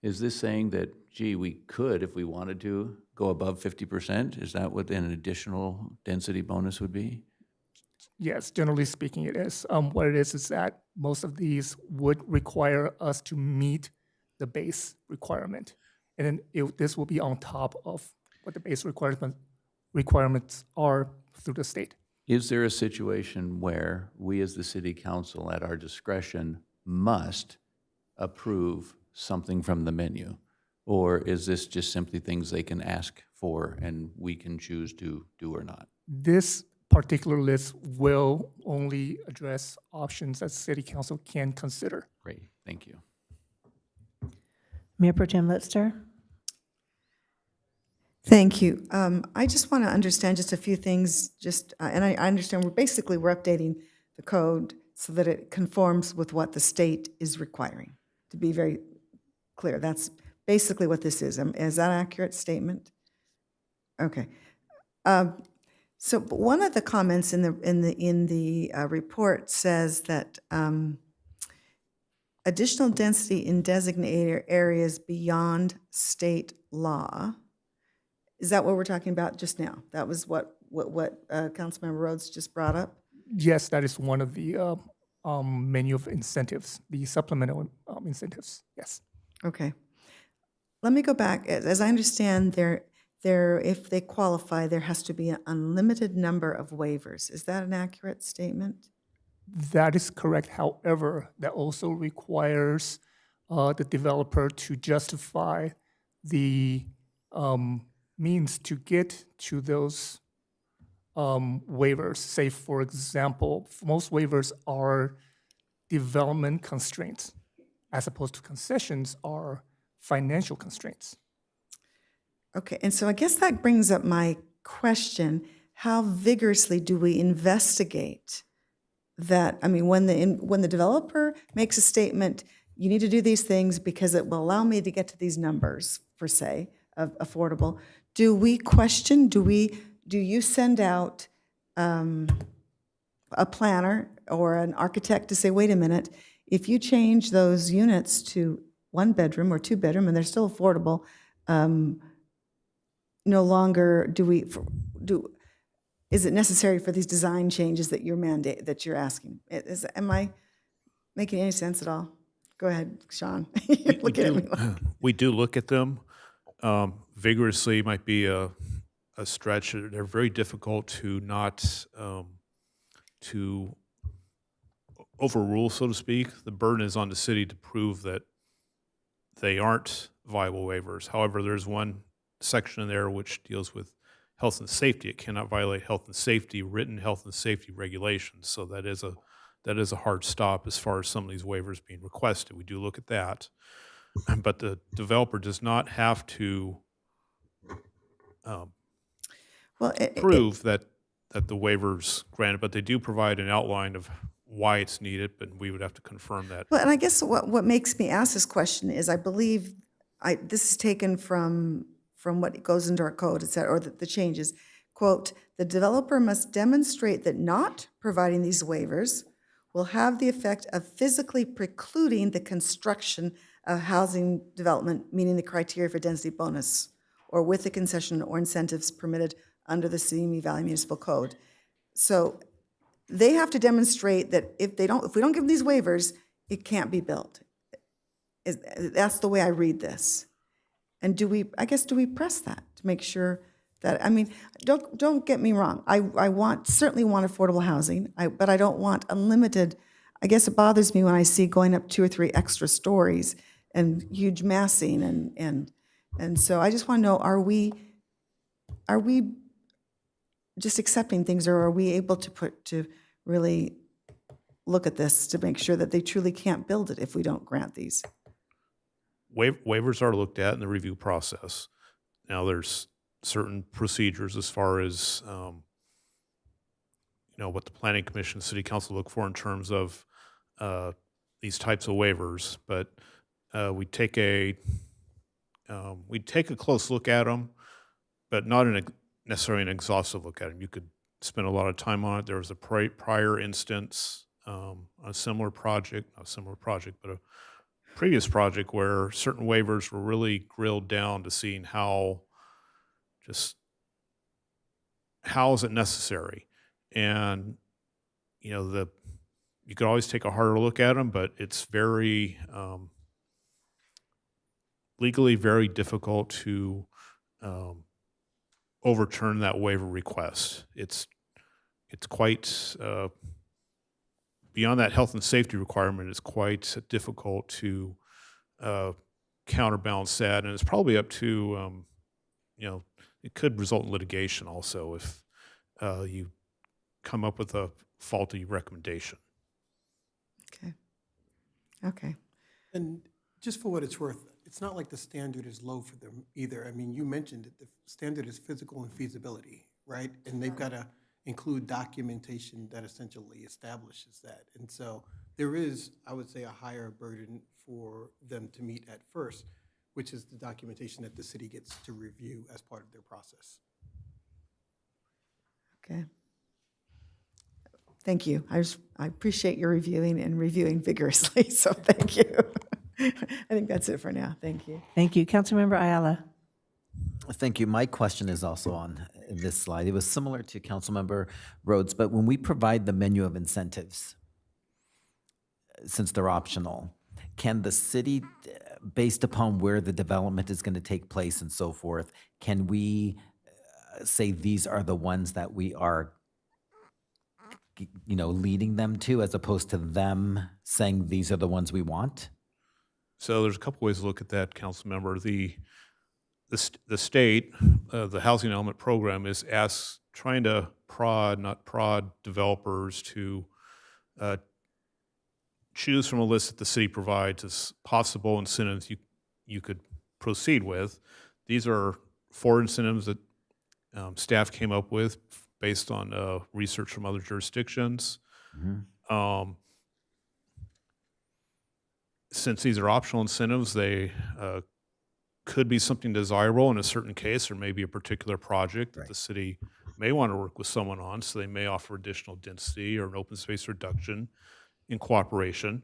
is this saying that, gee, we could, if we wanted to, go above 50%? Is that what an additional density bonus would be? Yes, generally speaking, it is. What it is that most of these would require us to meet the base requirement. And then this will be on top of what the base requirements are through the state. Is there a situation where we as the City Council at our discretion must approve something from the menu? Or is this just simply things they can ask for and we can choose to do or not? This particular list will only address options that City Council can consider. Great, thank you. Mayor Pro Tem Litster? Thank you. I just want to understand just a few things, and I understand we're updating the code so that it conforms with what the state is requiring, to be very clear. That's basically what this is. Is that an accurate statement? Okay. So one of the comments in the report says that additional density in designated areas beyond state law. Is that what we're talking about just now? That was what Councilmember Rhodes just brought up? Yes, that is one of the menu of incentives, the supplemental incentives, yes. Okay. Let me go back. As I understand, if they qualify, there has to be an unlimited number of waivers. Is that an accurate statement? That is correct. However, that also requires the developer to justify the means to get to those waivers. Say, for example, most waivers are development constraints, as opposed to concessions are financial constraints. Okay, and so I guess that brings up my question. How vigorously do we investigate that? I mean, when the developer makes a statement, you need to do these things because it will allow me to get to these numbers, per se, of affordable. Do we question, do you send out a planner or an architect to say, wait a minute, if you change those units to 1 bedroom or 2 bedroom and they're still affordable, no longer is it necessary for these design changes that you're asking? Am I making any sense at all? Go ahead, Sean. You're looking at me like. We do look at them. Vigorously might be a stretch. They're very difficult to not to overrule, so to speak. The burden is on the city to prove that they aren't viable waivers. However, there's one section in there which deals with health and safety. It cannot violate health and safety, written health and safety regulations. So that is a hard stop as far as some of these waivers being requested. We do look at that. But the developer does not have to prove that the waiver's granted, but they do provide an outline of why it's needed, but we would have to confirm that. Well, and I guess what makes me ask this question is I believe this is taken from what goes into our code, et cetera, or the changes. Quote, the developer must demonstrate that not providing these waivers will have the effect of physically precluding the construction of housing development, meeting the criteria for density bonus, or with the concession or incentives permitted under the Simi Valley Municipal Code. So they have to demonstrate that if we don't give them these waivers, it can't be built. That's the way I read this. And do we press that to make sure that, I mean, don't get me wrong. I certainly want affordable housing, but I don't want unlimited. I guess it bothers me when I see going up 2 or 3 extra stories and huge massing and so I just want to know, are we just accepting things, or are we able to really look at this to make sure that they truly can't build it if we don't grant these? Waivers are looked at in the review process. Now, there's certain procedures as far as what the Planning Commission, City Council look for in terms of these types of waivers, but we take a close look at them, but not necessarily an exhaustive look at them. You could spend a lot of time on it. There was a prior instance, a similar project, not a similar project, but a previous project where certain waivers were really grilled down to seeing how is it necessary, and you could always take a harder look at them, but it's very legally very difficult to overturn that waiver request. It's quite beyond that health and safety requirement. It's quite difficult to counterbalance that, and it's probably up to it could result in litigation also if you come up with a faulty recommendation. Okay. And just for what it's worth, it's not like the standard is low for them either. I mean, you mentioned it, the standard is physical and feasibility, right? And they've got to include documentation that essentially establishes that. And so there is, I would say, a higher burden for them to meet at first, which is the documentation that the city gets to review as part of their process. Okay. Thank you. I appreciate your reviewing and reviewing vigorously, so thank you. I think that's it for now. Thank you. Thank you. Councilmember Ayala. Thank you. My question is also on this slide. It was similar to Councilmember Rhodes, but when we provide the menu of incentives, since they're optional, can the city, based upon where the development is going to take place and so forth, can we say these are the ones that we are, leading them to, as opposed to them saying these are the ones we want? So there's a couple ways to look at that, council member. The state, the housing element program is trying to not prod developers to choose from a list that the city provides as possible incentives you could proceed with. These are 4 incentives that staff came up with based on research from other jurisdictions. Since these are optional incentives, they could be something desirable in a certain case, or maybe a particular project that the city may want to work with someone on, so they may offer additional density or an open space reduction in cooperation.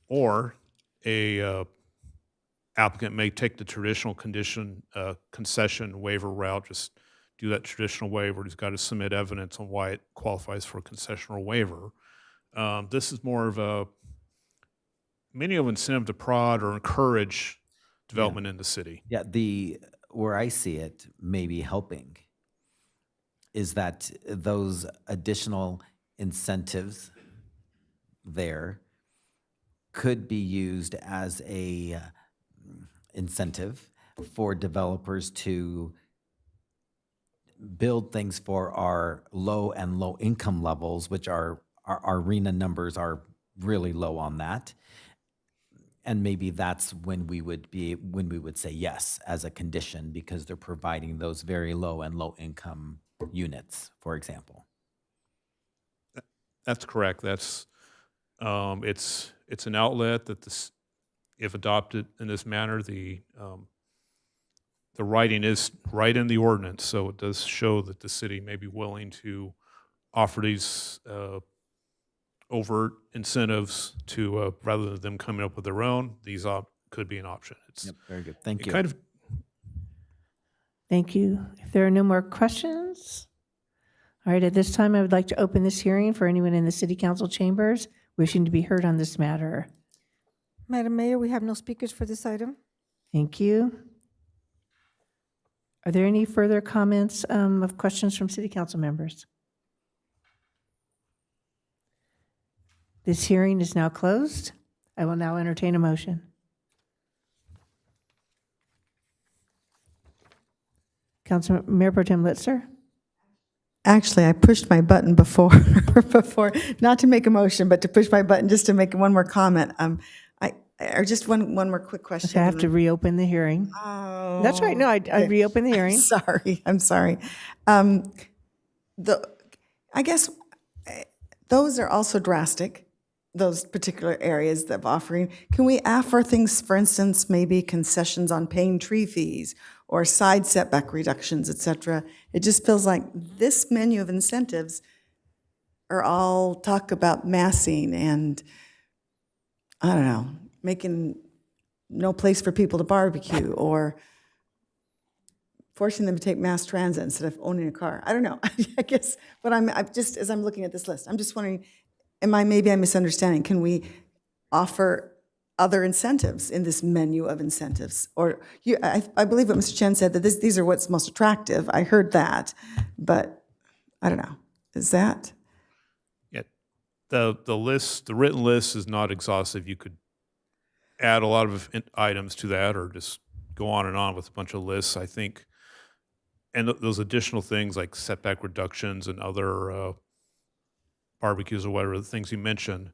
Or a applicant may take the traditional concession waiver route, just do that traditional waiver. He's got to submit evidence on why it qualifies for a concessional waiver. This is more of a many of incentive to prod or encourage development in the city. Yeah, where I see it maybe helping is that those additional incentives there could be used as a incentive for developers to build things for our low and low income levels, which our RENA numbers are really low on that. And maybe that's when we would say yes as a condition, because they're providing those very low and low income units, for example. That's correct. That's it's an outlet that if adopted in this manner, the writing is right in the ordinance, so it does show that the city may be willing to offer these overt incentives to rather than them coming up with their own. These could be an option. Yep, very good. Thank you. Kind of. Thank you. If there are no more questions, all right, at this time, I would like to open this hearing for anyone in the City Council chambers wishing to be heard on this matter. Madam Mayor, we have no speakers for this item. Thank you. Are there any further comments of questions from City Council members? This hearing is now closed. I will now entertain a motion. Mayor Pro Tem Litzer? Actually, I pushed my button before, not to make a motion, but to push my button just to make one more comment. Or just one more quick question. I have to reopen the hearing. Oh. That's right. No, I reopened the hearing. I'm sorry. I guess those are also drastic, those particular areas of offering. Can we offer things, for instance, maybe concessions on paying tree fees or side setback reductions, et cetera? It just feels like this menu of incentives are all talk about massing and, I don't know, making no place for people to barbecue or forcing them to take mass transit instead of owning a car. I don't know. I guess, but I'm just, as I'm looking at this list, I'm just wondering, maybe I'm misunderstanding. Can we offer other incentives in this menu of incentives? Or I believe what Mr. Chen said, that these are what's most attractive. I heard that, but I don't know. Is that? Yeah, the written list is not exhaustive. You could add a lot of items to that, or just go on and on with a bunch of lists, I think. And those additional things like setback reductions and other barbecues or whatever, the things you mentioned,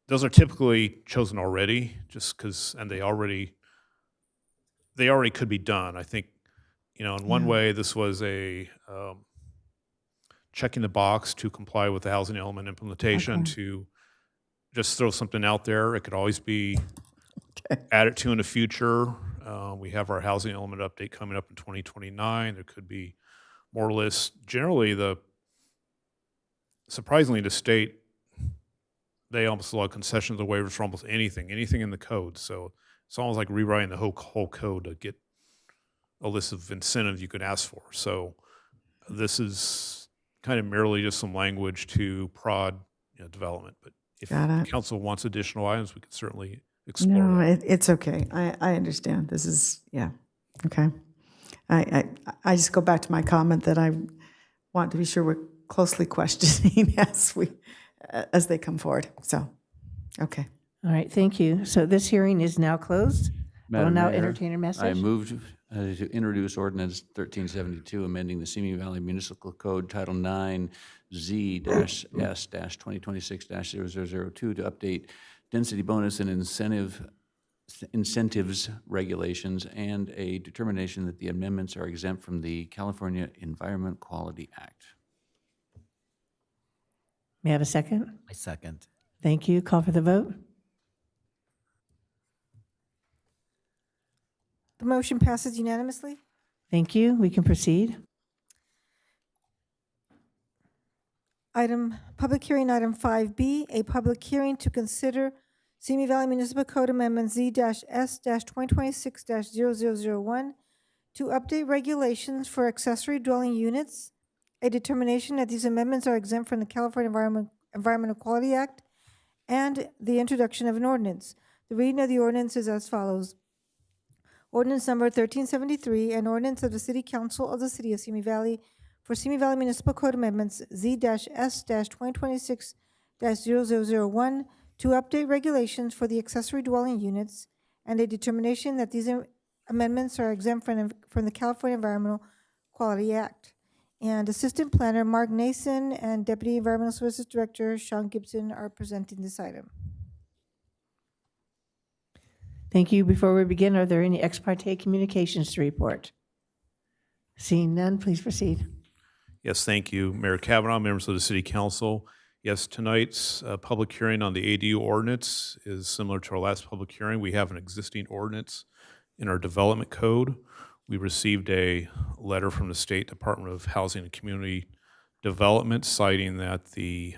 those are typically chosen already, just because, and they already could be done. I think, in one way, this was a checking the box to comply with the housing element implementation, to just throw something out there. It could always be added to in the future. We have our housing element update coming up in 2029. There could be more lists. Generally, surprisingly, the state, they almost allow concessions or waivers for almost anything in the code. So it's almost like rewriting the whole code to get a list of incentives you could ask for. So this is kind of merely just some language to prod development. But if the council wants additional items, we can certainly explore No, that. it's okay. I understand. This is, yeah, okay. I just go back to my comment that I want to be sure we're closely questioning as they come forward. So, okay. All right, thank you. So this hearing is now closed. I will Madam now Mayor, entertain a message. I moved to introduce ordinance 1372, amending the Simi Valley Municipal Code Title 9 Z-S-2026-0002 to update density bonus and incentives regulations, and a determination that the amendments are exempt from the California Environment Quality Act. May I have a second? I second. Thank you. Call for the vote. The motion passes unanimously. Thank you. We can proceed. Public hearing item 5B, a public hearing to consider Simi Valley Municipal Code Amendment Z-S-2026-0001 to update regulations for accessory dwelling units, a determination that these amendments are exempt from the California Environmental Quality Act, and the introduction of an ordinance. The reading of the ordinance is as follows. Ordinance number 1373, an ordinance of the City Council of the City of Simi Valley for Simi Valley Municipal Code Amendments Z-S-2026-0001 to update regulations for the accessory dwelling units, and a determination that these amendments are exempt from the California Environmental Quality Act. And Assistant Planner Mark Nason and Deputy Environmental Services Director Sean Gibson are presenting this item. Thank you. Before we begin, are there any ex parte communications to report? Seeing none, please proceed. Yes, thank you, Mayor Kavanaugh, members of the City Council. Yes, tonight's public hearing on the ADU ordinance is similar to our last public hearing. We have an existing ordinance in our development code. We received a letter from the State Department of Housing and Community Development citing that the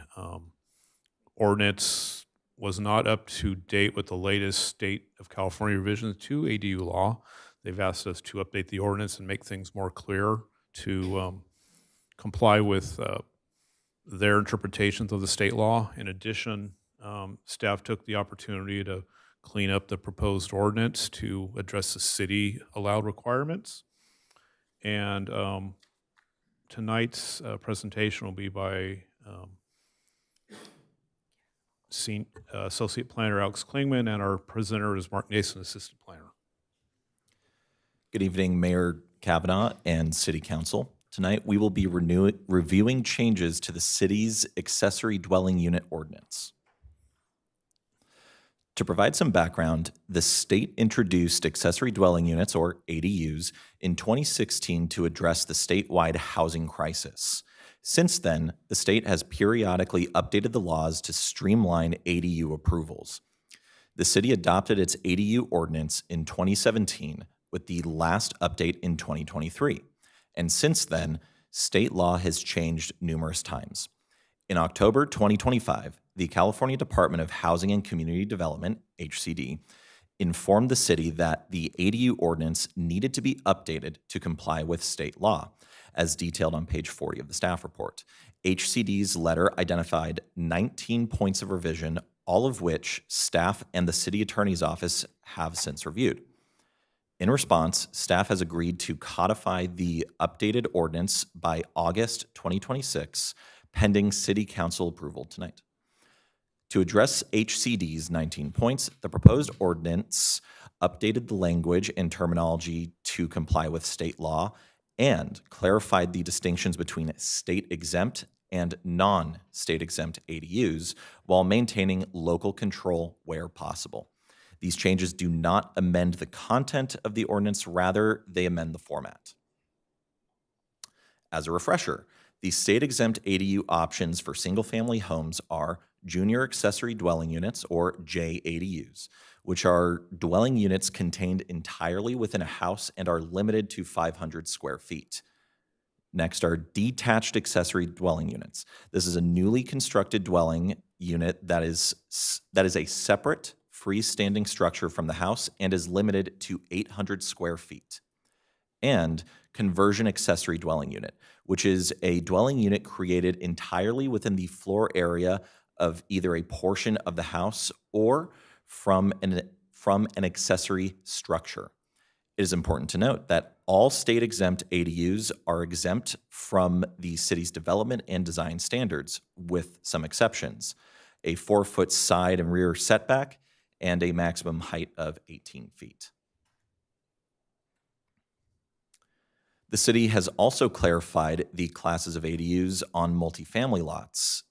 ordinance was not up to date with the latest state of California revisions to ADU law. They've asked us to update the ordinance and make things more clear to comply with their interpretations of the state law. In addition, staff took the opportunity to clean up the proposed ordinance to address the city allowed requirements. And tonight's presentation will be by Associate Planner Alex Klingman, and our presenter is Mark Nason, Assistant Planner. Good evening, Mayor Kavanaugh and City Council. Tonight, we will be reviewing changes to the city's accessory dwelling unit ordinance. To provide some background, the state introduced accessory dwelling units, or ADUs, in 2016 to address the statewide housing crisis. Since then, the state has periodically updated the laws to streamline ADU approvals. The city adopted its ADU ordinance in 2017, with the last update in 2023. And since then, state law has changed numerous times. In October 2025, the California Department of Housing and Community Development, HCD, informed the city that the ADU ordinance needed to be updated to comply with state law, as detailed on page 40 of the staff report. HCD's letter identified 19 points of revision, all of which staff and the city attorney's office have since reviewed. In response, staff has agreed to codify the updated ordinance by August 2026, pending city council approval tonight. To address HCD's 19 points, the proposed ordinance updated the language and terminology to comply with state law and clarified the distinctions between state exempt and non-state exempt ADUs while maintaining local control where possible. These changes do not amend the content of the ordinance, rather they amend the format. As a refresher, the state-exempt ADU options for single-family homes are junior accessory dwelling units, or JADUs, which are dwelling units contained entirely within a house and are limited to 500 square feet. Next are detached accessory dwelling units. This is a newly constructed dwelling unit that is a separate freestanding structure from the house and is limited to 800 square feet. And conversion accessory dwelling unit, which is a dwelling unit created entirely within the floor area of either a portion of the house or from an accessory structure. It is important to note that all state-exempt ADUs are exempt from the city's development and design standards, with some exceptions: a 4-foot side and rear setback and a maximum height of 18 feet. The city has also clarified the classes of ADUs on multifamily lots.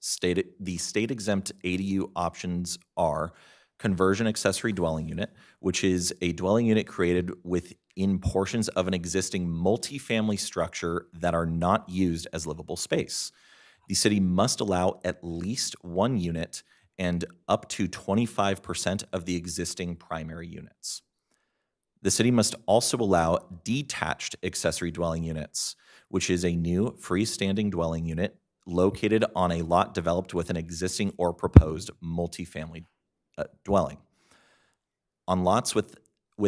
The state-exempt ADU options are conversion accessory dwelling unit, which is a dwelling unit created within portions of an existing multifamily structure that are not used as livable space. The city must allow at least one unit and up to 25% of the existing primary units. The city must also allow detached accessory dwelling units, which is a new freestanding dwelling unit located on a lot developed with an existing or proposed multifamily dwelling. On lots with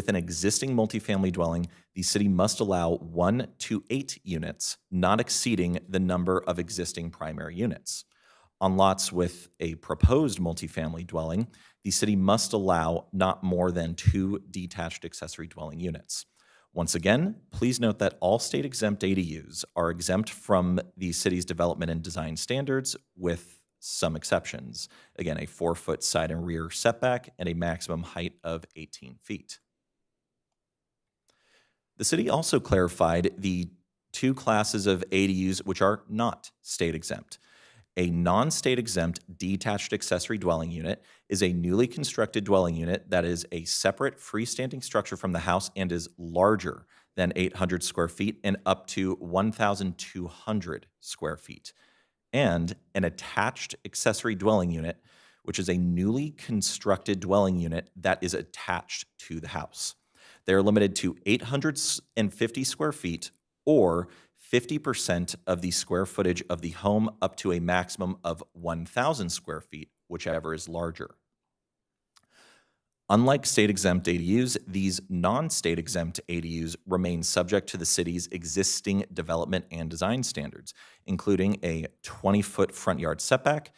an existing multifamily dwelling, the city must allow 1 to 8 units, not exceeding the number of existing primary units. On lots with a proposed multifamily dwelling, the city must allow not more than 2 detached accessory dwelling units. Once again, please note that all state-exempt ADUs are exempt from the city's development and design standards, with some exceptions. Again, a 4-foot side and rear setback and a maximum height of 18 feet. The city also clarified the 2 classes of ADUs which are not state-exempt. A non-state exempt detached accessory dwelling unit is a newly constructed dwelling unit that is a separate freestanding structure from the house and is larger than 800 square feet and up to 1,200 square feet. And an attached accessory dwelling unit, which is a newly constructed dwelling unit that is attached to the house. They are limited to 850 square feet or 50% of the square footage of the home up to a maximum of 1,000 square feet, whichever is larger. Unlike state-exempt ADUs, these non-state-exempt ADUs remain subject to the city's existing development and design standards, including a 20-foot front yard setback,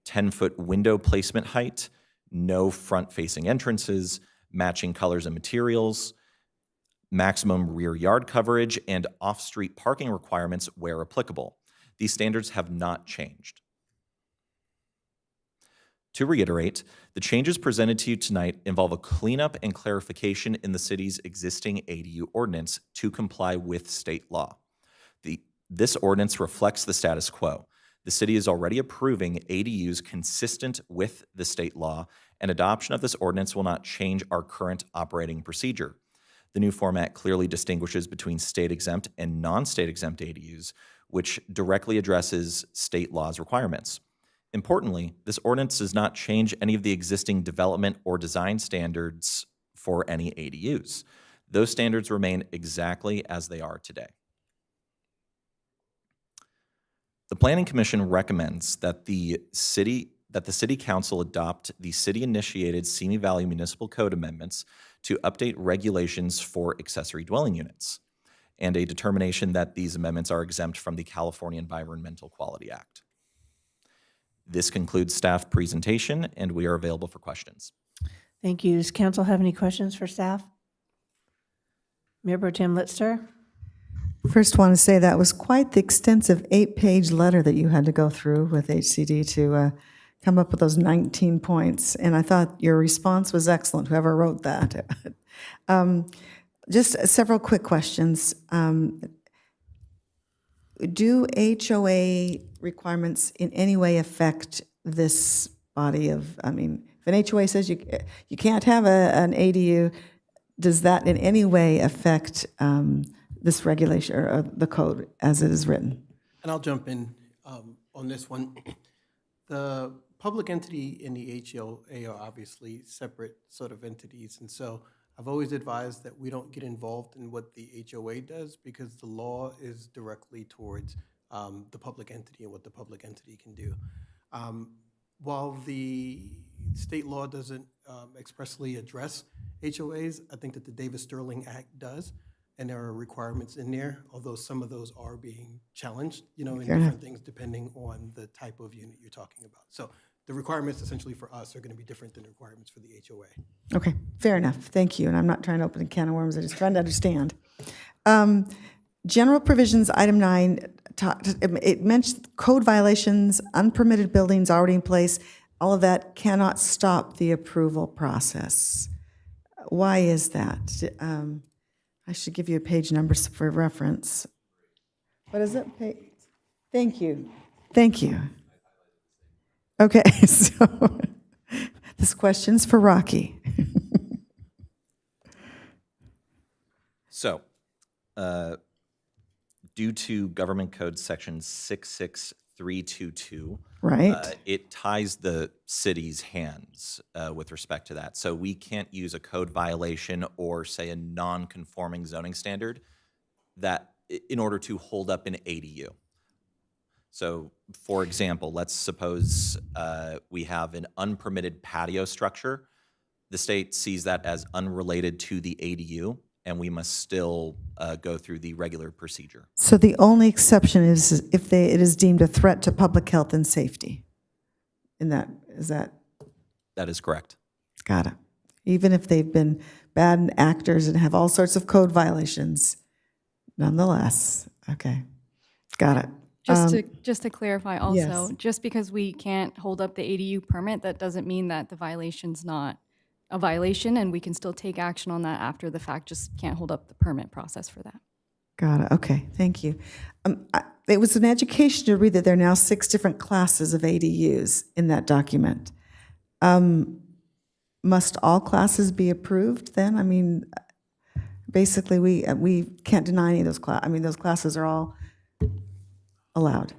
10-foot window placement height, no front-facing entrances, matching colors and materials, maximum rear yard coverage, and off-street parking requirements where applicable. These standards have not changed. To reiterate, the changes presented to you tonight involve a cleanup and clarification in the city's existing ADU ordinance to comply with state law. This ordinance reflects the status quo. The city is already approving ADUs consistent with the state law, and adoption of this ordinance will not change our current operating procedure. The new format clearly distinguishes between state-exempt and non-state-exempt ADUs, which directly addresses state law's requirements. Importantly, this ordinance does not change any of the existing development or design standards for any ADUs. Those standards remain exactly as they are today. The Planning Commission recommends that the City Council adopt the city-initiated Simi Valley Municipal Code amendments to update regulations for accessory dwelling units, and a determination that these amendments are exempt from the California Environmental Quality Act. This concludes staff presentation, and we are available for questions. Thank you. Does council have any questions for staff? Mayor Pro Tem Litster? First, want to say that was quite the extensive 8-page letter that you had to go through with HCD to come up with those 19 points. And I thought your response was excellent, whoever wrote that. Just several quick questions. Do HOA requirements in any way affect this body of, I mean, if an HOA says you can't have an ADU, does that in any way affect this regulation or the code as it is written? And I'll jump in on this one. The public entity and the HOA are obviously separate sort of entities, and so I've always advised that we don't get involved in what the HOA does because the law is directly towards the public entity and what the public entity can do. While the state law doesn't expressly address HOAs, I think that the Davis-Sterling Act does, and there are requirements in there, although some of those are being challenged, in different things depending on the type of unit you're talking about. So the requirements essentially for us are going to be different than the requirements for the HOA. Okay, fair enough. Thank you. And I'm not trying to open a can of worms. I'm just trying to understand. General provisions, item 9, it mentions code violations, unpermitted buildings already in place. All of that cannot stop the approval process. Why is that? I should give you a page number for reference. What is it? Thank you. Thank you. Okay, so this question's for Rocky. So, due to Government Code Section 66322, Right. It ties the city's hands with respect to that. So we can't use a code violation or, say, a non-conforming zoning standard that in order to hold up an ADU. So, for example, let's suppose we have an unpermitted patio structure. The state sees that as unrelated to the ADU, and we must still go through the regular procedure. So the only exception is if it is deemed a threat to public health and safety. Is that? That is correct. Got it. Even if they've been bad actors and have all sorts of code violations, nonetheless. Okay, got it. Just to clarify also, yes. just because we can't hold up the ADU permit, that doesn't mean that the violation's not a violation, and we can still take action on that after the fact, just can't hold up the permit process for that. Got it. Okay, thank you. It was an education to read that there are now 6 different classes of ADUs in that document. Must all classes be approved then? I mean, basically, we can't deny any of those classes. I mean, those classes are all allowed.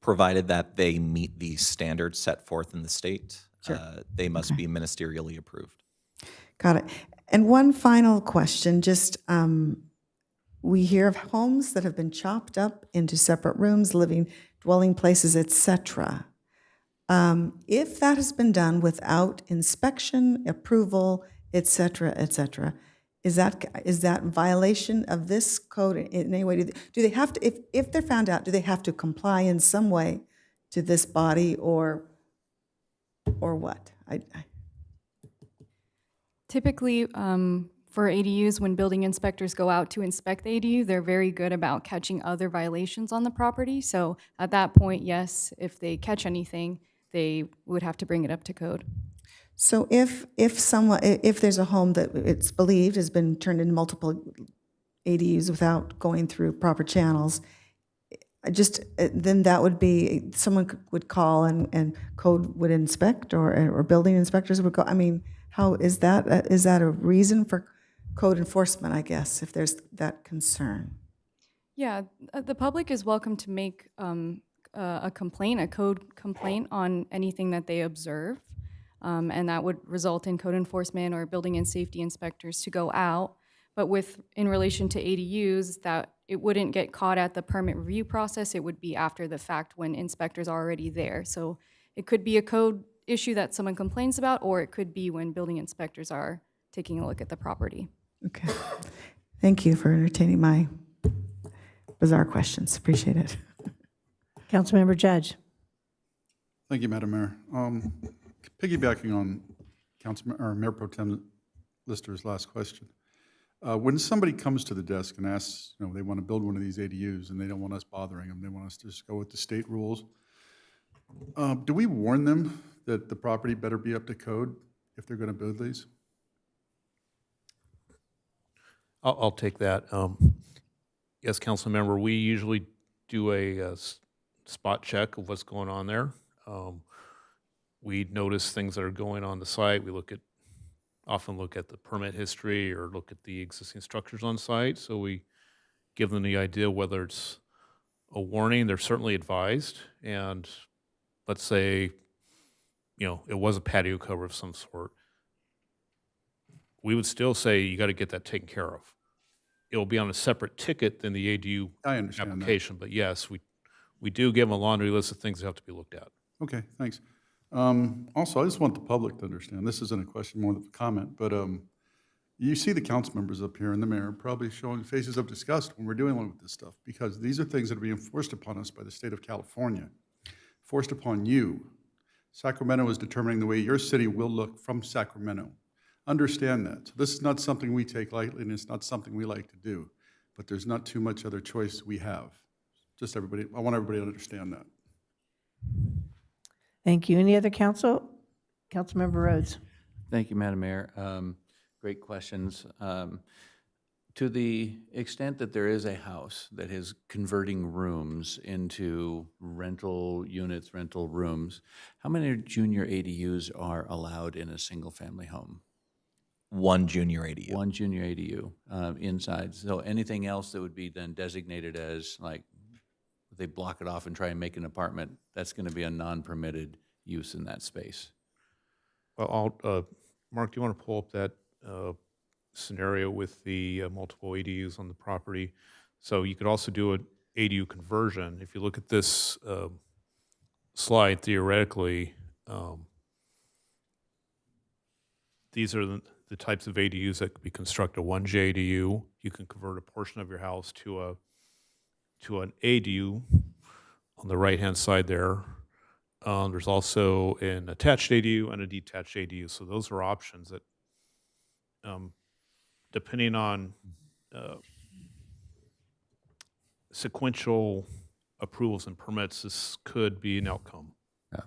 Provided that they meet the standards set forth in the state, Sure. They must be ministerially approved. Got it. And one final question, just we hear of homes that have been chopped up into separate rooms, living, dwelling places, etc. If that has been done without inspection, approval, etc., is that violation of this code in any way? Do they have to, if they're found out, do they have to comply in some way to this body or what? Typically, for ADUs, when building inspectors go out to inspect the ADU, they're very good about catching other violations on the property. So at that point, yes, if they catch anything, they would have to bring it up to code. So if there's a home that it's believed has been turned into multiple ADUs without going through proper channels, then that would be, someone would call and code would inspect or building inspectors would go. I mean, how is that a reason for code enforcement, I guess, if there's that concern? Yeah, the public is welcome to make a complaint, a code complaint on anything that they observe. And that would result in code enforcement or building and safety inspectors to go out. But in relation to ADUs, that it wouldn't get caught at the permit review process. It would be after the fact when inspectors are already there. So it could be a code issue that someone complains about, or it could be when building inspectors are taking a look at the property. Okay. Thank you for entertaining my bizarre questions. Appreciate it. Councilmember Judge. Thank you, Madam Mayor. Piggybacking on Mayor Pro Tem Lister's last question, when somebody comes to the desk and asks, they want to build one of these ADUs and they don't want us bothering them, they want us to just go with the state rules, do we warn them that the property better be up to code if they're going to build these? I'll take that. Yes, council member, we usually do a spot check of what's going on there. We notice things that are going on the site. We often look at the permit history or look at the existing structures on site. So we give them the idea whether it's a warning. They're certainly advised. And let's say, it was a patio cover of some sort. We would still say you got to get that taken care of. It'll be on a separate ticket than the ADU application. But yes, we do give them a laundry list of things that have to be looked at. Okay, thanks. Also, I just want the public to understand, this isn't a question, more than a comment, but you see the council members up here and the mayor probably showing faces of disgust when we're dealing with this stuff, because these are things that are being forced upon us by the state of California, forced upon you. Sacramento is determining the way your city will look from Sacramento. Understand that. So this is not something we take lightly, and it's not something we like to do, but there's not too much other choice we have. Just everybody, I want everybody to understand that. Thank you. Any other council? Councilmember Rhodes. Thank you, Madam Mayor. Great questions. To the extent that there is a house that is converting rooms into rental units, rental rooms, how many junior ADUs are allowed in a single-family home? One junior ADU. One junior ADU inside. So anything else that would be then designated as, like, they block it off and try and make an apartment, that's going to be a non-permitted use in that space. Well, Mark, do you want to pull up that scenario with the multiple ADUs on the property? So you could also do an ADU conversion. If you look at this slide, theoretically, these are the types of ADUs that could be constructed. 1J ADU, you can convert a portion of your house to an ADU on the right-hand side there. There's also an attached ADU and a detached ADU. So those are options that, depending on sequential approvals and permits, this could be an outcome. Yeah.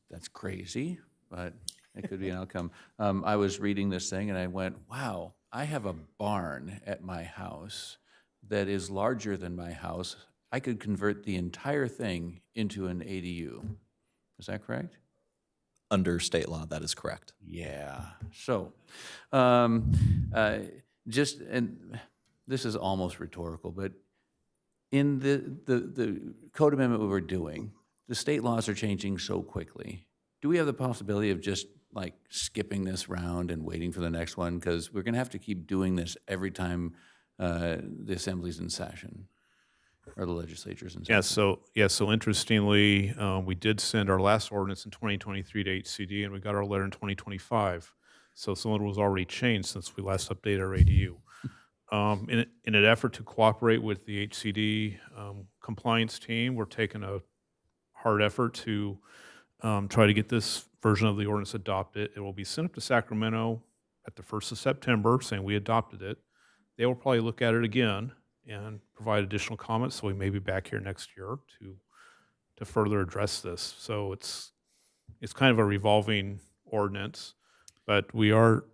That's crazy, but it could be an outcome. I was reading this thing and I went, wow, I have a barn at my house that is larger than my house. I could convert the entire thing into an ADU. Is that correct? Under state law, that is correct. Yeah. So, just, and this is almost rhetorical, but in the code amendment we were doing, the state laws are changing so quickly. Do we have the possibility of just like skipping this round and waiting for the next one? Because we're going to have to keep doing this every time the assembly's in session, or the legislature's in session. So interestingly, we did send our last ordinance in 2023 to HCD, and we got our letter in 2025. So someone was already changed since we last updated our ADU. In an effort to cooperate with the HCD compliance team, we're taking a hard effort to try to get this version of the ordinance adopted. It will be sent up to Sacramento at the 1st of September, saying we adopted it. They will probably look at it again and provide additional comments, so we may be back here next year to further address this. So it's kind of a revolving ordinance, but we are,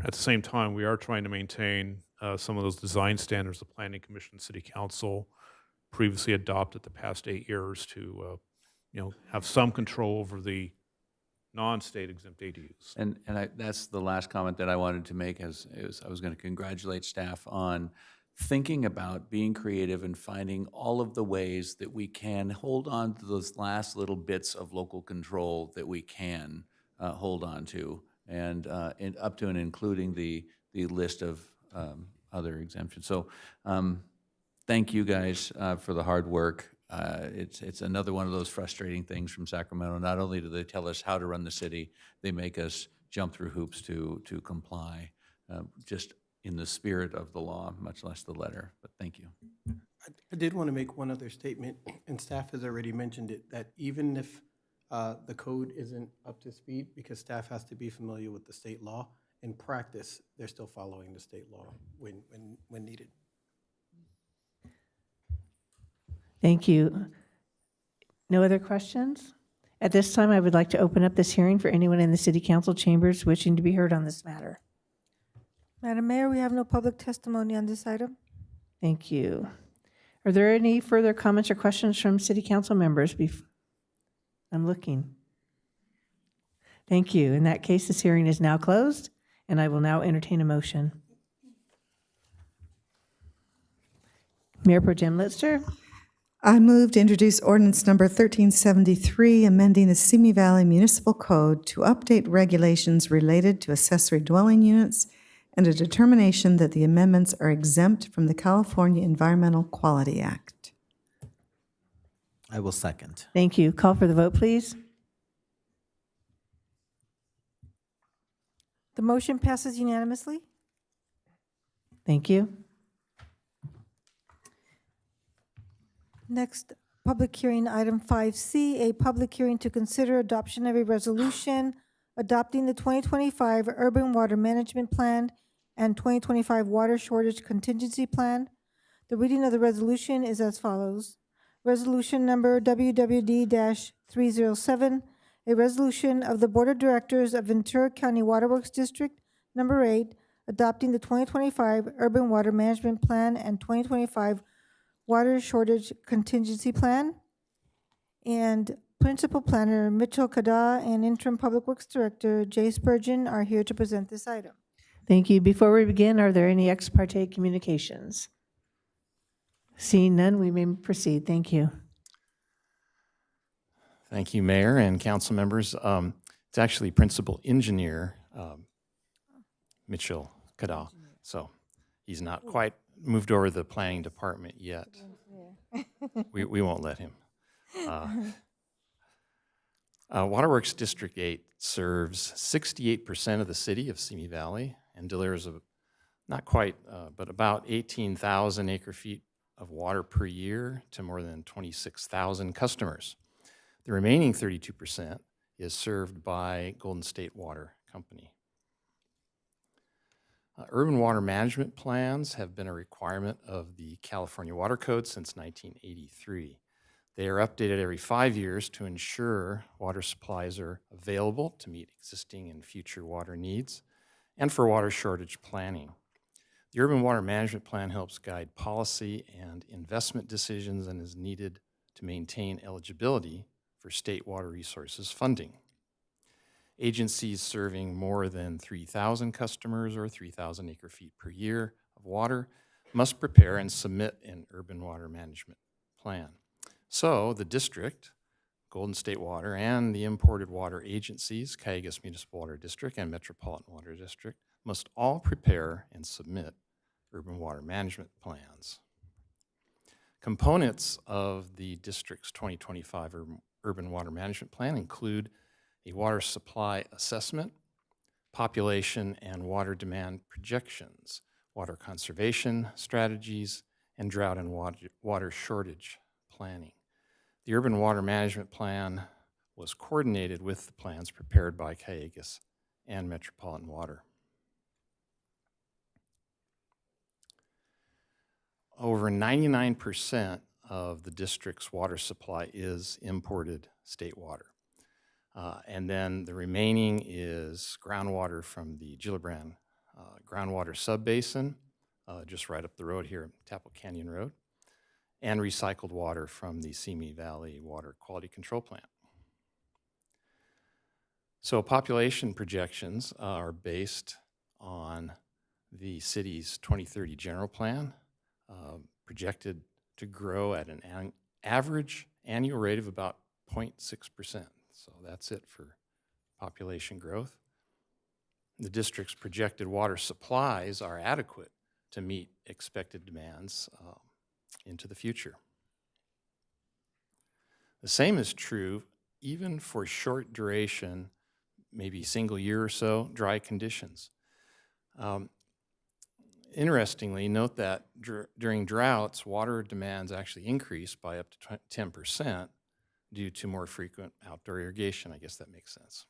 at the same time, we are trying to maintain some of those design standards the Planning Commission and City Council previously adopted the past 8 years to have some control over the non-state exempt ADUs. And that's the last comment that I wanted to make, is I was going to congratulate staff on thinking about being creative and finding all of the ways that we can hold on to those last little bits of local control that we can hold on to, and up to and including the list of other exemptions. So thank you guys for the hard work. It's another one of those frustrating things from Sacramento. Not only do they tell us how to run the city, they make us jump through hoops to comply, just in the spirit of the law, much less the letter. But thank you. I did want to make one other statement, and staff has already mentioned it, that even if the code isn't up to speed, because staff has to be familiar with the state law, in practice, they're still following the state law when needed. Thank you. No other questions? At this time, I would like to open up this hearing for anyone in the City Council chambers wishing to be heard on this matter. Madam Mayor, we have no public testimony on this item. Thank you. Are there any further comments or questions from city council members? I'm looking. Thank you. In that case, this hearing is now closed, and I will now entertain a motion. Mayor Pro Tem Litster. I move to introduce ordinance number 1373, amending the Simi Valley Municipal Code to update regulations related to accessory dwelling units and a determination that the amendments are exempt from the California Environmental Quality Act. I will second. Thank you. Call for the vote, please. The motion passes unanimously. Thank you. Next, public hearing, item 5C, a public hearing to consider adoption of a resolution adopting the 2025 Urban Water Management Plan and 2025 Water Shortage Contingency Plan. The reading of the resolution is as follows. Resolution number WWD-307, a resolution of the Board of Directors of Ventura County Waterworks District Number 8, adopting the 2025 Urban Water Management Plan and 2025 Water Shortage Contingency Plan. And Principal Planner Mitchell Kada and Interim Public Works Director Jay Spurgeon are here to present this item. Thank you. Before we begin, are there any ex parte communications? Seeing none, we may proceed. Thank you. Thank you, Mayor and council members. It's actually Principal Engineer Mitchell Kada. So he's not quite moved over to the planning department yet. We won't let him. Waterworks District 8 serves 68% of the city of Simi Valley and delivers not quite, but about 18,000 acre-feet of water per year to more than 26,000 customers. The remaining 32% is served by Golden State Water Company. Urban water management plans have been a requirement of the California Water Code since 1983. They are updated every 5 years to ensure water supplies are available to meet existing and future water needs and for water shortage planning. The Urban Water Management Plan helps guide policy and investment decisions and is needed to maintain eligibility for state water resources funding. Agencies serving more than 3,000 customers or 3,000 acre-feet per year of water must prepare and submit an urban water management plan. So the district, Golden State Water, and the imported water agencies, Cayugas Municipal Water District and Metropolitan Water District, must all prepare and submit urban water management plans. Components of the district's 2025 Urban Water Management Plan include a water supply assessment, population and water demand projections, water conservation strategies, and drought and water shortage planning. The Urban Water Management Plan was coordinated with the plans prepared by Cayugas and Metropolitan Water. Over 99% of the district's water supply is imported state water. And then the remaining is groundwater from the Gillibrand groundwater subbasin, just right up the road here at Tapple Canyon Road, and recycled water from the Simi Valley Water Quality Control Plant. So population projections are based on the city's 2030 general plan, projected to grow at an average annual rate of about 0.6%. So that's it for population growth. The district's projected water supplies are adequate to meet expected demands into the future. The same is true even for short duration, maybe single year or so, dry conditions. Interestingly, note that during droughts, water demands actually increase by up to 10% due to more frequent outdoor irrigation. I guess that makes sense.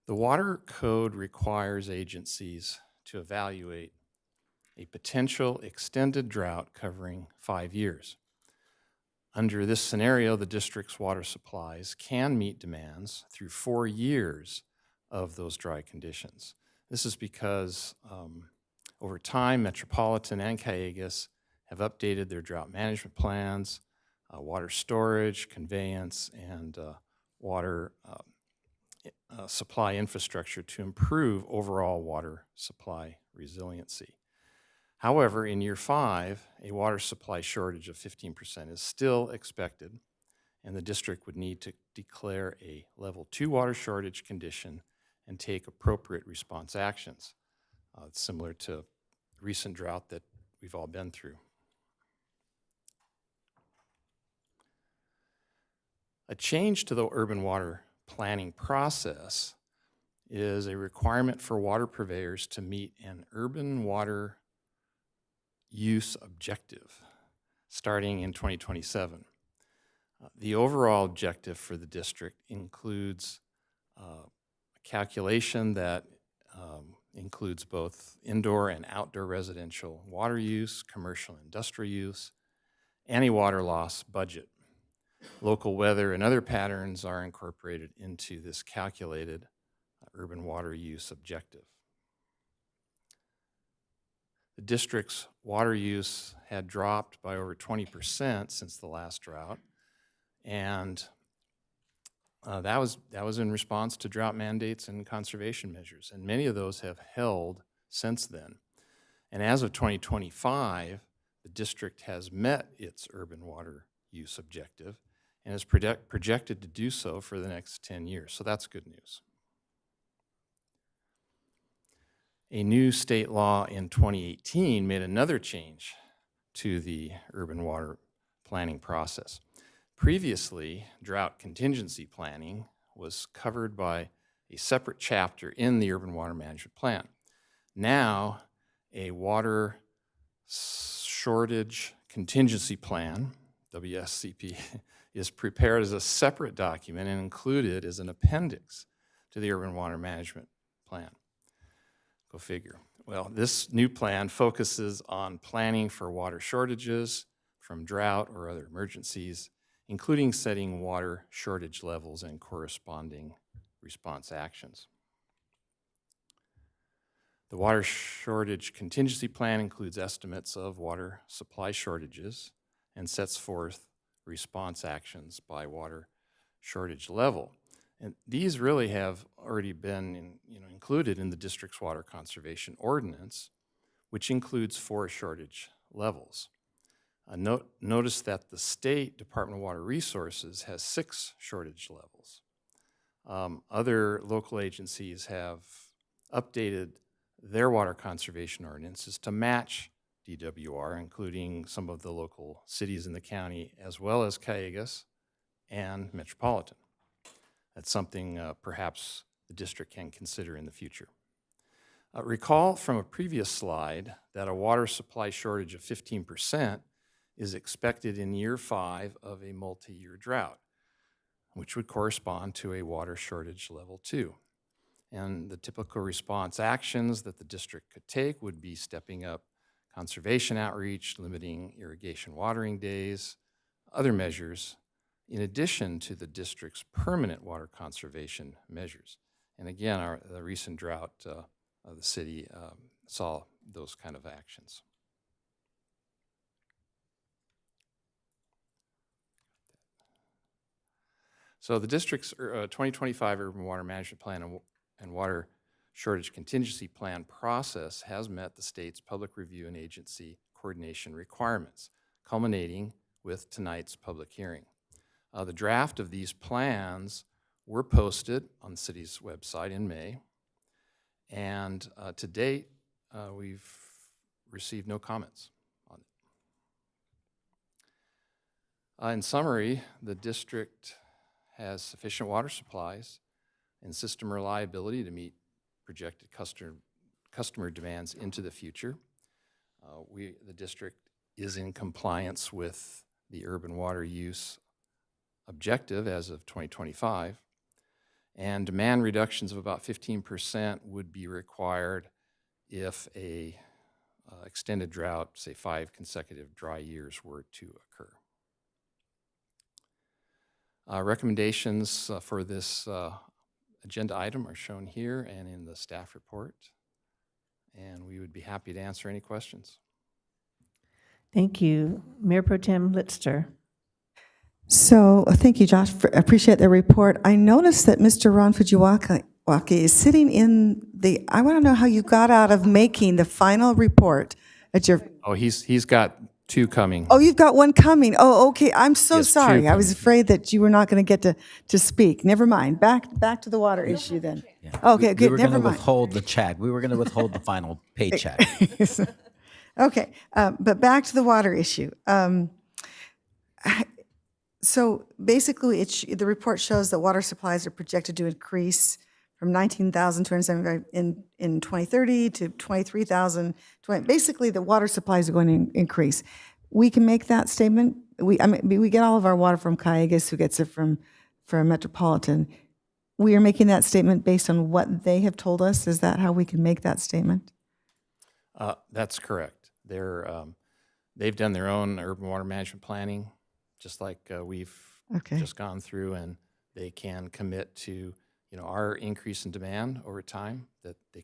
The Water Code requires agencies to evaluate a potential extended drought covering 5 years. Under this scenario, the district's water supplies can meet demands through 4 years of those dry conditions. This is because over time, Metropolitan and Cayugas have updated their drought management plans, water storage, conveyance, and water supply infrastructure to improve overall water supply resiliency. However, in year 5, a water supply shortage of 15% is still expected, and the district would need to declare a level 2 water shortage condition and take appropriate response actions. It's similar to recent drought that we've all been through. A change to the urban water planning process is a requirement for water purveyors to meet an urban water use objective starting in 2027. The overall objective for the district includes a calculation that includes both indoor and outdoor residential water use, commercial and industrial use, and a water loss budget. Local weather and other patterns are incorporated into this calculated urban water use objective. The district's water use had dropped by over 20% since the last drought, and that was in response to drought mandates and conservation measures, and many of those have held since then. And as of 2025, the district has met its urban water use objective and is projected to do so for the next 10 years, so that's good news. A new state law in 2018 made another change to the urban water planning process. Previously, drought contingency planning was covered by a separate chapter in the Urban Water Management Plan. Now, a water shortage contingency plan, WSCP, is prepared as a separate document and included as an appendix to the Urban Water Management Plan. Go figure. Well, this new plan focuses on planning for water shortages from drought or other emergencies, including setting water shortage levels and corresponding response actions. The water shortage contingency plan includes estimates of water supply shortages and sets forth response actions by water shortage level. And these really have already been included in the district's water conservation ordinance, which includes 4 shortage levels. Notice that the State Department of Water Resources has 6 shortage levels. Other local agencies have updated their water conservation ordinances to match DWR, including some of the local cities in the county, as well as Cayugas and Metropolitan. That's something perhaps the district can consider in the future. Recall from a previous slide that a water supply shortage of 15% is expected in year 5 of a multi-year drought, which would correspond to a water shortage level 2. And the typical response actions that the district could take would be stepping up conservation outreach, limiting irrigation watering days, other measures, in addition to the district's permanent water conservation measures. And again, the recent drought of the city saw those kind of actions. So the district's 2025 Urban Water Management Plan and Water Shortage Contingency Plan process has met the state's public review and agency coordination requirements, culminating with tonight's public hearing. The draft of these plans were posted on the city's website in May, and to date, we've received no comments on it. In summary, the district has sufficient water supplies and system reliability to meet projected customer demands into the future. The district is in compliance with the urban water use objective as of 2025, and demand reductions of about 15% would be required if a extended drought, say 5 consecutive dry years, were to occur. Recommendations for this agenda item are shown here and in the staff report, and we would be happy to answer any questions. Thank you. Mayor Pro Tem Litster. So, thank you, Josh. Appreciate the report. I noticed that Mr. Ron Fujiwaka is sitting in the, I want to know how you got out of making the final report at your, Oh, he's got two coming. oh, you've got one coming. Oh, okay. I'm so Yes, two sorry. I was coming. afraid that you were not going to get to speak. Never mind. Back to the water issue then. Okay, We good. were Never going to mind. withhold the check. We were going to withhold the final paycheck. Okay, but back to the water issue. So basically, the report shows that water supplies are projected to increase from 19,275 in 2030 to 23,000. Basically, the water supplies are going to increase. We can make that statement. We get all of our water from Cayugas, who gets it from Metropolitan. We are making that statement based on what they have told us. Is that how we can make that statement? That's correct. They've done their own urban water management planning, just like we've just gone through, and they can commit to our increase in demand over time, that they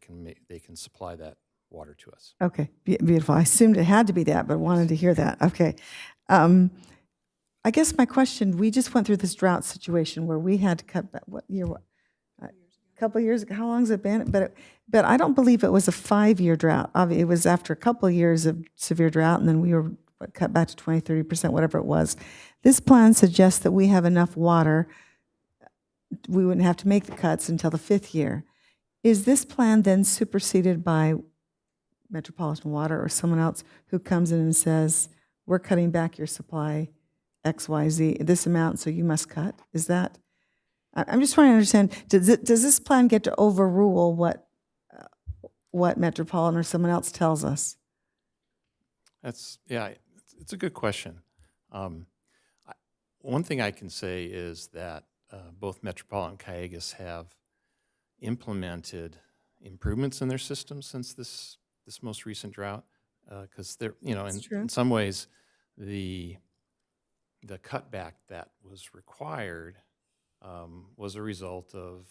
can supply that water to us. Okay, beautiful. I assumed it had to be that, but wanted to hear that. Okay. I guess my question, we just went through this drought situation where we had to cut back, a couple of years ago, how long has it been? But I don't believe it was a 5-year drought. It was after a couple of years of severe drought, and then we were cut back to 20, 30%, whatever it was. This plan suggests that we have enough water, we wouldn't have to make the cuts until the 5th year. Is this plan then superseded by Metropolitan Water or someone else who comes in and says, we're cutting back your supply X, Y, Z, this amount, so you must cut? Is that, I'm just trying to understand, does this plan get to overrule what Metropolitan or someone else tells us? It's a good question. One thing I can say is that both Metropolitan and Cayugas have implemented improvements in their system since this most recent drought, because they're in some ways the cutback that was required was a result of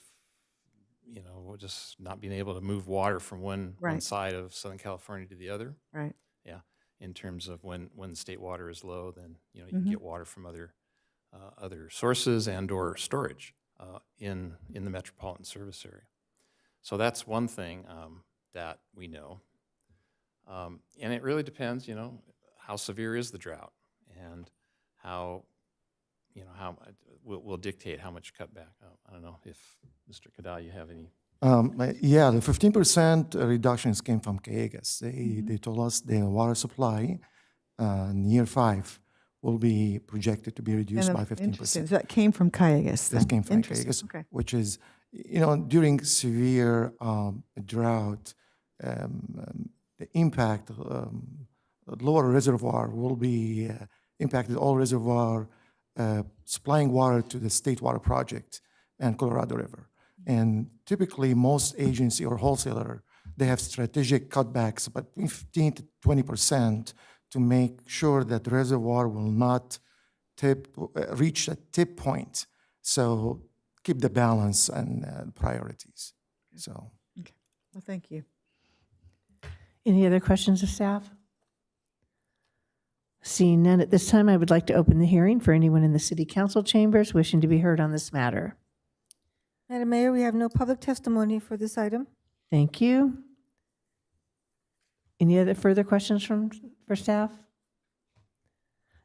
just not being able to move water from one side of Southern California to the other. Right. Yeah. In terms of when the state water is low, then you can get water from other sources and/or storage in the metropolitan service area. So that's one thing that we know, and it really depends. How severe is the drought, and how will dictate how much cutback. I don't know if Mr. Cadal, you have any. Yeah, the 15% reductions came from Cayugas. They told us their water supply in year 5 will be projected to be reduced by 15%. Interesting. So that came from Cayugas. That came from Cayugas, which is, during severe drought, the impact, lower reservoir will be impacted all reservoir supplying water to the State Water Project and Colorado River. And typically, most agency or wholesaler, they have strategic cutbacks, about 15 to 20%, to make sure that the reservoir will not reach a tip point. So keep the balance and priorities. So. Okay. Well, thank you. Any other questions of staff? Seeing none at this time, I would like to open the hearing for anyone in the city council chambers wishing to be heard on this matter. Madam Mayor, we have no public testimony for this item. Thank you. Any other further questions for staff?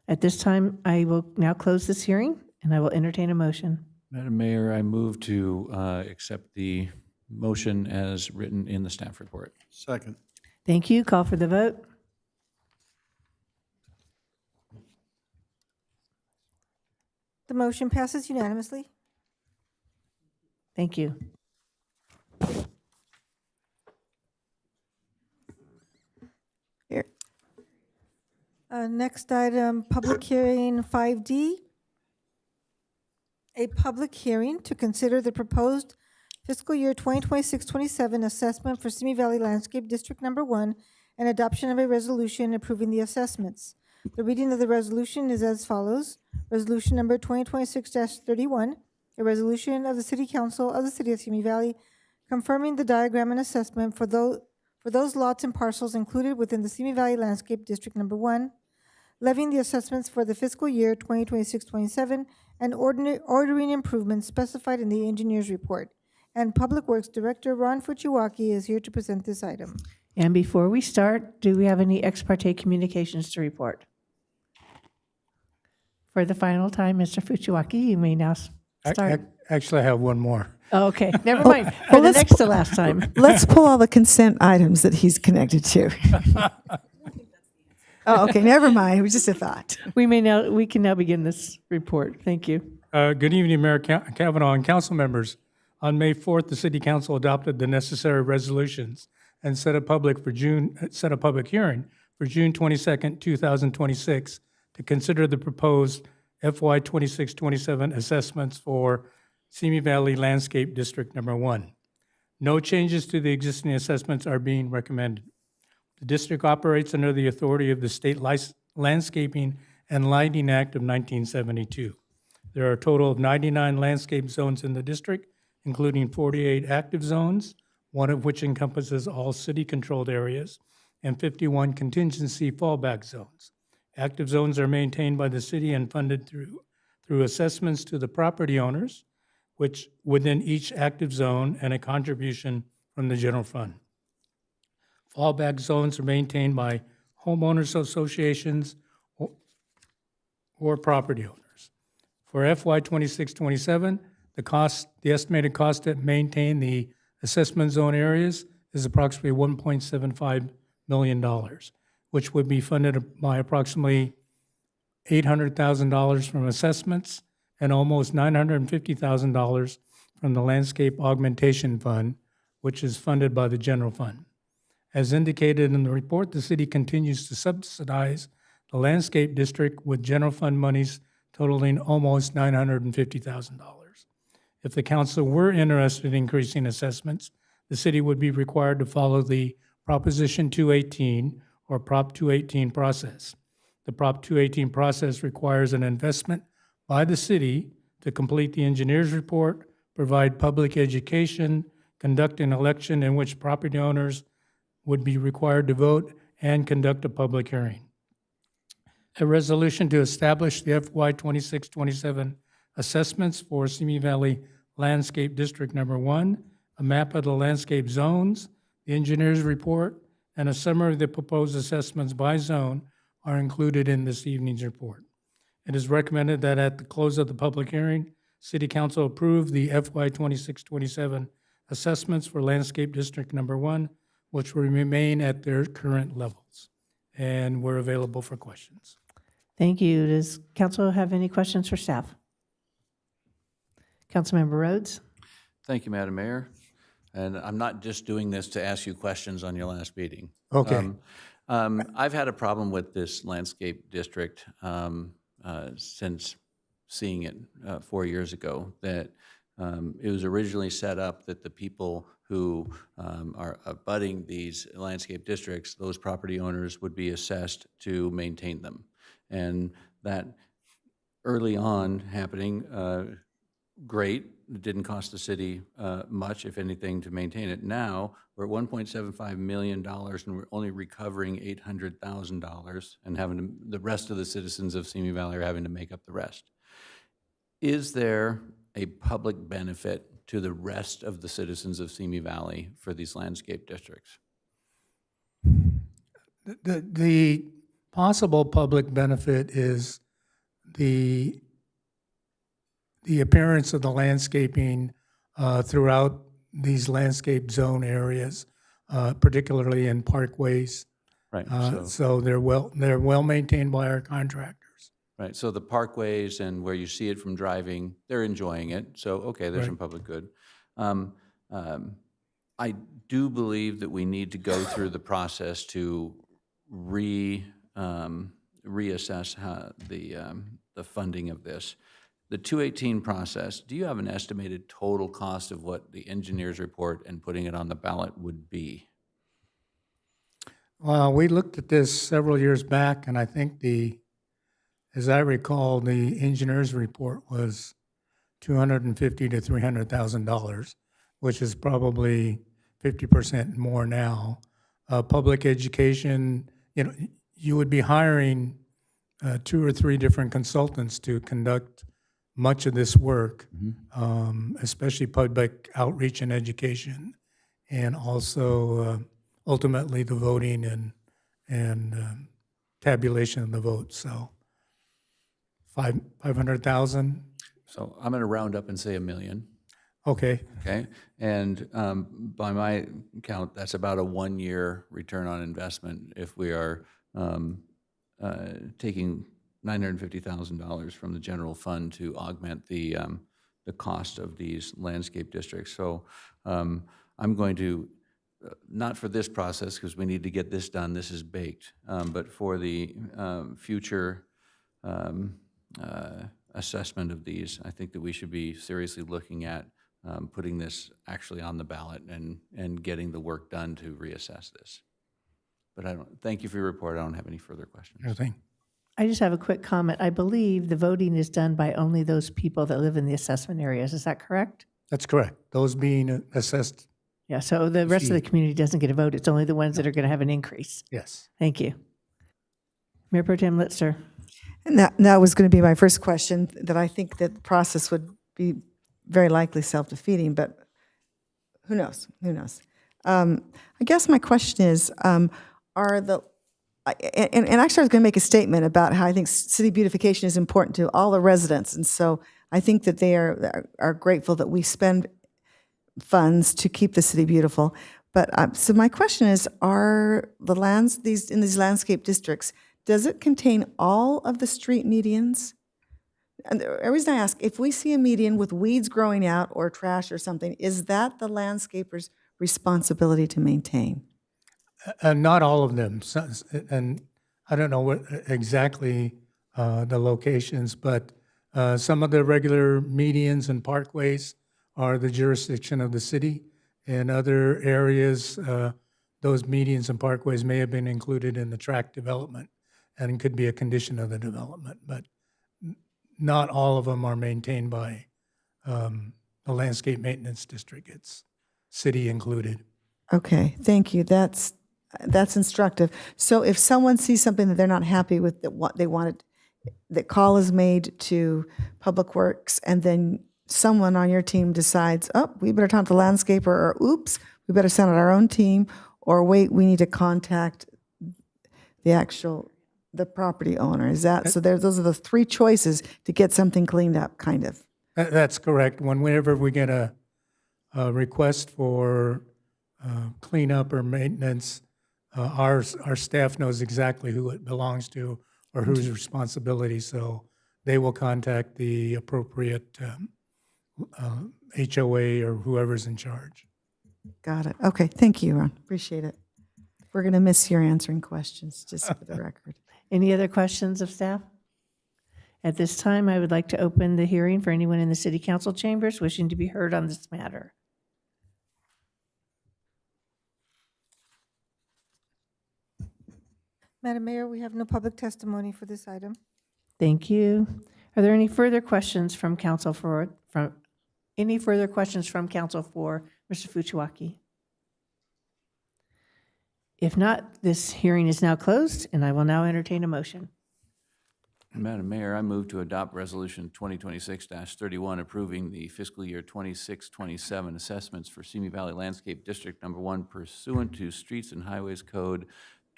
At this time, I will now close this hearing, and I will entertain a motion. Madam Mayor, I move to accept the motion as written in the staff report. Second. Thank you. Call for the vote. The motion passes unanimously. Thank you. Here. Next item, public hearing 5D. A public hearing to consider the proposed fiscal year 2026-27 assessment for Simi Valley Landscape District Number 1 and adoption of a resolution approving the assessments. The reading of the resolution is as follows. Resolution number 2026-31, a resolution of the City Council of the City of Simi Valley confirming the diagram and assessment for those lots and parcels included within the Simi Valley Landscape District Number 1, levying the assessments for the fiscal year 2026-27, and ordering improvements specified in the engineer's report. And Public Works Director Ron Fuchiwaki is here to present this item. And before we start, do we have any ex parte communications to report? For the final time, Mr. Fuchiwaki, you may now start. Actually, I have one more. Okay, never mind. For the next to last time. Let's pull all the consent items that he's connected to. Oh, okay, never mind. It was just a thought. We can now begin this report. Thank you. Good evening, Mayor Kavanaugh and council members. On May 4th, the City Council adopted the necessary resolutions and set a public hearing for June 22nd, 2026 to consider the proposed FY 26-27 assessments for Simi Valley Landscape District Number 1. No changes to the existing assessments are being recommended. The district operates under the authority of the State Landscaping and Lighting Act of 1972. There are a total of 99 landscape zones in the district, including 48 active zones, one of which encompasses all city-controlled areas, and 51 contingency fallback zones. Active zones are maintained by the city and funded through assessments to the property owners, which within each active zone, and a contribution from the general fund. Fallback zones are maintained by homeowners associations or property owners. For FY 26-27, the estimated cost to maintain the assessment zone areas is approximately $1.75 million, which would be funded by approximately $800,000 from assessments and almost $950,000 from the Landscape Augmentation Fund, which is funded by the general fund. As indicated in the report, the city continues to subsidize the landscape district with general fund monies totaling almost $950,000. If the council were interested in increasing assessments, the city would be required to follow the Proposition 218 or Prop 218 process. The Prop 218 process requires an investment by the city to complete the engineer's report, provide public education, conduct an election in which property owners would be required to vote, and conduct a public hearing. A resolution to establish the FY 26-27 assessments for Simi Valley Landscape District Number 1, a map of the landscape zones, the engineer's report, and a summary of the proposed assessments by zone are included in this evening's report. It is recommended that at the close of the public hearing, City Council approve the FY 26-27 assessments for Landscape District Number 1, which will remain at their current levels. And we're available for questions. Thank you. Does council have any questions for staff? Councilmember Rhodes? Thank you, Madam Mayor. And I'm not just doing this to ask you questions on your last meeting. Okay. I've had a problem with this landscape district since seeing it 4 years ago, that it was originally set up that the people who are abutting these landscape districts, those property owners would be assessed to maintain them. And that early on happening, great. It didn't cost the city much, if anything, to maintain it. Now, we're at $1.75 million, and we're only recovering $800,000, and having the rest of the citizens of Simi Valley are having to make up the rest. Is there a public benefit to the rest of the citizens of Simi Valley for these landscape districts? The possible public benefit is the appearance of the landscaping throughout these landscape zone areas, particularly in parkways. Right. So they're well maintained by our contractors. Right, so the parkways and where you see it from driving, they're enjoying it, so, okay, there's some public good. I do believe that we need to go through the process to reassess the funding of this. The 218 process, do you have an estimated total cost of what the engineer's report and putting it on the ballot would be? Well, we looked at this several years back, and I think as I recall, the engineer's report was $250,000 to $300,000, which is probably 50% more now. Public education, you would be hiring 2 or 3 different consultants to conduct much of this work, especially public outreach and education, and also ultimately the voting and tabulation of the votes. So 500,000. So I'm going to round up and say $1 million. Okay. Okay, and by my count, that's about a 1-year return on investment if we are taking $950,000 from the general fund to augment the cost of these landscape districts. So I'm going to, not for this process, because we need to get this done, this is baked, but for the future assessment of these, I think that we should be seriously looking at putting this actually on the ballot and getting the work done to reassess this. But thank you for your report. I don't have any further questions. Everything. I just have a quick comment. I believe the voting is done by only those people that live in the assessment areas. Is that correct? That's correct. Those being assessed. Yeah, so the rest of the community doesn't get a vote. It's only the ones that are going to have an increase. Yes. Thank you. Mayor Pro Tem Litzer. And that was going to be my first question, that I think that the process would be very likely self-defeating, but who knows? Who knows? I guess my question is, are the, and actually I was going to make a statement about how I think city beautification is important to all the residents, and so I think that they are grateful that we spend funds to keep the city beautiful. But so my question is, are the lands in these landscape districts, does it contain all of the street medians? And the reason I ask, if we see a median with weeds growing out or trash or something, is that the landscaper's responsibility to maintain? Not all of them. And I don't know what exactly the locations, but some of the regular medians and parkways are the jurisdiction of the city. In other areas, those medians and parkways may have been included in the tract development and could be a condition of the development, but not all of them are maintained by the landscape maintenance district. It's city included. Okay, thank you. That's instructive. So if someone sees something that they're not happy with, that what they wanted, that call is made to Public Works, and then someone on your team decides, oh, we better talk to the landscaper, or oops, we better send out our own team, or wait, we need to contact the property owner. Is that, so those are the 3 choices to get something cleaned up, kind of? That's correct. Whenever we get a request for cleanup or maintenance, our staff knows exactly who it belongs to or whose responsibility, so they will contact the appropriate HOA or whoever's in charge. Got it. Okay, thank you, Ron. Appreciate it. We're going to miss your answering questions, just for the record. Any other questions of staff? At this time, I would like to open the hearing for anyone in the city council chambers wishing to be heard on this matter. Madam Mayor, we have no public testimony for this item. Thank you. Are there any further questions from council for Mr. Fuchiwaki? If not, this hearing is now closed, and I will now entertain a motion. Madam Mayor, I move to adopt Resolution 2026-31 approving the fiscal year 26-27 assessments for Simi Valley Landscape District Number 1 pursuant to Streets and Highways Code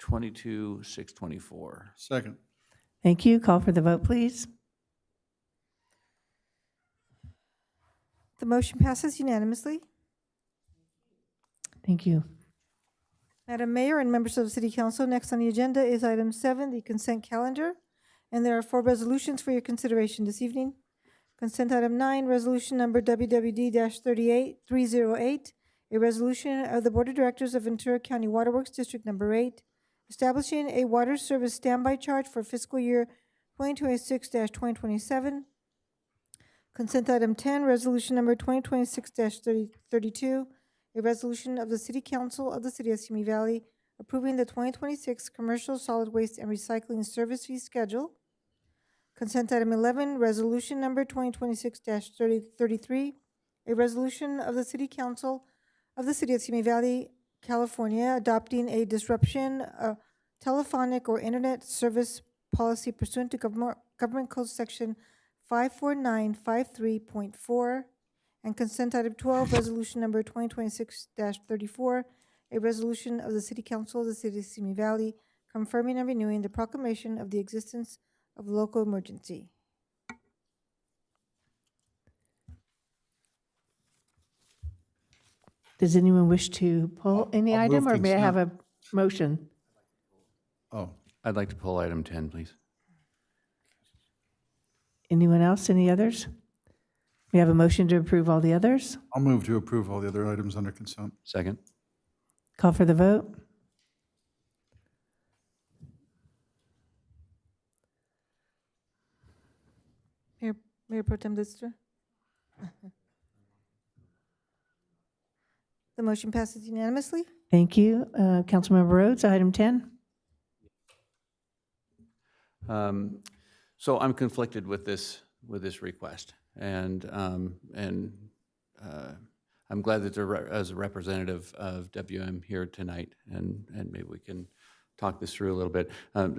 22-624. Second. Thank you. Call for the vote, please. The motion passes unanimously. Thank you. Madam Mayor and members of the City Council, next on the agenda is item 7, the consent calendar. And there are 4 resolutions for your consideration this evening. Consent item 9, resolution number WWD-308, a resolution of the Board of Directors of Ventura County Waterworks District Number 8, establishing a water service standby charge for fiscal year 2026-2027. Consent item 10, resolution number 2026-32, a resolution of the City Council of the City of Simi Valley approving the 2026 Commercial Solid Waste and Recycling Service Fee Schedule. Consent item 11, resolution number 2026-33, a resolution of the City Council of the City of Simi Valley, California, adopting a disruption telephonic or internet service policy pursuant to Government Code Section 54953.4, and consent item 12, resolution number 2026-34, a resolution of the City Council of the City of Simi Valley confirming and renewing the proclamation of the existence of local emergency. Does anyone wish to pull any I'll item, move or may I have a consent. motion? Oh, I'd like to pull item 10, please. Anyone else, any others? We have a motion to approve all the others. I'll move to approve all the other items under consent. Second. Call for the vote. Mayor Pro Tem Lister? The motion passes unanimously. Thank you. Councilmember Rhodes, item 10. So I'm conflicted with this request, and I'm glad that as a representative of WM here tonight, and maybe we can talk this through a little bit.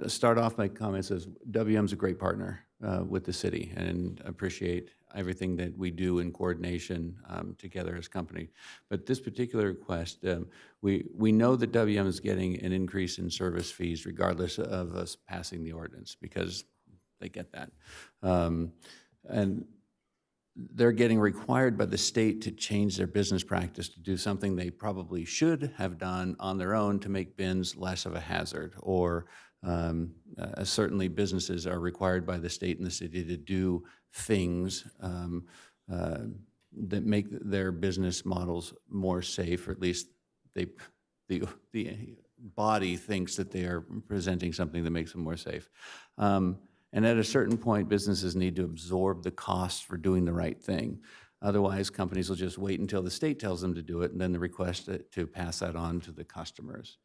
Start off my comments as WM's a great partner with the city, and appreciate everything that we do in coordination together as a company. But this particular request, we know that WM is getting an increase in service fees regardless of us passing the ordinance, because they get that. And they're getting required by the state to change their business practice to do something they probably should have done on their own to make bins less of a hazard. Or certainly businesses are required by the state and the city to do things that make their business models more safe, or at least the body thinks that they are presenting something that makes them more safe. And at a certain point, businesses need to absorb the costs for doing the right thing. Otherwise, companies will just wait until the state tells them to do it, and then the request to pass that on to the customers.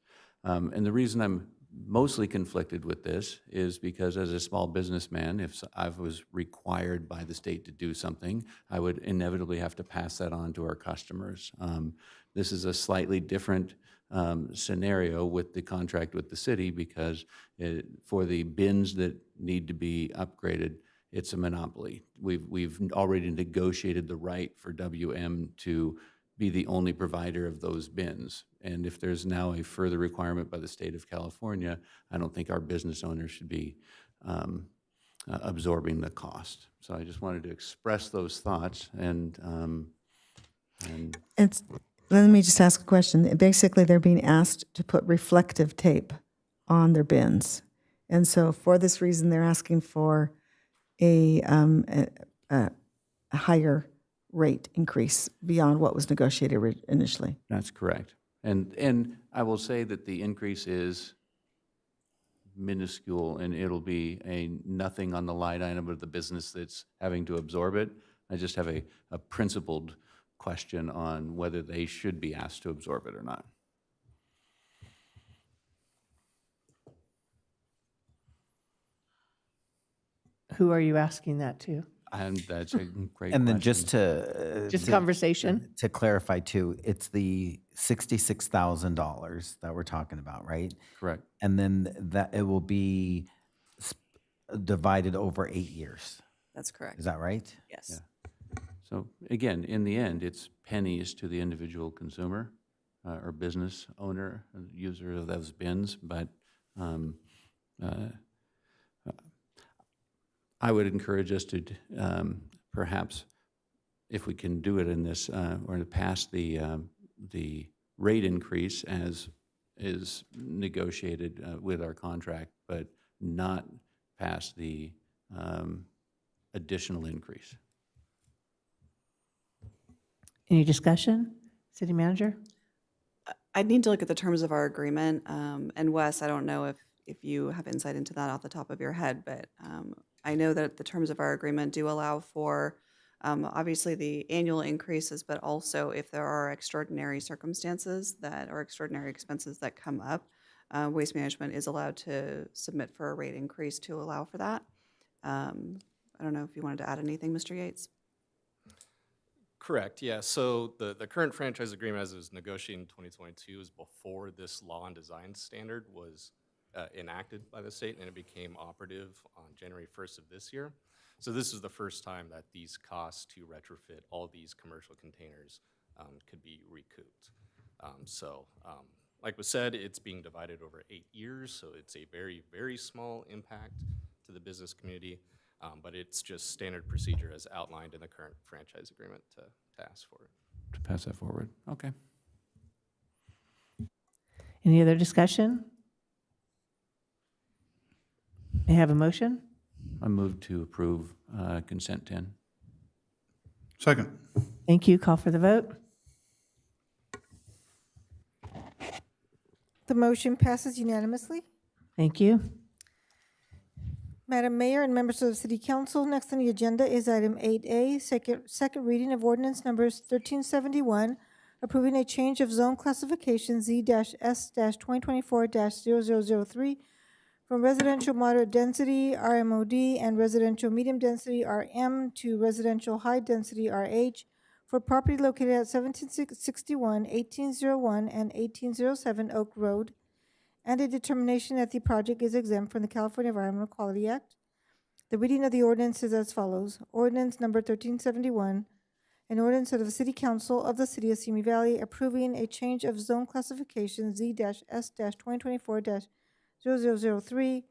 And the reason I'm mostly conflicted with this is because as a small businessman, if I was required by the state to do something, I would inevitably have to pass that on to our customers. This is a slightly different scenario with the contract with the city, because for the bins that need to be upgraded, it's a monopoly. We've already negotiated the right for WM to be the only provider of those bins. And if there's now a further requirement by the state of California, I don't think our business owners should be absorbing the cost. So I just wanted to express those thoughts, and Let me just ask a question. Basically, they're being asked to put reflective tape on their bins. And so for this reason, they're asking for a higher rate increase beyond what was negotiated initially. That's correct. And I will say that the increase is minuscule, and it'll be a nothing on the line item of the business that's having to absorb it. I just have a principled question on whether they should be asked to absorb it or not. Who are you asking that to? And that's a great question. And then just to Just conversation? to clarify too, it's the $66,000 that we're talking about, right? Correct. And then that it will be divided over 8 years. That's correct. Is that right? Yes. Yeah. So again, in the end, it's pennies to the individual consumer or business owner, user of those bins. But I would encourage us to perhaps, if we can do it in this, or to pass the rate increase as is negotiated with our contract, but not pass the additional increase. Any discussion? City Manager? I'd need to look at the terms of our agreement. And Wes, I don't know if you have insight into that off the top of your head, but I know that the terms of our agreement do allow for obviously the annual increases, but also if there are extraordinary circumstances that or extraordinary expenses that come up, Waste Management is allowed to submit for a rate increase to allow for that. I don't know if you wanted to add anything, Mr. Yates. Correct, yeah. So the current franchise agreement as it was negotiated in 2022 is before this law and design standard was enacted by the state, and it became operative on January 1st of this year. So this is the first time that these costs to retrofit all these commercial containers could be recouped. Like was said, it's being divided over 8 years, so it's a very, very small impact to the business community, but it's just standard procedure as outlined in the current franchise agreement to ask for it. To pass that forward. Okay. Any other discussion? May I have a motion? I move to approve consent 10. Second. Thank you. Call for the vote. The motion passes unanimously. Thank you. Madam Mayor and members of the City Council, next on the agenda is item 8A, second reading of ordinance numbers 1371, approving a change of zone classification Z-S-2024-0003 from residential moderate density RMOD and residential medium density RM to residential high density RH for property located at 1761, 1801, and 1807 Oak Road, and a determination that the project is exempt from the California Environmental Quality Act. The reading of the ordinance is as follows. Ordinance number 1371, an ordinance of the City Council of the City of Simi Valley approving a change of zone classification Z-S-2024-0003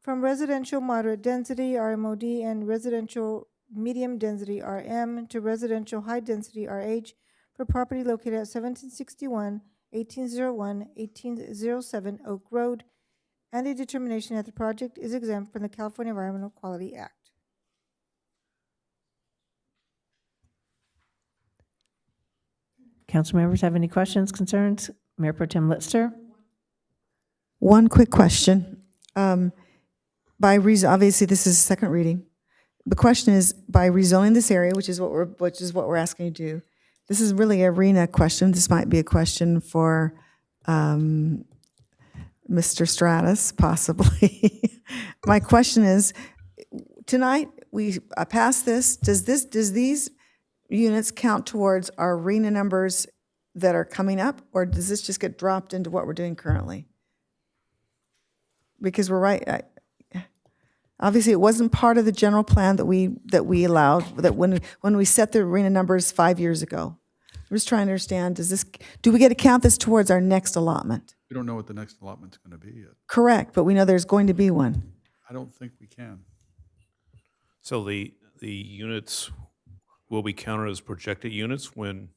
from residential moderate density RMOD and residential medium density RM to residential high density RH for property located at 1761, 1801, 1807 Oak Road, and a determination that the project is exempt from the California Environmental Quality Act. Council members have any questions, concerns? Mayor Pro Tem Litster? One quick question. By reason, obviously, this is second reading. The question is, by rezoning this area, which is what we're asking you to do, this is really a RENA question. This might be a question for Mr. Stratus, possibly. My question is, tonight we pass this. Does these units count towards our RENA numbers that are coming up, or does this just get dropped into what we're doing currently? Because we're right. Obviously, it wasn't part of the general plan that we allowed, that when we set the arena numbers 5 years ago. I'm just trying to understand, do we get to count this towards our next allotment? We don't know what the next allotment's going to be yet. Correct, but we know there's going to be one. I don't think we can. So the units will be counted as projected units when,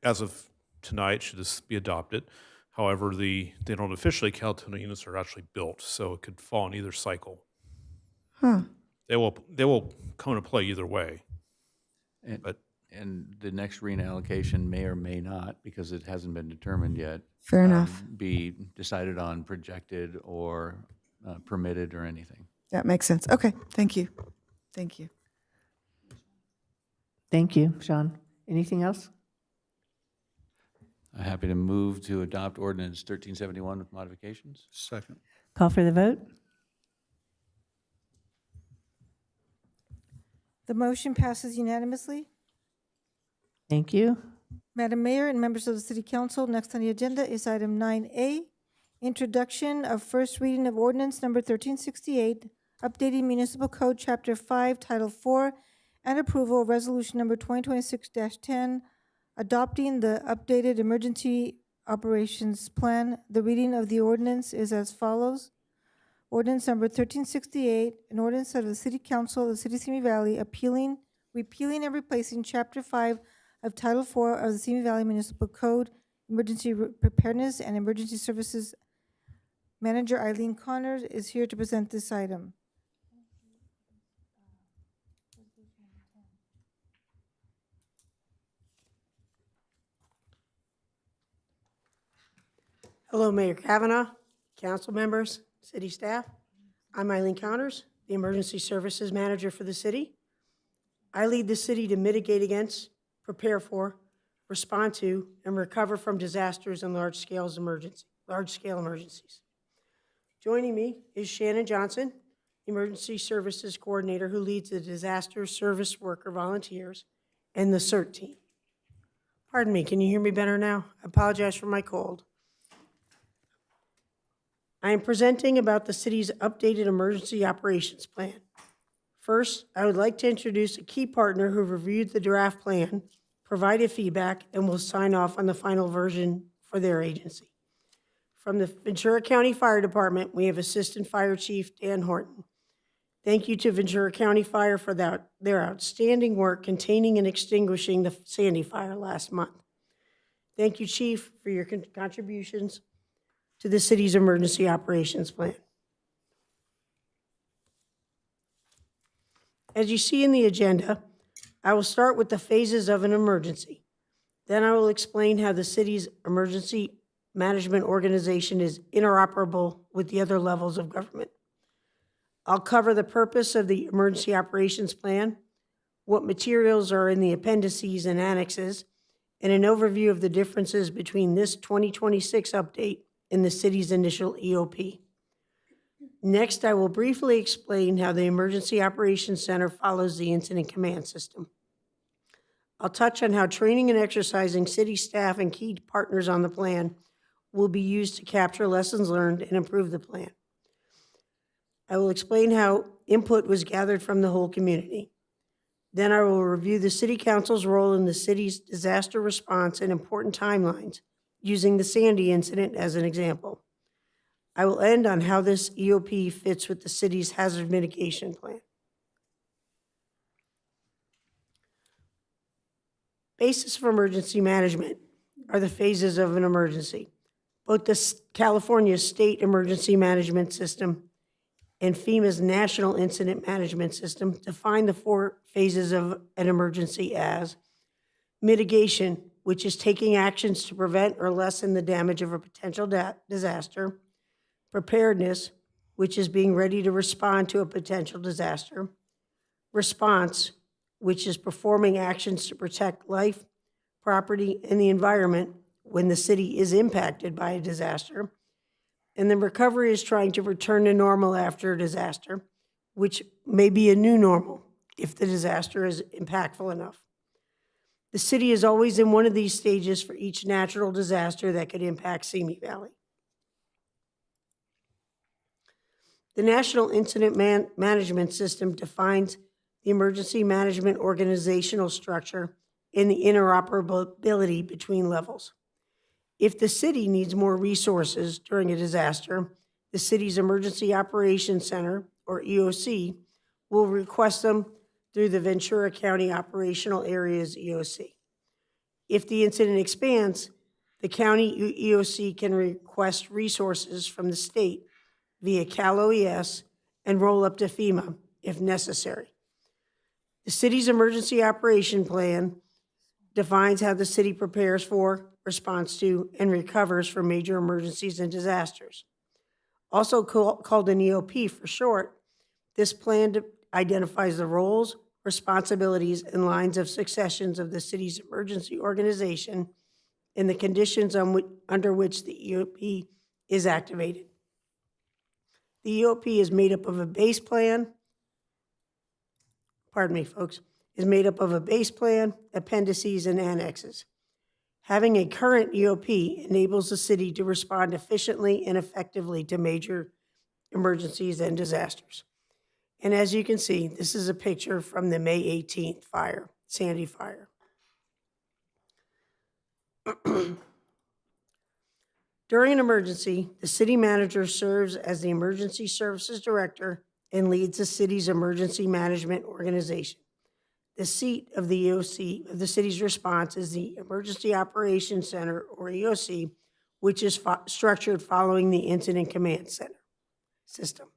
as of tonight, should this be adopted. However, they don't officially count until the units are actually built, so it could fall in either cycle. Huh. They will come into play either way. And the next RENA allocation may or may not, because it hasn't been determined yet. Fair enough. Be decided on projected or permitted or anything. That makes sense. Okay, thank you. Thank you. Thank you, Sean. Anything else? I'm happy to move to adopt ordinance 1371 with modifications. Second. Call for the vote. The motion passes unanimously. Thank you. Madam Mayor and members of the City Council, next on the agenda is item 9A, introduction of first reading of ordinance number 1368, updating Municipal Code Chapter 5, Title 4, and approval of resolution number 2026-10, adopting the updated emergency operations plan. The reading of the ordinance is as follows. Ordinance number 1368, an ordinance of the City Council of the City of Simi Valley repealing and replacing Chapter 5 of Title 4 of the Simi Valley Municipal Code, Emergency Preparedness and Emergency Services. Manager Eileen Connors is here to present this item. Hello, Mayor Kavanaugh, council members, city staff. I'm Eileen Connors, the Emergency Services Manager for the city. I lead the city to mitigate against, prepare for, respond to, and recover from disasters and large-scale emergencies. Joining me is Shannon Johnson, Emergency Services Coordinator, who leads the Disaster Service Worker Volunteers and the CERT team. Pardon me, can you hear me better now? I apologize for my cold. I am presenting about the city's updated emergency operations plan. First, I would like to introduce a key partner who reviewed the draft plan, provided feedback, and will sign off on the final version for their agency. From the Ventura County Fire Department, we have Assistant Fire Chief Dan Horton. Thank you to Ventura County Fire for their outstanding work containing and extinguishing the Sandy Fire last month. Thank you, Chief, for your contributions to the city's emergency operations plan. As you see in the agenda, I will start with the phases of an emergency. Then I will explain how the city's emergency management organization is interoperable with the other levels of government. I'll cover the purpose of the emergency operations plan, what materials are in the appendices and annexes, and an overview of the differences between this 2026 update and the city's initial EOP. Next, I will briefly explain how the Emergency Operations Center follows the Incident Command System. I'll touch on how training and exercising city staff and key partners on the plan will be used to capture lessons learned and improve the plan. I will explain how input was gathered from the whole community. Then I will review the City Council's role in the city's disaster response and important timelines, using the Sandy incident as an example. I will end on how this EOP fits with the city's hazard mitigation plan. Basis for emergency management are the phases of an emergency. Both the California State Emergency Management System and FEMA's National Incident Management System define the 4 phases of an emergency as mitigation, which is taking actions to prevent or lessen the damage of a potential disaster; preparedness, which is being ready to respond to a potential disaster; response, which is performing actions to protect life, property, and the environment when the city is impacted by a disaster; and then recovery is trying to return to normal after a disaster, which may be a new normal if the disaster is impactful enough. The city is always in one of these stages for each natural disaster that could impact Simi Valley. The National Incident Management System defines the emergency management organizational structure and the interoperability between levels. If the city needs more resources during a disaster, the city's Emergency Operations Center, or EOC, will request them through the Ventura County Operational Areas EOC. If the incident expands, the county EOC can request resources from the state via Cal OES and roll up to FEMA if necessary. The city's emergency operation plan defines how the city prepares for, responds to, and recovers from major emergencies and disasters. Also called an EOP for short, this plan identifies the roles, responsibilities, and lines of successions of the city's emergency organization and the conditions under which the EOP is activated. The EOP is made up of a base plan, is made up of a base plan, appendices, and annexes. Having a current EOP enables the city to respond efficiently and effectively to major emergencies and disasters. And as you can see, this is a picture from the May 18th fire, Sandy Fire. During an emergency, the city manager serves as the emergency services director and leads the city's emergency management organization. The seat of the EOC, of the city's response, is the Emergency Operations Center, or EOC, which is structured following the Incident Command Center system.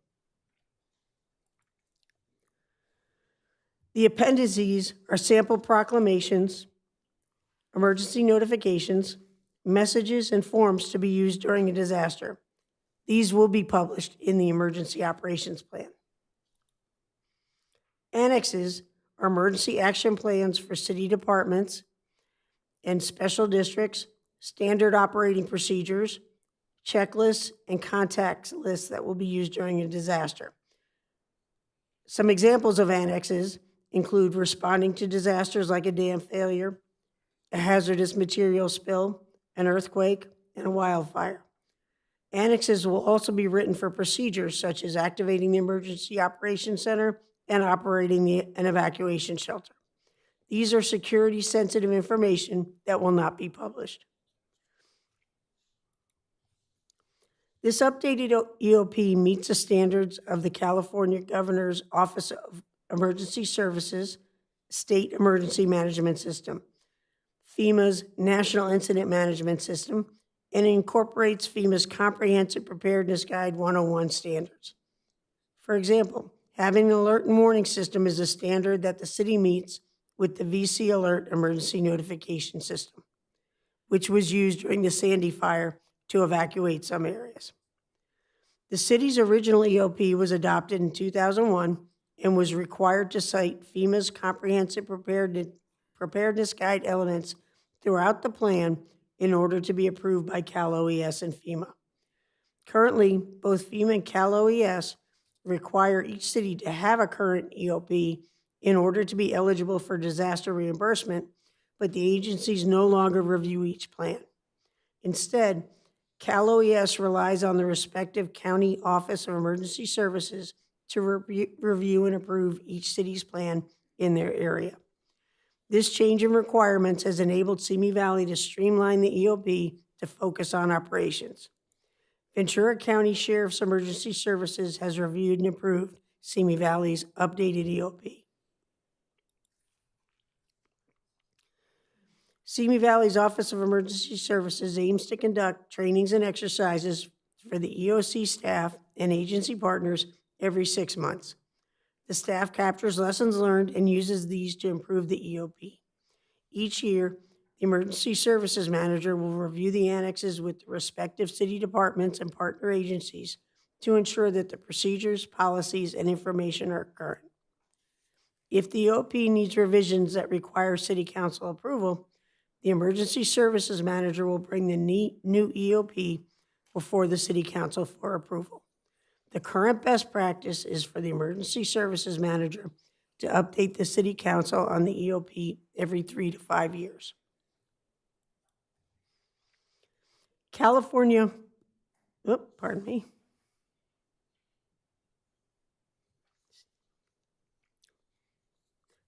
The appendices are sample proclamations, emergency notifications, messages, and forms to be used during a disaster. These will be published in the Emergency Operations Plan. Annexes are emergency action plans for city departments and special districts, standard operating procedures, checklists, and contact lists that will be used during a disaster. Some examples of annexes include responding to disasters like a dam failure, a hazardous material spill, an earthquake, and a wildfire. Annexes will also be written for procedures such as activating the Emergency Operations Center and operating an evacuation shelter. These are security-sensitive information that will not be published. This updated EOP meets the standards of the California Governor's Office of Emergency Services State Emergency Management System, FEMA's National Incident Management System, and incorporates FEMA's Comprehensive Preparedness Guide 101 standards. For example, having an alert and warning system is a standard that the city meets with the VC Alert Emergency Notification System, which was used during the Sandy Fire to evacuate some areas. The city's original EOP was adopted in 2001 and was required to cite FEMA's Comprehensive Preparedness Guide elements throughout the plan in order to be approved by Cal OES and FEMA. Currently, both FEMA and Cal OES require each city to have a current EOP in order to be eligible for disaster reimbursement, but the agencies no longer review each plan. Instead, Cal OES relies on the respective county Office of Emergency Services to review and approve each city's plan in their area. This change in requirements has enabled Simi Valley to streamline the EOP to focus on operations. Ventura County Sheriff's Emergency Services has reviewed and approved Simi Valley's updated EOP. Simi Valley's Office of Emergency Services aims to conduct trainings and exercises for the EOC staff and agency partners every 6 months. The staff captures lessons learned and uses these to improve the EOP. Each year, the Emergency Services Manager will review the annexes with the respective city departments and partner agencies to ensure that the procedures, policies, and information are current. If the EOP needs revisions that require City Council approval, the Emergency Services Manager will bring the new EOP before the City Council for approval. The current best practice is for the Emergency Services Manager to update the City Council on the EOP every 3 to 5 years. California, pardon me.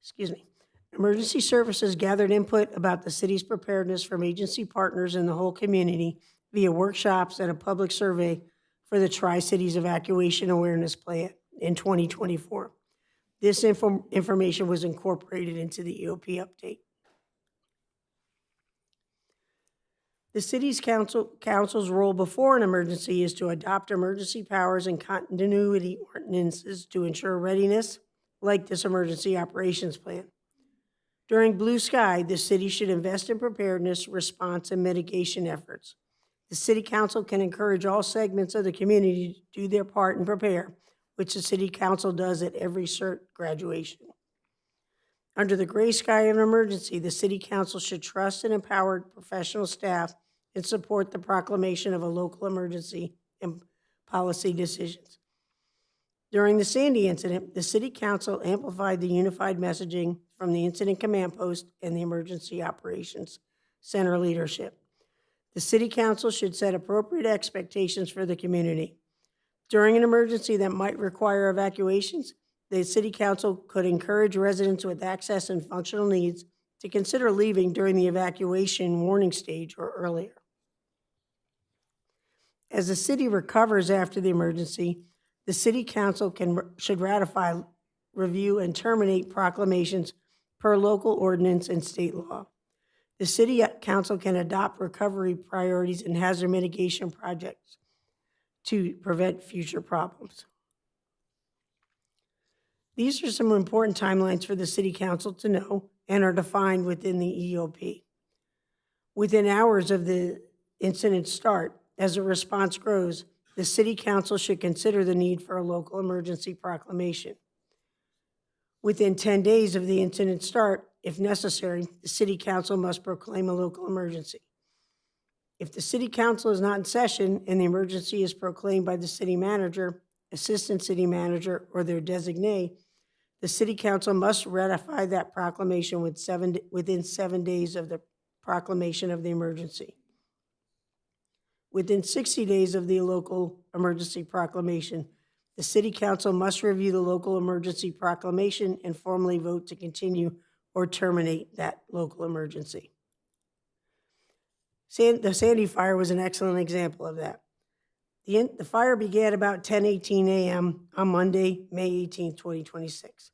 Excuse me. Emergency Services gathered input about the city's preparedness from agency partners in the whole community via workshops and a public survey for the Tri-Cities Evacuation Awareness Plan in 2024. This information was incorporated into the EOP update. The city's council's role before an emergency is to adopt emergency powers and continuity ordinances to ensure readiness, like this emergency operations plan. During Blue Sky, the city should invest in preparedness, response, and mitigation efforts. The City Council can encourage all segments of the community to do their part and prepare, which the City Council does at every CERT graduation. Under the gray sky of an emergency, the City Council should trust and empower professional staff and support the proclamation of a local emergency and policy decisions. During the Sandy incident, the City Council amplified the unified messaging from the Incident Command Post and the Emergency Operations Center leadership. The City Council should set appropriate expectations for the community. During an emergency that might require evacuations, the City Council could encourage residents with access and functional needs to consider leaving during the evacuation warning stage or earlier. As the city recovers after the emergency, the City Council should ratify, review, and terminate proclamations per local ordinance and state law. The City Council can adopt recovery priorities and hazard mitigation projects to prevent future problems. These are some important timelines for the City Council to know and are defined within the EOP. Within hours of the incident start, as the response grows, the City Council should consider the need for a local emergency proclamation. Within 10 days of the incident start, if necessary, the City Council must proclaim a local emergency. If the City Council is not in session and the emergency is proclaimed by the City Manager, Assistant City Manager, or their designee, the City Council must ratify that proclamation within 7 days of the proclamation of the emergency. Within 60 days of the local emergency proclamation, the city council must review the local emergency proclamation and formally vote to continue or terminate that local emergency. The Sandy Fire was an excellent example of that. The fire began about 10:18 a.m. on Monday, May 18, 2026.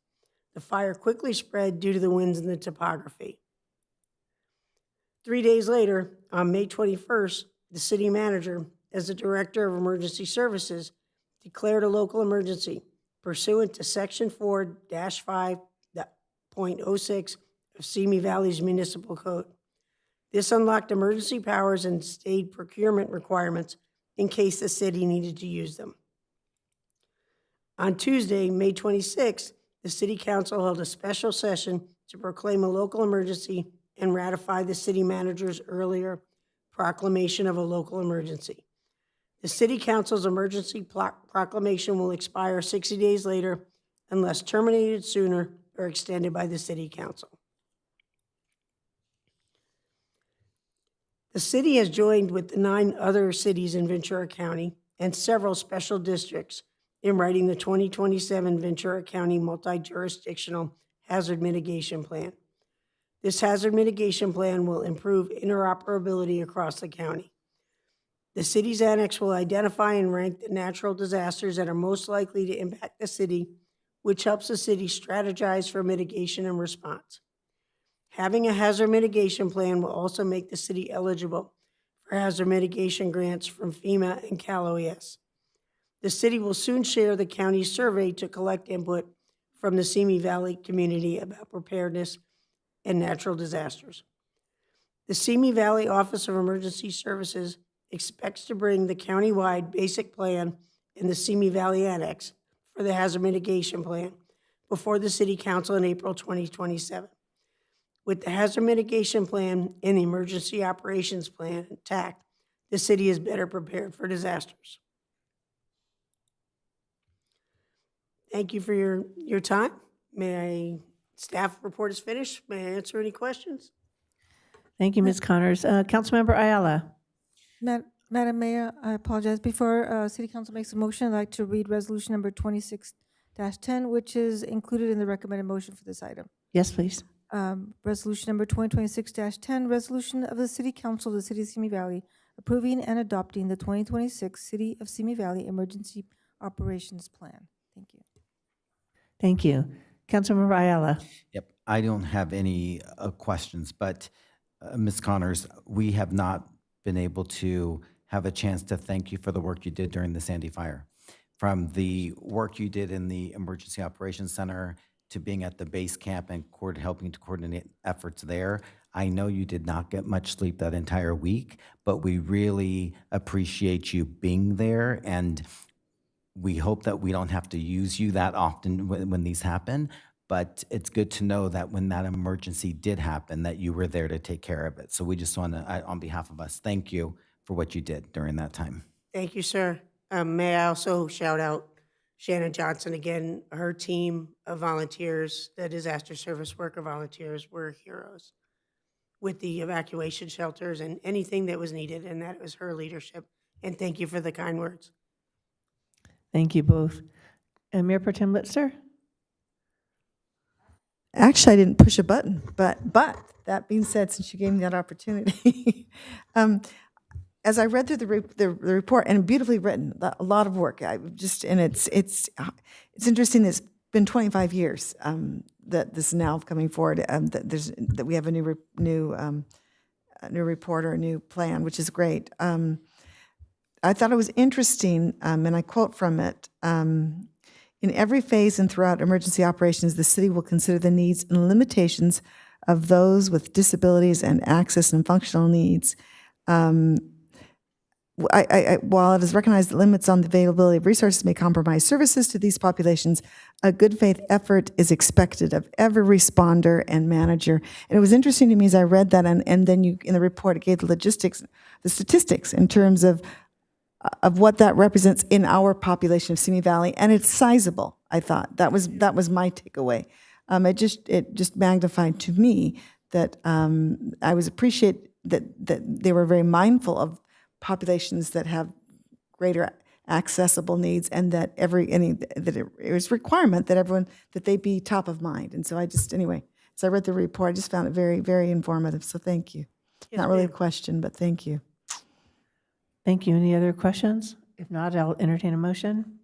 The fire quickly spread due to the winds and the topography. 3 days later, on May 21st, the city manager, as the director of emergency services, declared a local emergency pursuant to Section 4-5.06 of Simi Valley's Municipal Code. This unlocked emergency powers and state procurement requirements in case the city needed to use them. On Tuesday, May 26th, the City Council held a special session to proclaim a local emergency and ratify the city manager's earlier proclamation of a local emergency. The City Council's emergency proclamation will expire 60 days later unless terminated sooner or extended by the City Council. The city has joined with the 9 other cities in Ventura County and several special districts in writing the 2027 Ventura County Multi-Jurisdictional Hazard Mitigation Plan. This hazard mitigation plan will improve interoperability across the county. The city's annex will identify and rank the natural disasters that are most likely to impact the city, which helps the city strategize for mitigation and response. Having a hazard mitigation plan will also make the city eligible for hazard mitigation grants from FEMA and Cal OES. The city will soon share the county's survey to collect input from the Simi Valley community about preparedness and natural disasters. The Simi Valley Office of Emergency Services expects to bring the countywide basic plan and the Simi Valley Annex for the hazard mitigation plan before the City Council in April 2027. With the hazard mitigation plan and the emergency operations plan intact, the city is better prepared for disasters. Thank you for your time. Staff report is finished. May I answer any questions? Thank you, Ms. Connors. Councilmember Ayala. Madam Mayor, I apologize. Before City Council makes a motion, I'd like to read resolution number 26-10, which is included in the recommended motion for this item. Yes, please. Resolution number 2026-10, resolution of the City Council of the City of Simi Valley approving and adopting the 2026 City of Simi Valley Emergency Operations Plan. Thank you. Thank you. Councilmember Ayala. Yep, I don't have any questions, but Ms. Connors, we have not been able to have a chance to thank you for the work you did during the Sandy Fire. From the work you did in the Emergency Operations Center to being at the base camp and helping to coordinate efforts there. I know you did not get much sleep that entire week, but we really appreciate you being there, and we hope that we don't have to use you that often when these happen, but it's good to know that when that emergency did happen, that you were there to take care of it. So we just want to, on behalf of us, thank you for what you did during that time. Thank you, sir. May I also shout out Shannon Johnson again, her team of volunteers, the disaster service worker volunteers were heroes with the evacuation shelters and anything that was needed, and that was her leadership. And thank you for the kind words. Thank you both. Mayor Pro Tem Litzer? Actually, I didn't push a button, but that being said, since you gave me that opportunity, as I read through the report, and beautifully written, a lot of work. It's interesting. It's been 25 years that this is now coming forward. That we have a new report or a new plan, which is great. I thought it was interesting, and I quote from it. In every phase and throughout emergency operations, the city will consider the needs and limitations of those with disabilities and access and functional needs. While it is recognized that limits on the availability of resources may compromise services to these populations, a good faith effort is expected of every responder and manager. And it was interesting to me as I read that, and then you in the report it gave the statistics in terms of what that represents in our population of Simi Valley, and it's sizable. I thought that was my takeaway. It just magnified to me that I was appreciate that they were very mindful of populations that have greater accessible needs, and that that it was a requirement that everyone, that they be top of mind. And so anyway, so I read the report, I just found it very, very informative, so thank you. Not really a question, but thank you. Thank you. Any other questions? If not, I'll entertain a motion.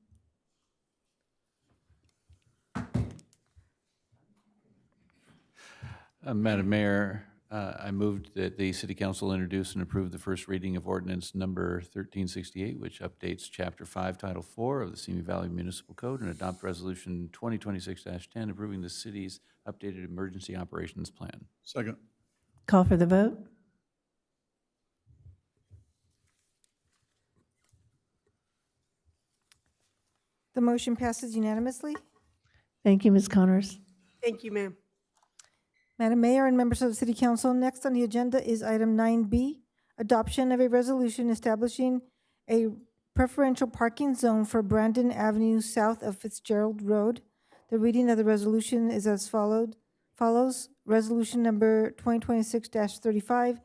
Madam Mayor, I moved that the City Council introduce and approve the first reading of ordinance number 1368, which updates Chapter 5, Title 4 of the Simi Valley Municipal Code, and adopt Resolution 2026-10 approving the city's updated emergency operations plan. Second. Call for the vote. The motion passes unanimously. Thank you, Ms. Connors. Thank you, ma'am. Madam Mayor and members of the City Council, next on the agenda is item 9B, adoption of a resolution establishing a preferential parking zone for Brandon Avenue south of Fitzgerald Road. The reading of the resolution is as follows. Resolution number 2026-35,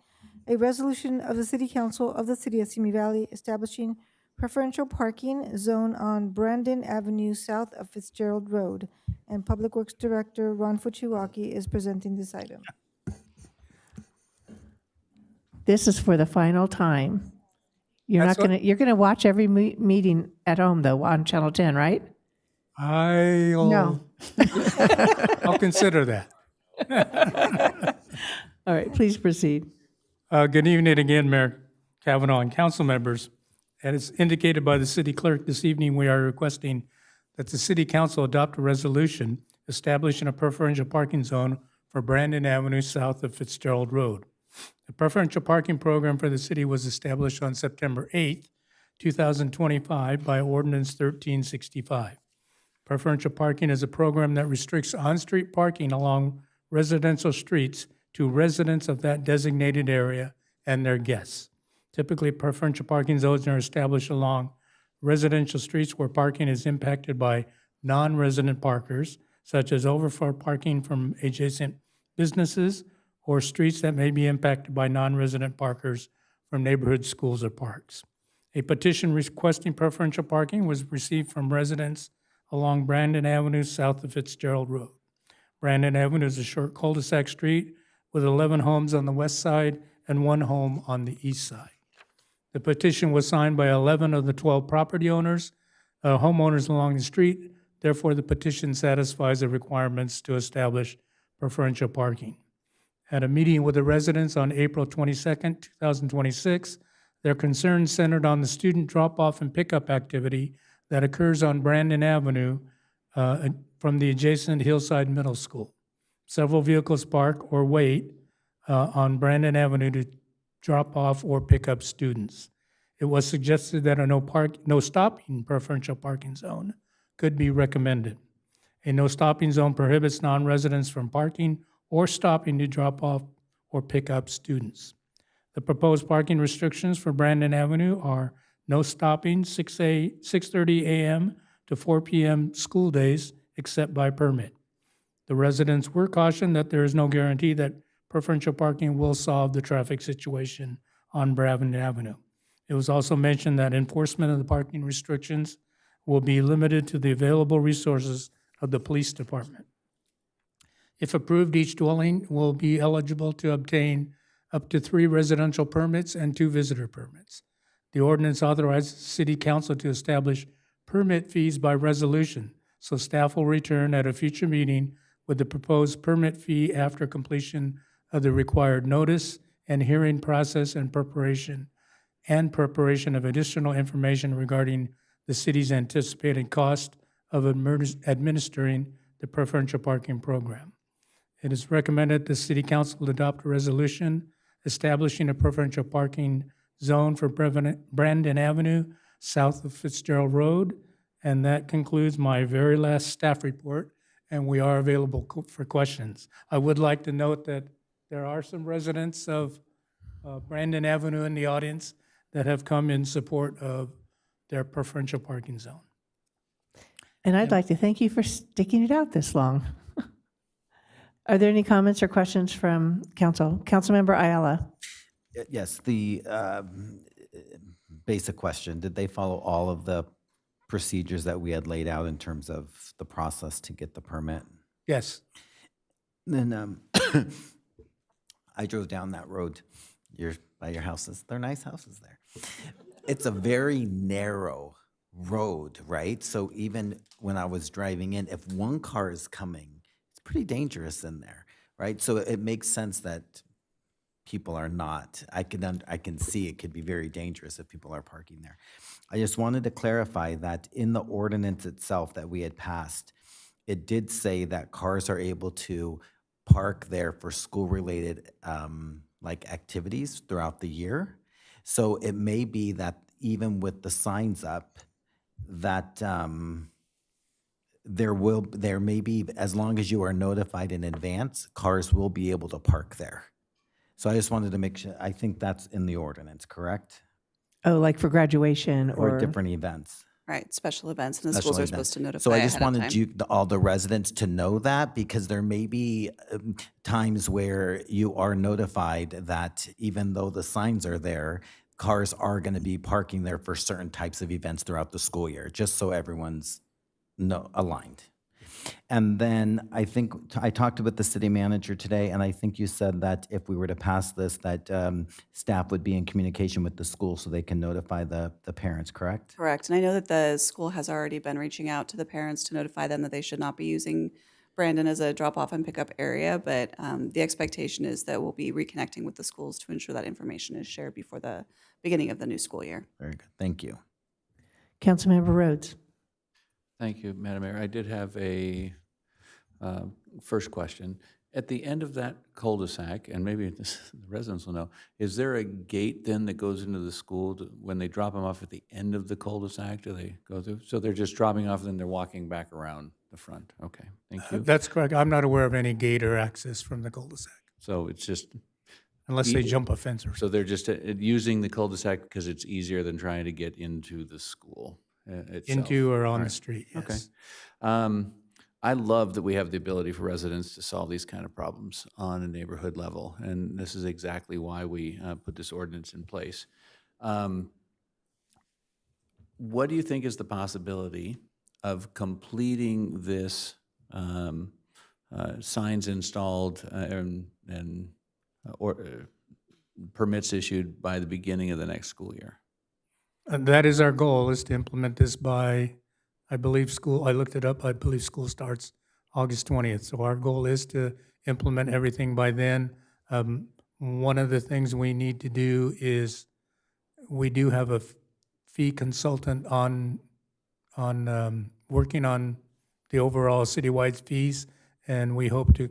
a resolution of the City Council of the City of Simi Valley establishing preferential parking zone on Brandon Avenue south of Fitzgerald Road. And Public Works Director Ron Fuchiwaki is presenting this item. This is for the final time. You're gonna watch every meeting at home though on Channel 10, right? No. I'll consider that. All right, please proceed. Good evening again, Mayor Kavanaugh and council members. As indicated by the city clerk this evening, we are requesting that the City Council adopt a resolution establishing a preferential parking zone for Brandon Avenue south of Fitzgerald Road. The preferential parking program for the city was established on September 8th, 2025 by Ordinance 1365. Preferential parking is a program that restricts on-street parking along residential streets to residents of that designated area and their guests. Typically, preferential parking zones are established along residential streets where parking is impacted by non-resident parkers, such as overflow parking from adjacent businesses, or streets that may be impacted by non-resident parkers from neighborhood schools or parks. A petition requesting preferential parking was received from residents along Brandon Avenue south of Fitzgerald Road. Brandon Avenue is a short cul-de-sac street with 11 homes on the west side and 1 home on the east side. The petition was signed by 11 of the 12 property owners, homeowners along the street. Therefore, the petition satisfies the requirements to establish preferential parking. At a meeting with the residents on April 22nd, 2026, their concerns centered on the student drop-off and pickup activity that occurs on Brandon Avenue from the adjacent Hillside Middle School. Several vehicles park or wait on Brandon Avenue to drop off or pick up students. It was suggested that a no stopping preferential parking zone could be recommended. A no stopping zone prohibits non-residents from parking or stopping to drop off or pick up students. The proposed parking restrictions for Brandon Avenue are no stopping 6:30 a.m. to 4 p.m. school days except by permit. The residents were cautioned that there is no guarantee that preferential parking will solve the traffic situation on Brandon Avenue. It was also mentioned that enforcement of the parking restrictions will be limited to the available resources of the police department. If approved, each dwelling will be eligible to obtain up to 3 residential permits and 2 visitor permits. The ordinance authorizes the City Council to establish permit fees by resolution, so staff will return at a future meeting with the proposed permit fee after completion of the required notice and hearing process and preparation of additional information regarding the city's anticipated cost of administering the preferential parking program. It is recommended the City Council adopt a resolution establishing a preferential parking zone for Brandon Avenue south of Fitzgerald Road. And that concludes my very last staff report, and we are available for questions. I would like to note that there are some residents of Brandon Avenue in the audience that have come in support of their preferential parking zone. And I'd like to thank you for sticking it out this long. Are there any comments or questions from council? Councilmember Ayala. Yes, the basic question. Did they follow all of the procedures that we had laid out in terms of the process to get the permit? Yes. Then I drove down that road by your houses. They're nice houses there. It's a very narrow road, right? So even when I was driving in, if one car is coming, it's pretty dangerous in there, right? So it makes sense that people are not. I can see it could be very dangerous if people are parking there. I just wanted to clarify that in the ordinance itself that we had passed, it did say that cars are able to park there for school-related like activities throughout the year. So it may be that even with the signs up, that there may be, as long as you are notified in advance, cars will be able to park there. So I just wanted to make sure, I think that's in the ordinance, correct? Oh, like for graduation Or different events. Right, special events, and the Special schools are events. supposed to notify So I just ahead of wanted time. all the residents to know that, because there may be times where you are notified that even though the signs are there, cars are going to be parking there for certain types of events throughout the school year, just so everyone's aligned. And then I think I talked with the city manager today, and I think you said that if we were to pass this, that staff would be in communication with the school so they can notify the parents, correct? Correct, and I know that the school has already been reaching out to the parents to notify them that they should not be using Brandon as a drop-off and pickup area, but the expectation is that we'll be reconnecting with the schools to ensure that information is shared before the beginning of the new school year. Very good, thank you. Councilmember Rhodes. Thank you, Madam Mayor. I did have a first question. At the end of that cul-de-sac, and maybe the residents will know, is there a gate then that goes into the school when they drop them off at the end of the cul-de-sac? Do they go through? So they're just dropping off and then they're walking back around the front? Okay, thank you. That's correct. I'm not aware of any gate or access from the cul-de-sac, So it's just, unless they jump a fence or something. so they're just using the cul-de-sac because it's easier than trying to get into the school itself? Into or on All the right. street, yes. Okay. I love that we have the ability for residents to solve these kind of problems on a neighborhood level, and this is exactly why we put this ordinance in place. What do you think is the possibility of completing this signs installed or permits issued by the beginning of the next school year? And that is our goal, is to implement this by, I looked it up, I believe school starts August 20th. So our goal is to implement everything by then. One of the things we need to do is, we do have a fee consultant on working on the overall citywide fees, and we hope to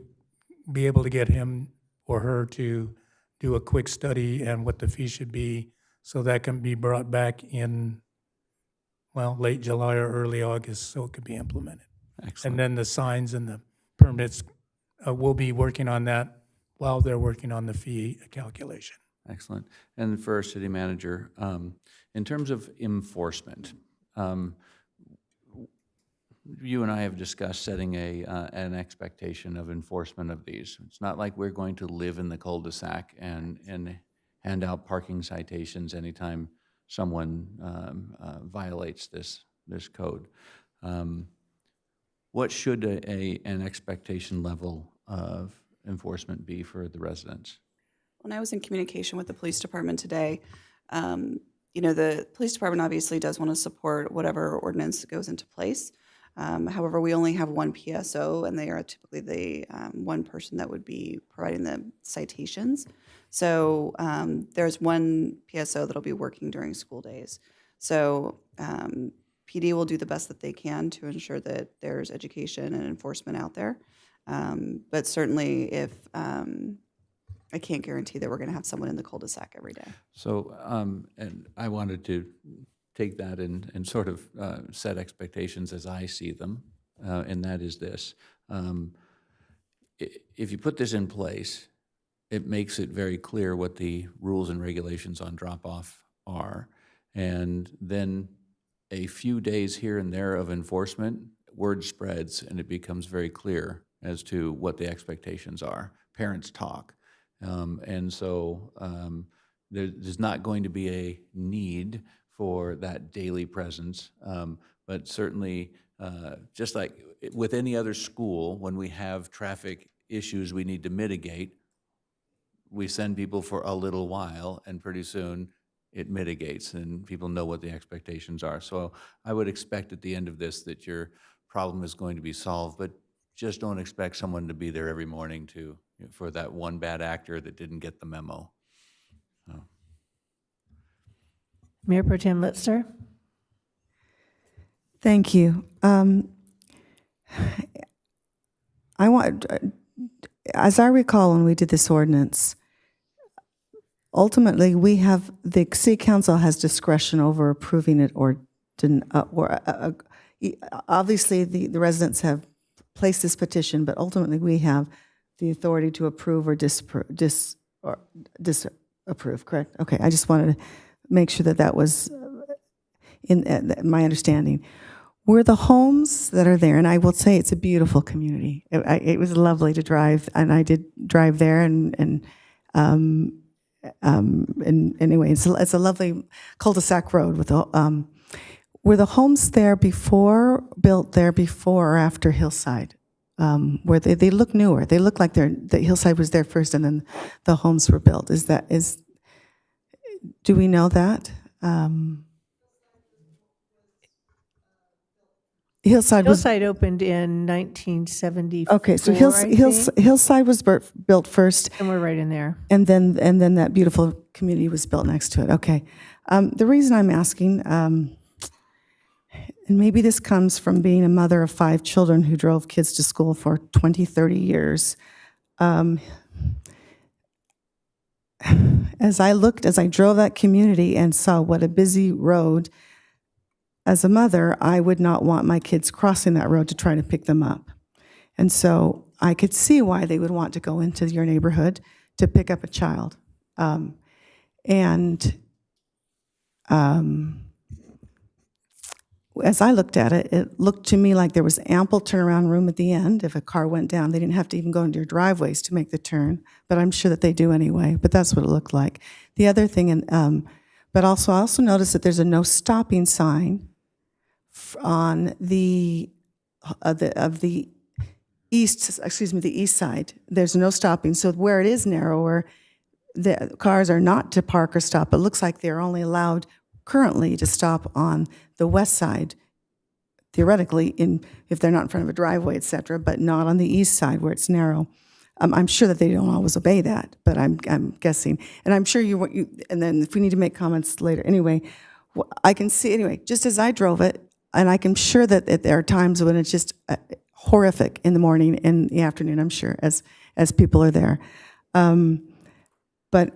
be able to get him or her to do a quick study and what the fee should be, so that can be brought back in, well, late July or early August, so it could be implemented. Excellent. And then the signs and the permits, we'll be working on that while they're working on the fee calculation. Excellent. And for our city manager, in terms of enforcement, you and I have discussed setting an expectation of enforcement of these. It's not like we're going to live in the cul-de-sac and hand out parking citations anytime someone violates this code. What should an expectation level of enforcement be for the residents? When I was in communication with the police department today, the police department obviously does want to support whatever ordinance goes into place. However, we only have one PSO, and they are typically the one person that would be providing the citations. So there's one PSO that'll be working during school days. So PD will do the best that they can to ensure that there's education and enforcement out there. But certainly, if I can't guarantee that we're going to have someone in the cul-de-sac every day. So, and I wanted to take that and sort of set expectations as I see them, and that is this. If you put this in place, it makes it very clear what the rules and regulations on drop-off are. And then a few days here and there of enforcement, word spreads, and it becomes very clear as to what the expectations are. Parents talk. And so there's not going to be a need for that daily presence. But certainly, just like with any other school, when we have traffic issues we need to mitigate, we send people for a little while, and pretty soon it mitigates, and people know what the expectations are. So I would expect at the end of this that your problem is going to be solved, but just don't expect someone to be there every morning for that one bad actor that didn't get the memo. Mayor Pro Tem Litzer? Thank you. I want, as I recall when we did this ordinance, ultimately the city council has discretion over approving it obviously the residents have placed this petition, but ultimately we have the authority to approve or disapprove, correct? Okay, I just wanted to make sure that was in my understanding. Were the homes that are there, and I will say it's a beautiful community. It was lovely to drive, and I did drive there, and anyway, it's a lovely cul-de-sac road with were the homes there built there before or after Hillside? Where they look newer. They look like the Hillside was there first, and then the homes were built. Do we know that? Hillside opened in 1974. Okay, so I think. Hillside was built first, And we're right in there. and then that beautiful community was built next to it. Okay, the reason I'm asking, and maybe this comes from being a mother of 5 children who drove kids to school for 20, 30 years. As I drove that community and saw what a busy road, as a mother, I would not want my kids crossing that road to try to pick them up. And so I could see why they would want to go into your neighborhood to pick up a child. As I looked at it, it looked to me like there was ample turnaround room at the end. If a car went down, they didn't have to even go into your driveways to make the turn, but I'm sure that they do anyway, but that's what it looked like. The other thing, but also I also noticed that there's a no stopping sign on the east side. There's no stopping, so where it is narrower, the cars are not to park or stop. It looks like they're only allowed currently to stop on the west side, theoretically, if they're not in front of a driveway, et cetera, but not on the east side where it's narrow. I'm sure that they don't always obey that, but I'm guessing. And I'm sure and then if we need to make comments later, anyway, I can see, anyway, just as I drove it, and I can sure that there are times when it's just horrific in the morning, in the afternoon, I'm sure, as people are there. But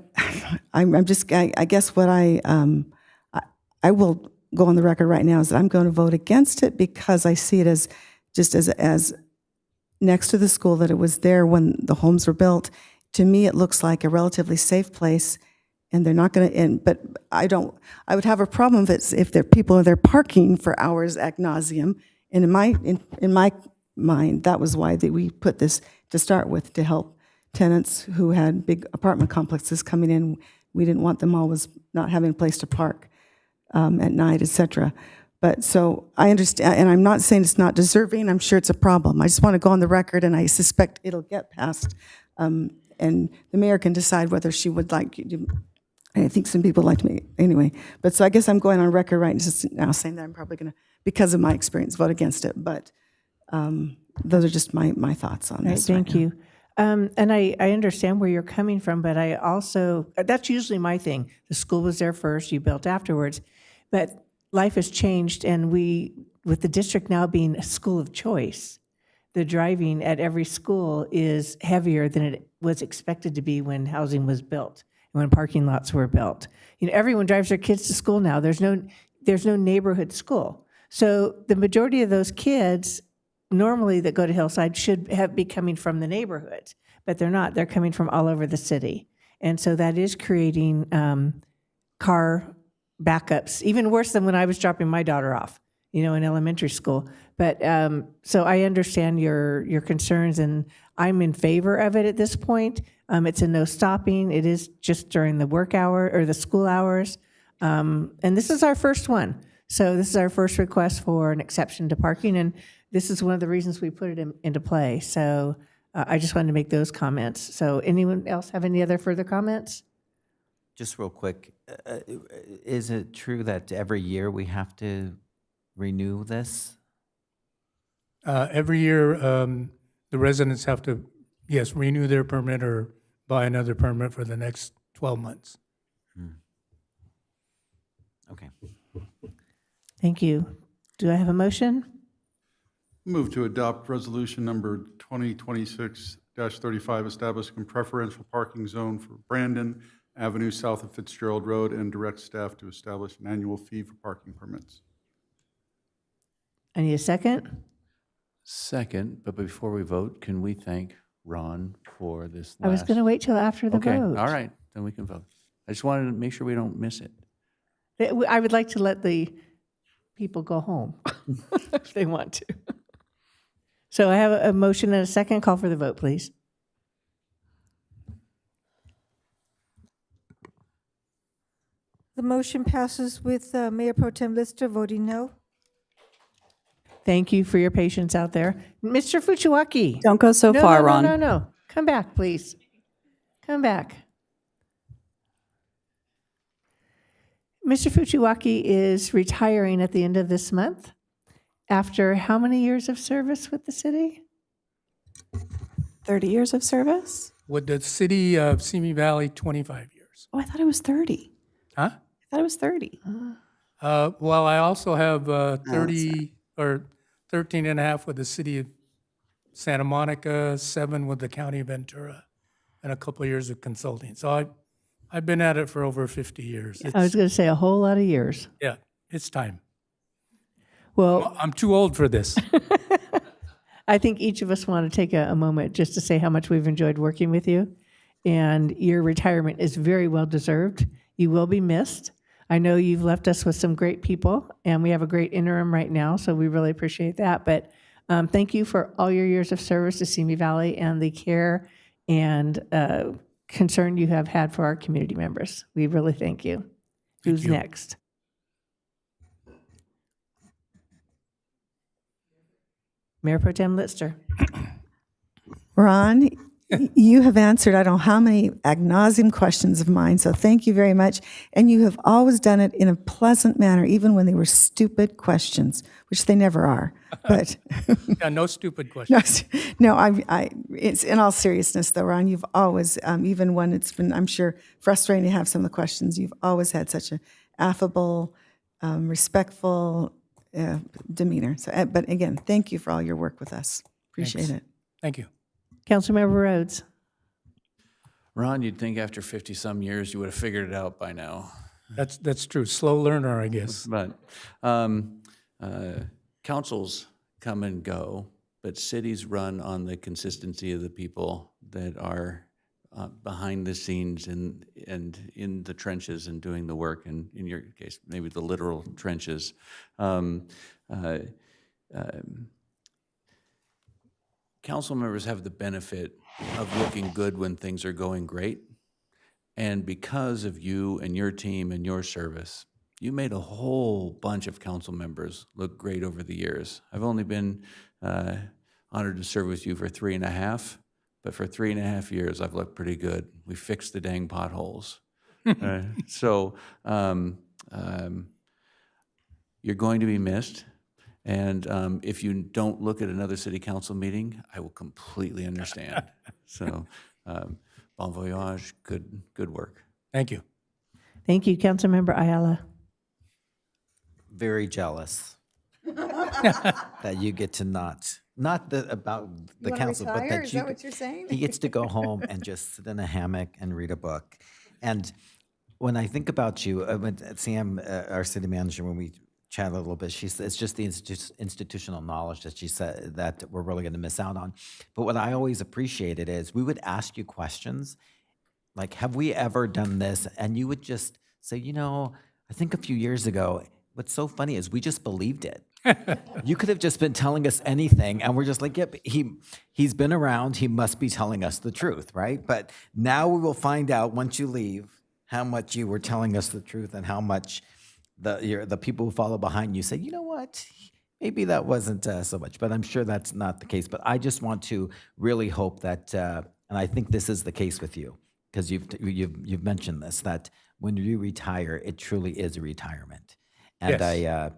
I guess what I will go on the record right now is that I'm going to vote against it because I see it as just as next to the school, that it was there when the homes were built. To me, it looks like a relatively safe place, and they're not going to, but I would have a problem if there people are there parking for hours ad nauseum. And in my mind, that was why we put this to start with, to help tenants who had big apartment complexes coming in. We didn't want them always not having a place to park at night, et cetera. But so I understand, and I'm not saying it's not deserving. I'm sure it's a problem. I just want to go on the record, and I suspect it'll get passed. And the mayor can decide whether she would like, I think some people like me anyway. But so I guess I'm going on record right now saying that I'm probably going to, because of my experience, vote against it. But those are just my thoughts on this. Thank you. And I understand where you're coming from, but I also, that's usually my thing. The school was there first, you built afterwards. But life has changed, and with the district now being a school of choice, the driving at every school is heavier than it was expected to be when housing was built and when parking lots were built. Everyone drives their kids to school now. There's no neighborhood school. So the majority of those kids normally that go to Hillside should be coming from the neighborhoods, but they're not. They're coming from all over the city. And so that is creating car backups, even worse than when I was dropping my daughter off, in elementary school. But so I understand your concerns, and I'm in favor of it at this point. It's a no stopping. It is just during the work hour or the school hours. And this is our first one. So this is our first request for an exception to parking, and this is one of the reasons we put it into play. So I just wanted to make those comments. So anyone else have any other further comments? Just real quick, is it true that every year we have to renew this? Every year, the residents have to, yes, renew their permit or buy another permit for the next 12 months. Okay. Thank you. Do I have a motion? Move to adopt resolution number 2026-35, establishing a preferential parking zone for Brandon Avenue south of Fitzgerald Road, and direct staff to establish an annual fee for parking permits. I need a second. Second, but before we vote, can we thank Ron for this I was last- going to wait till after the Okay, vote. all right, then we can vote. I just wanted to make sure we don't miss it. I would like to let the people go home if they want to. So I have a motion and a second. Call for the vote, please. The motion passes with Mayor Pro Tem Lister voting no. Thank you for your patience out there. Mr. Fuchiwaki. Don't go so No, far, no, Ron. No, no, no. Come back, please. Come back. Mr. Fuchiwaki is retiring at the end of this month after how many years of service with the city? 30 years of service? With the city of Simi Valley, 25 years. Oh, I thought it was 30. Huh? I thought it was 30. Well, I also have 30 or 13 and a half with the city of Santa Monica, 7 with the county of Ventura, and a couple of years of consulting. So I've been at it for over 50 years. I was going to say a whole lot of years. Yeah, it's time. Well, I'm too old for this. I think each of us want to take a moment just to say how much we've enjoyed working with you. And your retirement is very well deserved. You will be missed. I know you've left us with some great people, and we have a great interim right now, so we really appreciate that. But thank you for all your years of service to Simi Valley and the care and concern you have had for our community members. We really thank you. Who's next? Mayor Pro Tem Litster. Ron, you have answered I don't know how many ad nauseum questions of mine, so thank you very much. And you have always done it in a pleasant manner, even when they were stupid questions, which they never are. But Yeah, no stupid questions. it's in all seriousness though, Ron, you've always, even when it's been, I'm sure, frustrating to have some of the questions, you've always had such an affable, respectful demeanor. So, but again, thank you for all your work with us. Appreciate it. Thank you. Councilmember Rhodes. Ron, you'd think after 50-some years, you would have figured it out by now. That's true. Slow learner, I guess. But councils come and go, but cities run on the consistency of the people that are behind the scenes and in the trenches and doing the work, and in your case, maybe the literal trenches. Council members have the benefit of looking good when things are going great. And because of you and your team and your service, you made a whole bunch of council members look great over the years. I've only been honored to serve with you for 3.5, but for 3.5 years, I've looked pretty good. We fixed the dang potholes. So you're going to be missed. And if you don't look at another city council meeting, I will completely understand. So bon voyage, good work. Thank you. Thank you, Councilmember Ayala. Very jealous that you get to not about the wanna council, but retire? that Is you that what you're saying? he gets to go home and just sit in a hammock and read a book. And when I think about you, when Sam, our city manager, when we chat a little bit, she said it's just the institutional knowledge that she said that we're really going to miss out on. But what I always appreciated is we would ask you questions like, have we ever done this? And you would just say, I think a few years ago, what's so funny is we just believed it. You could have just been telling us anything, and we're just like, yep, he's been around, he must be telling us the truth, right? But now we will find out once you leave how much you were telling us the truth and how much the people who follow behind you say, you know what, maybe that wasn't so much, but I'm sure that's not the case. But I just want to really hope that, and I think this is the case with you, because you've mentioned this, that when you retire, it truly is a retirement. And Yes.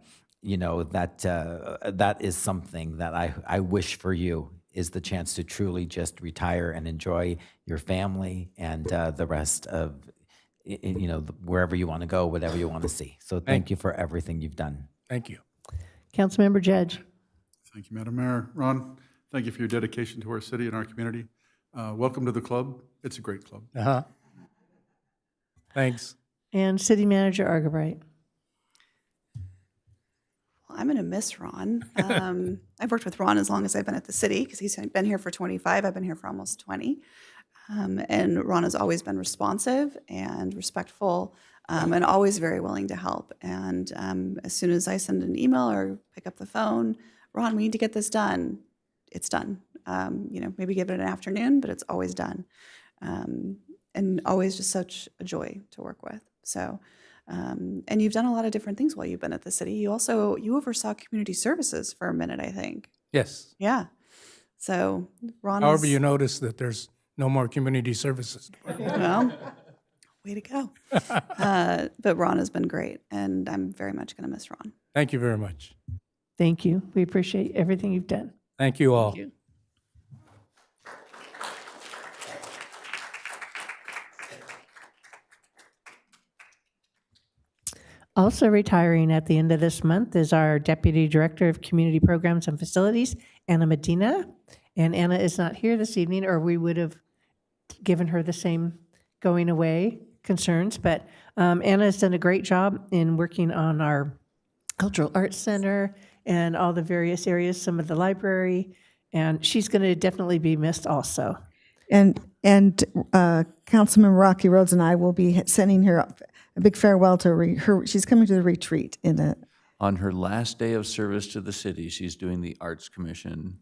that is something that I wish for you, is the chance to truly just retire and enjoy your family and the rest of, wherever you want to go, whatever you want to see. So thank you for everything you've done. Thank you. Councilmember Judge. Thank you, Madam Mayor. Ron, thank you for your dedication to our city and our community. Welcome to the club. It's a great club. Uh-huh. Thanks. And City Manager Argabright. Well, I'm going to miss Ron. I've worked with Ron as long as I've been at the city, because he's been here for 25. I've been here for almost 20. And Ron has always been responsive and respectful, and always very willing to help. And as soon as I send an email or pick up the phone, Ron, we need to get this done, it's done. Maybe give it an afternoon, but it's always done. And always just such a joy to work with. So, and you've done a lot of different things while you've been at the city. You oversaw community services for a minute, I think. Yes. Yeah. So Ron However, is, you notice that there's no more community services. well, way to go. But Ron has been great, and I'm very much going to miss Ron. Thank you very much. Thank you. We appreciate everything you've done. Thank you all. Thank you. Also retiring at the end of this month is our Deputy Director of Community Programs and Facilities, Anna Medina. And Anna is not here this evening, or we would have given her the same going away concerns. But Anna has done a great job in working on our Cultural Arts Center and all the various areas, some of the library, and she's going to definitely be missed also. And Councilman Rocky Rhodes and I will be sending her a big farewell to her. She's coming to the retreat On her last day of service to the city, she's doing the Arts Commission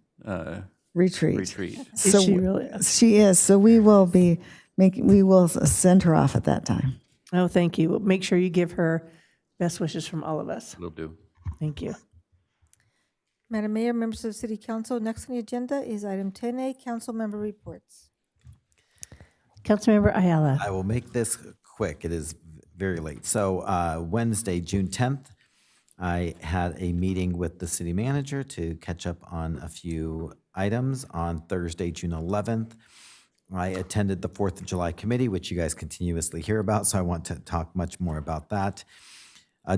retreat. So she really is. She is. So we will send her off at that time. Oh, thank you. Make sure you give her best wishes from all of us. Will do. Thank you. Madam Mayor, members of the City Council, next on the agenda is item 10A, council member reports. Councilmember Ayala. I will make this quick. It is very late. So Wednesday, June 10th, I had a meeting with the city manager to catch up on a few items. On Thursday, June 11th, I attended the 4th of July committee, which you guys continuously hear about, so I want to talk much more about that.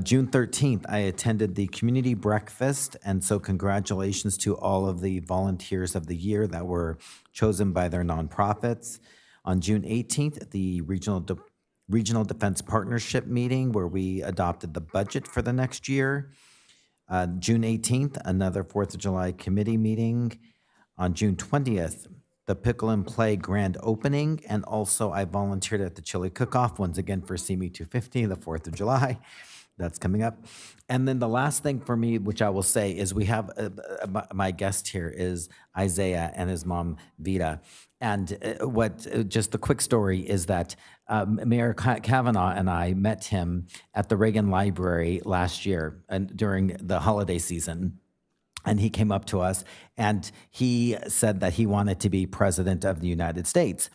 June 13th, I attended the community breakfast, and so congratulations to all of the volunteers of the year that were chosen by their nonprofits. On June 18th, the Regional Defense Partnership meeting, where we adopted the budget for the next year. June 18th, another 4th of July committee meeting. On June 20th, the Pickle and Play grand opening, and also I volunteered at the Chili Cook-Off, once again for CME 250, the 4th of July. That's coming up. And then the last thing for me, which I will say, is we have my guest here is Isaiah and his mom, Vita. And just the quick story is that Mayor Kavanaugh and I met him at the Reagan Library last year and during the holiday season. And he came up to us and he said that he wanted to be president of the United States,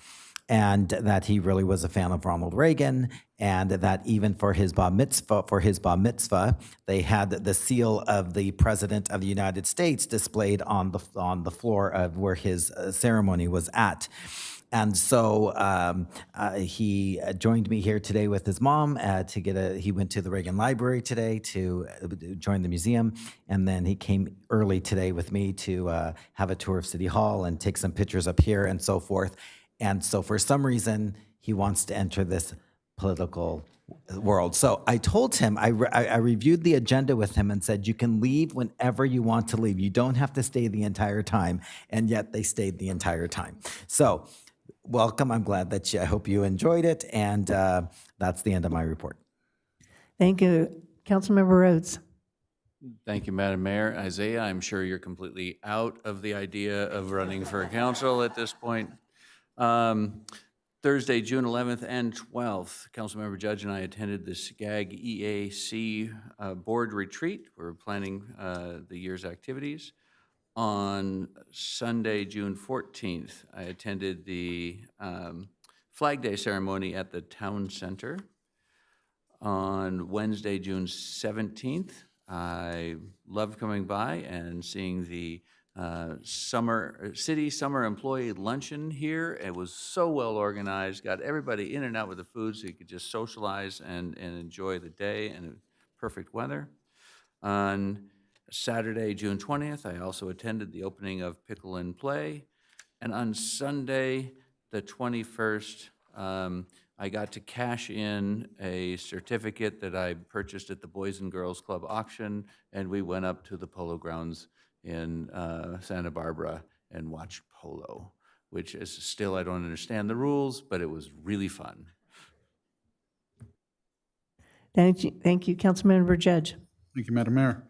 and that he really was a fan of Ronald Reagan, and that even for his bar mitzvah, they had the seal of the President of the United States displayed on the floor of where his ceremony was at. And so he joined me here today with his mom he went to the Reagan Library today to join the museum. And then he came early today with me to have a tour of City Hall and take some pictures up here and so forth. And so for some reason, he wants to enter this political world. So I told him, I reviewed the agenda with him and said, you can leave whenever you want to leave. You don't have to stay the entire time. And yet they stayed the entire time. So welcome. I'm glad that I hope you enjoyed it. And that's the end of my report. Thank you. Councilmember Rhodes. Thank you, Madam Mayor. Isaiah, I'm sure you're completely out of the idea of running for council at this point. Thursday, June 11th and 12th, Councilmember Judge and I attended the SCAG EAC board retreat. We're planning the year's activities. On Sunday, June 14th, I attended the Flag Day ceremony at the Town Center. On Wednesday, June 17th, I loved coming by and seeing the city summer employee luncheon here. It was so well organized, got everybody in and out with the food so you could just socialize and enjoy the day, and perfect weather. On Saturday, June 20th, I also attended the opening of Pickle and Play. And on Sunday, the 21st, I got to cash in a certificate that I purchased at the Boys and Girls Club auction, and we went up to the Polo Grounds in Santa Barbara and watched polo, which is still, I don't understand the rules, but it was really fun. Thank you, Councilmember Judge. Thank you, Madam Mayor.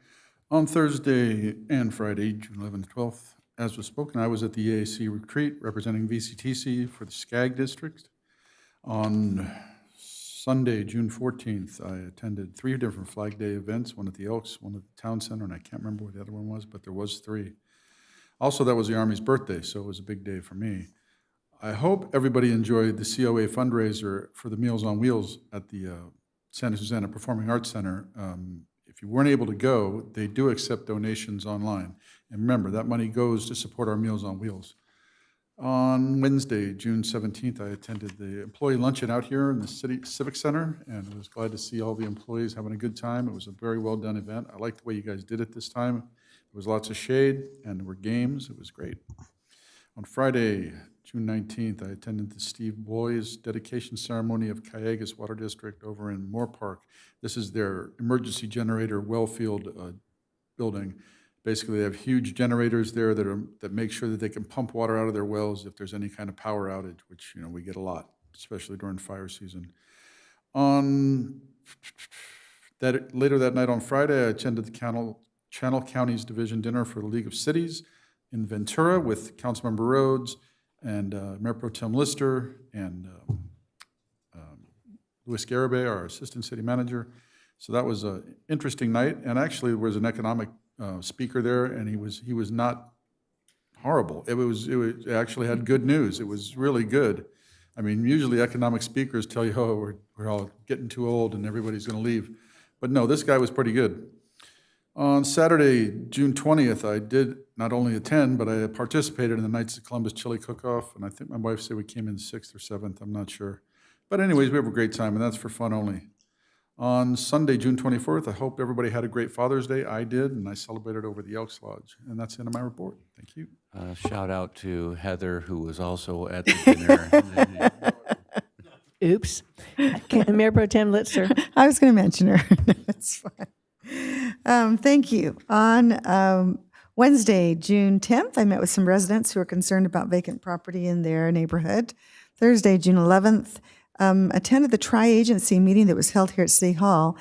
On Thursday and Friday, June 11th, 12th, as was spoken, I was at the EAC retreat representing VCTC for the SCAG district. On Sunday, June 14th, I attended 3 different Flag Day events, one at the Elks, one at the Town Center, and I can't remember what the other one was, but there was 3. Also, that was the Army's birthday, so it was a big day for me. I hope everybody enjoyed the COA fundraiser for the Meals on Wheels at the Santa Susana Performing Arts Center. If you weren't able to go, they do accept donations online. And remember, that money goes to support our Meals on Wheels. On Wednesday, June 17th, I attended the employee luncheon out here in the City Civic Center, and I was glad to see all the employees having a good time. It was a very well-done event. I liked the way you guys did it this time. There was lots of shade, and there were games. It was great. On Friday, June 19th, I attended the Steve Boys dedication ceremony of Cayugas Water District over in Moore Park. This is their emergency generator well field building. Basically, they have huge generators there that make sure that they can pump water out of their wells if there's any kind of power outage, which, you know, we get a lot, especially during fire season. Later that night on Friday, I attended the Channel Counties Division Dinner for the League of Cities in Ventura with Councilmember Rhodes and Mayor Pro Tem Lister and Louis Garibay, our Assistant City Manager. So that was an interesting night, and actually there was an economic speaker there, and he was not horrible. It actually had good news. It was really good. I mean, usually economic speakers tell you, oh, we're all getting too old and everybody's going to leave. But no, this guy was pretty good. On Saturday, June 20th, I did not only attend, but I participated in the Knights of Columbus Chili Cook-Off, and I think my wife said we came in 6th or 7th, I'm not sure. But anyways, we have a great time, and that's for fun only. On Sunday, June 24th, I hope everybody had a great Father's Day. I did, and I celebrated over the Elks Lodge. And that's the end of my report. Thank you. Shout out to Heather, who was also at the dinner. Oops. Mayor Pro Tem Litzer. I was going to mention her. That's fine. Thank you. On Wednesday, June 10th, I met with some residents who are concerned about vacant property in their neighborhood. Thursday, June 11th, attended the tri-agency meeting that was held here at City Hall.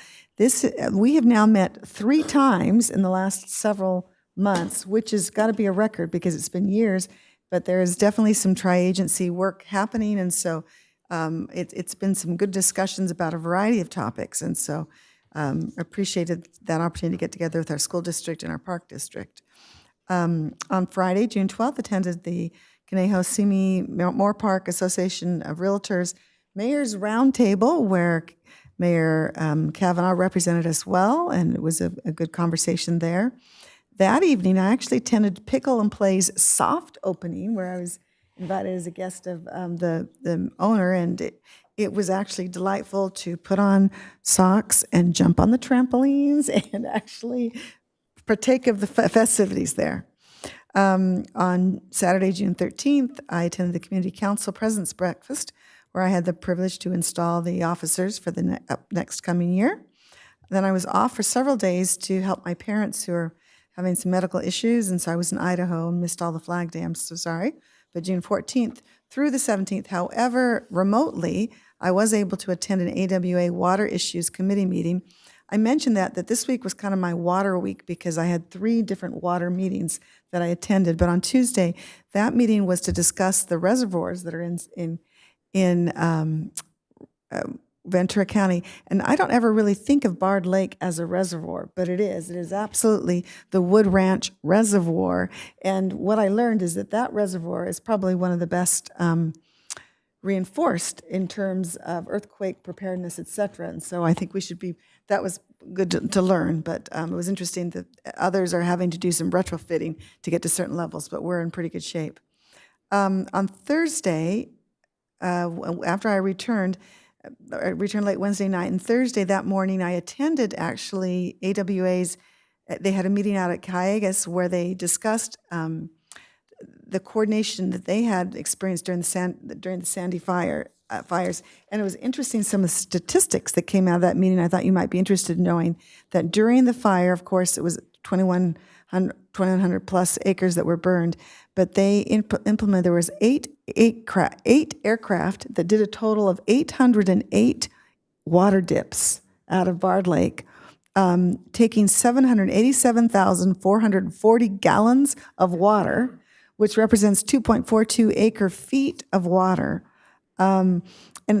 We have now met 3 times in the last several months, which has got to be a record because it's been years, but there is definitely some tri-agency work happening, and so it's been some good discussions about a variety of topics, and so appreciated that opportunity to get together with our school district and our park district. On Friday, June 12th, attended the Conejo-Simi Moore Park Association of Realtors Mayor's Roundtable, where Mayor Kavanaugh represented us well, and it was a good conversation there. That evening, I actually attended Pickle and Play's soft opening, where I was invited as a guest of the owner, and it was actually delightful to put on socks and jump on the trampolines and actually partake of the festivities there. On Saturday, June 13th, I attended the Community Council President's Breakfast, where I had the privilege to install the officers for the next coming year. Then I was off for several days to help my parents who are having some medical issues, and so I was in Idaho and missed all the Flag Day. I'm so sorry. But June 14th through the 17th, however, remotely, I was able to attend an AWA Water Issues Committee meeting. I mentioned that this week was kind of my water week because I had 3 different water meetings that I attended. But on Tuesday, that meeting was to discuss the reservoirs that are in in Ventura County. And I don't ever really think of Bard Lake as a reservoir, but it is. It is absolutely the Wood Ranch Reservoir. And what I learned is that that reservoir is probably one of the best reinforced in terms of earthquake preparedness, et cetera. And so I think we should be, that was good to learn, but it was interesting that others are having to do some retrofitting to get to certain levels, but we're in pretty good shape. On Thursday, after I returned late Wednesday night, and Thursday that morning I attended actually AWA's, they had a meeting out at Callegas where they discussed the coordination that they had experienced during the Sandy fires. And it was interesting, some of the statistics that came out of that meeting. I thought you might be interested in knowing that during the fire, of course, it was 2,100 plus acres that were burned, but they implemented, there was eight aircraft that did a total of 808 water dips out of Bard Lake, taking 787,440 gallons of water, which represents 2.42 acre feet of water. And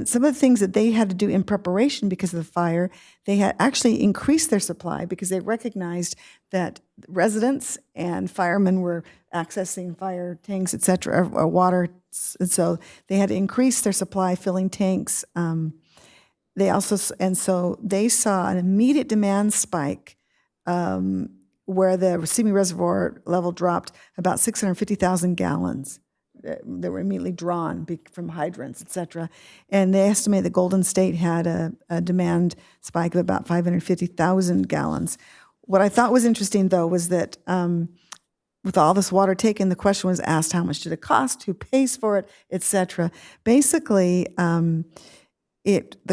some of the things that they had to do in preparation because of the fire, they had actually increased their supply because they recognized that residents and firemen were accessing fire tanks, et cetera, or water. And so they had to increase their supply, filling tanks. They also, and so they saw an immediate demand spike where the Simi Reservoir level dropped about 650,000 gallons. That were immediately drawn from hydrants, et cetera. And they estimate that Golden State had a demand spike of about 550,000 gallons. What I thought was interesting, though, was that with all this water taken, the question was asked, how much did it cost, who pays for it, et cetera. Basically, the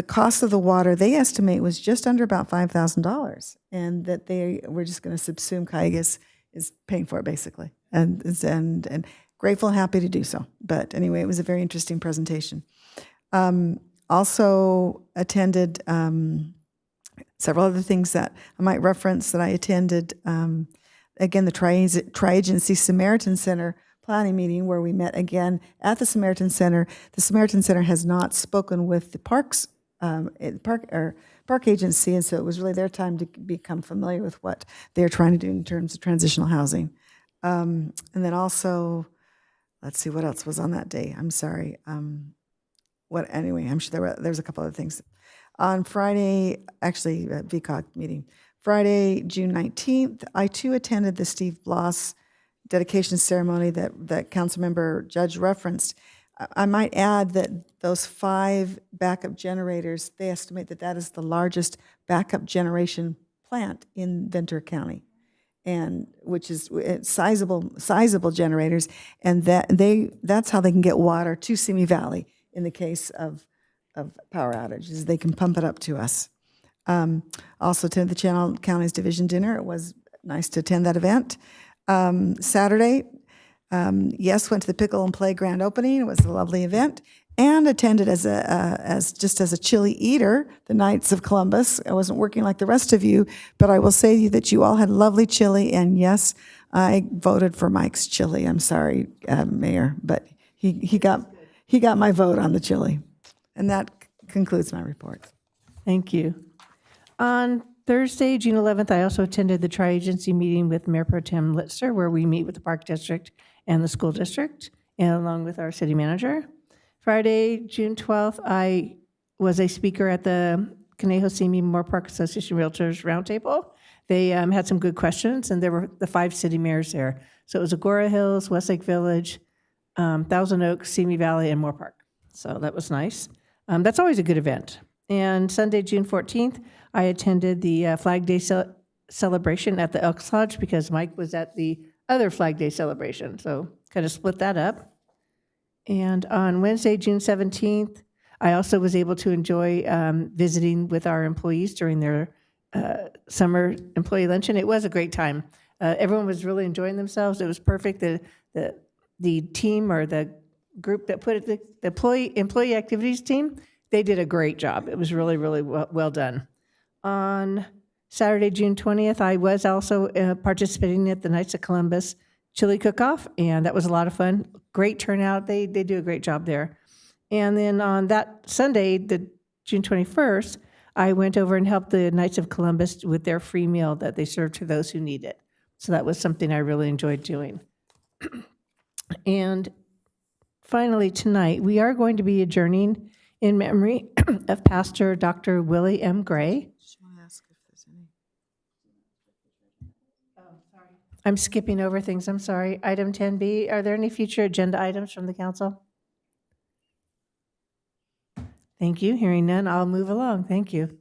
cost of the water, they estimate, was just under about $5,000, and that they were just going to subsume Callegas is paying for it, basically. And grateful and happy to do so. But anyway, it was a very interesting presentation. Also attended several other things that I might reference that I attended. Again, the Tri-Agency Samaritan Center planning meeting where we met again at the Samaritan Center. The Samaritan Center has not spoken with the park agency, and so it was really their time to become familiar with what they're trying to do in terms of transitional housing. And then also, let's see, what else was on that day? I'm sorry. Anyway, I'm sure there's a couple other things. On Friday, actually, VCOG meeting. Friday, June 19th, I too attended the Steve Bloss dedication ceremony that Councilmember Judge referenced. I might add that those 5 backup generators, they estimate that is the largest backup generation plant in Ventura County, and which is sizable generators, and that's how they can get water to Simi Valley in the case of power outages. They can pump it up to us. Also attended the Channel Counties Division Dinner. It was nice to attend that event. Saturday, yes, went to the Pickle and Play grand opening. It was a lovely event, and attended as a chili eater the Knights of Columbus. I wasn't working like the rest of you, but I will say to you that you all had lovely chili, and yes, I voted for Mike's chili. I'm sorry, Mayor, but he got my vote on the chili, and that concludes my report. Thank you. On Thursday, June 11th, I also attended the Tri-Agency meeting with Mayor Pro Tem Litzer, where we meet with the Park District and the School District, and along with our city manager. Friday, June 12th, I was a speaker at the Conejo-Simi Moore Park Association Realtors Roundtable. They had some good questions, and there were the 5 city mayors there. So it was Agora Hills, Westlake Village, Thousand Oaks, Simi Valley, and Moore Park. So that was nice. That's always a good event. And Sunday, June 14th, I attended the Flag Day celebration at the Elks Lodge because Mike was at the other Flag Day celebration. So kind of split that up. And on Wednesday, June 17th, I also was able to enjoy visiting with our employees during their summer employee luncheon. It was a great time. Everyone was really enjoying themselves. It was perfect. The team, or the group that put it, the employee activities team, they did a great job. It was really, really well done. On Saturday, June 20th, I was also participating at the Knights of Columbus Chili Cook-Off, and that was a lot of fun. Great turnout. They do a great job there. And then on that Sunday, the June 21st, I went over and helped the Knights of Columbus with their free meal that they serve to those who need it. So that was something I really enjoyed doing. And finally, tonight, we are going to be adjourning in memory of Pastor Dr. Willie M. Gray. I'm skipping over things, I'm sorry. Item 10B, are there any future agenda items from the council? Thank you. Hearing none, I'll move along. Thank you.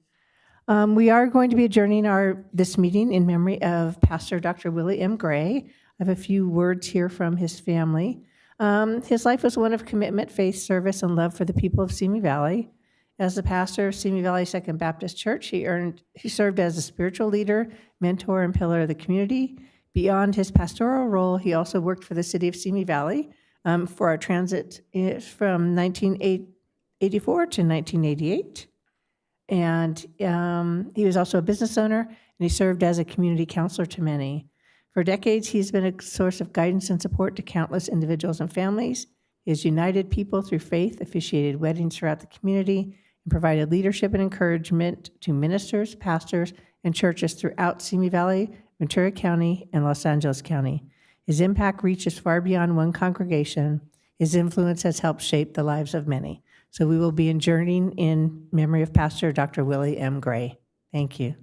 We are going to be adjourning this meeting in memory of Pastor Dr. Willie M. Gray. I have a few words here from his family. His life was one of commitment, faith, service, and love for the people of Simi Valley. As the pastor of Simi Valley Second Baptist Church, he served as a spiritual leader, mentor, and pillar of the community. Beyond his pastoral role, he also worked for the city of Simi Valley for our transit from 1984 to 1988. And he was also a business owner, and he served as a community counselor to many. For decades, he's been a source of guidance and support to countless individuals and families. He has united people through faith, officiated weddings throughout the community, and provided leadership and encouragement to ministers, pastors, and churches throughout Simi Valley, Ventura County, and Los Angeles County. His impact reaches far beyond one congregation. His influence has helped shape the lives of many. So we will be adjourning in memory of Pastor Dr. Willie M. Gray. Thank you.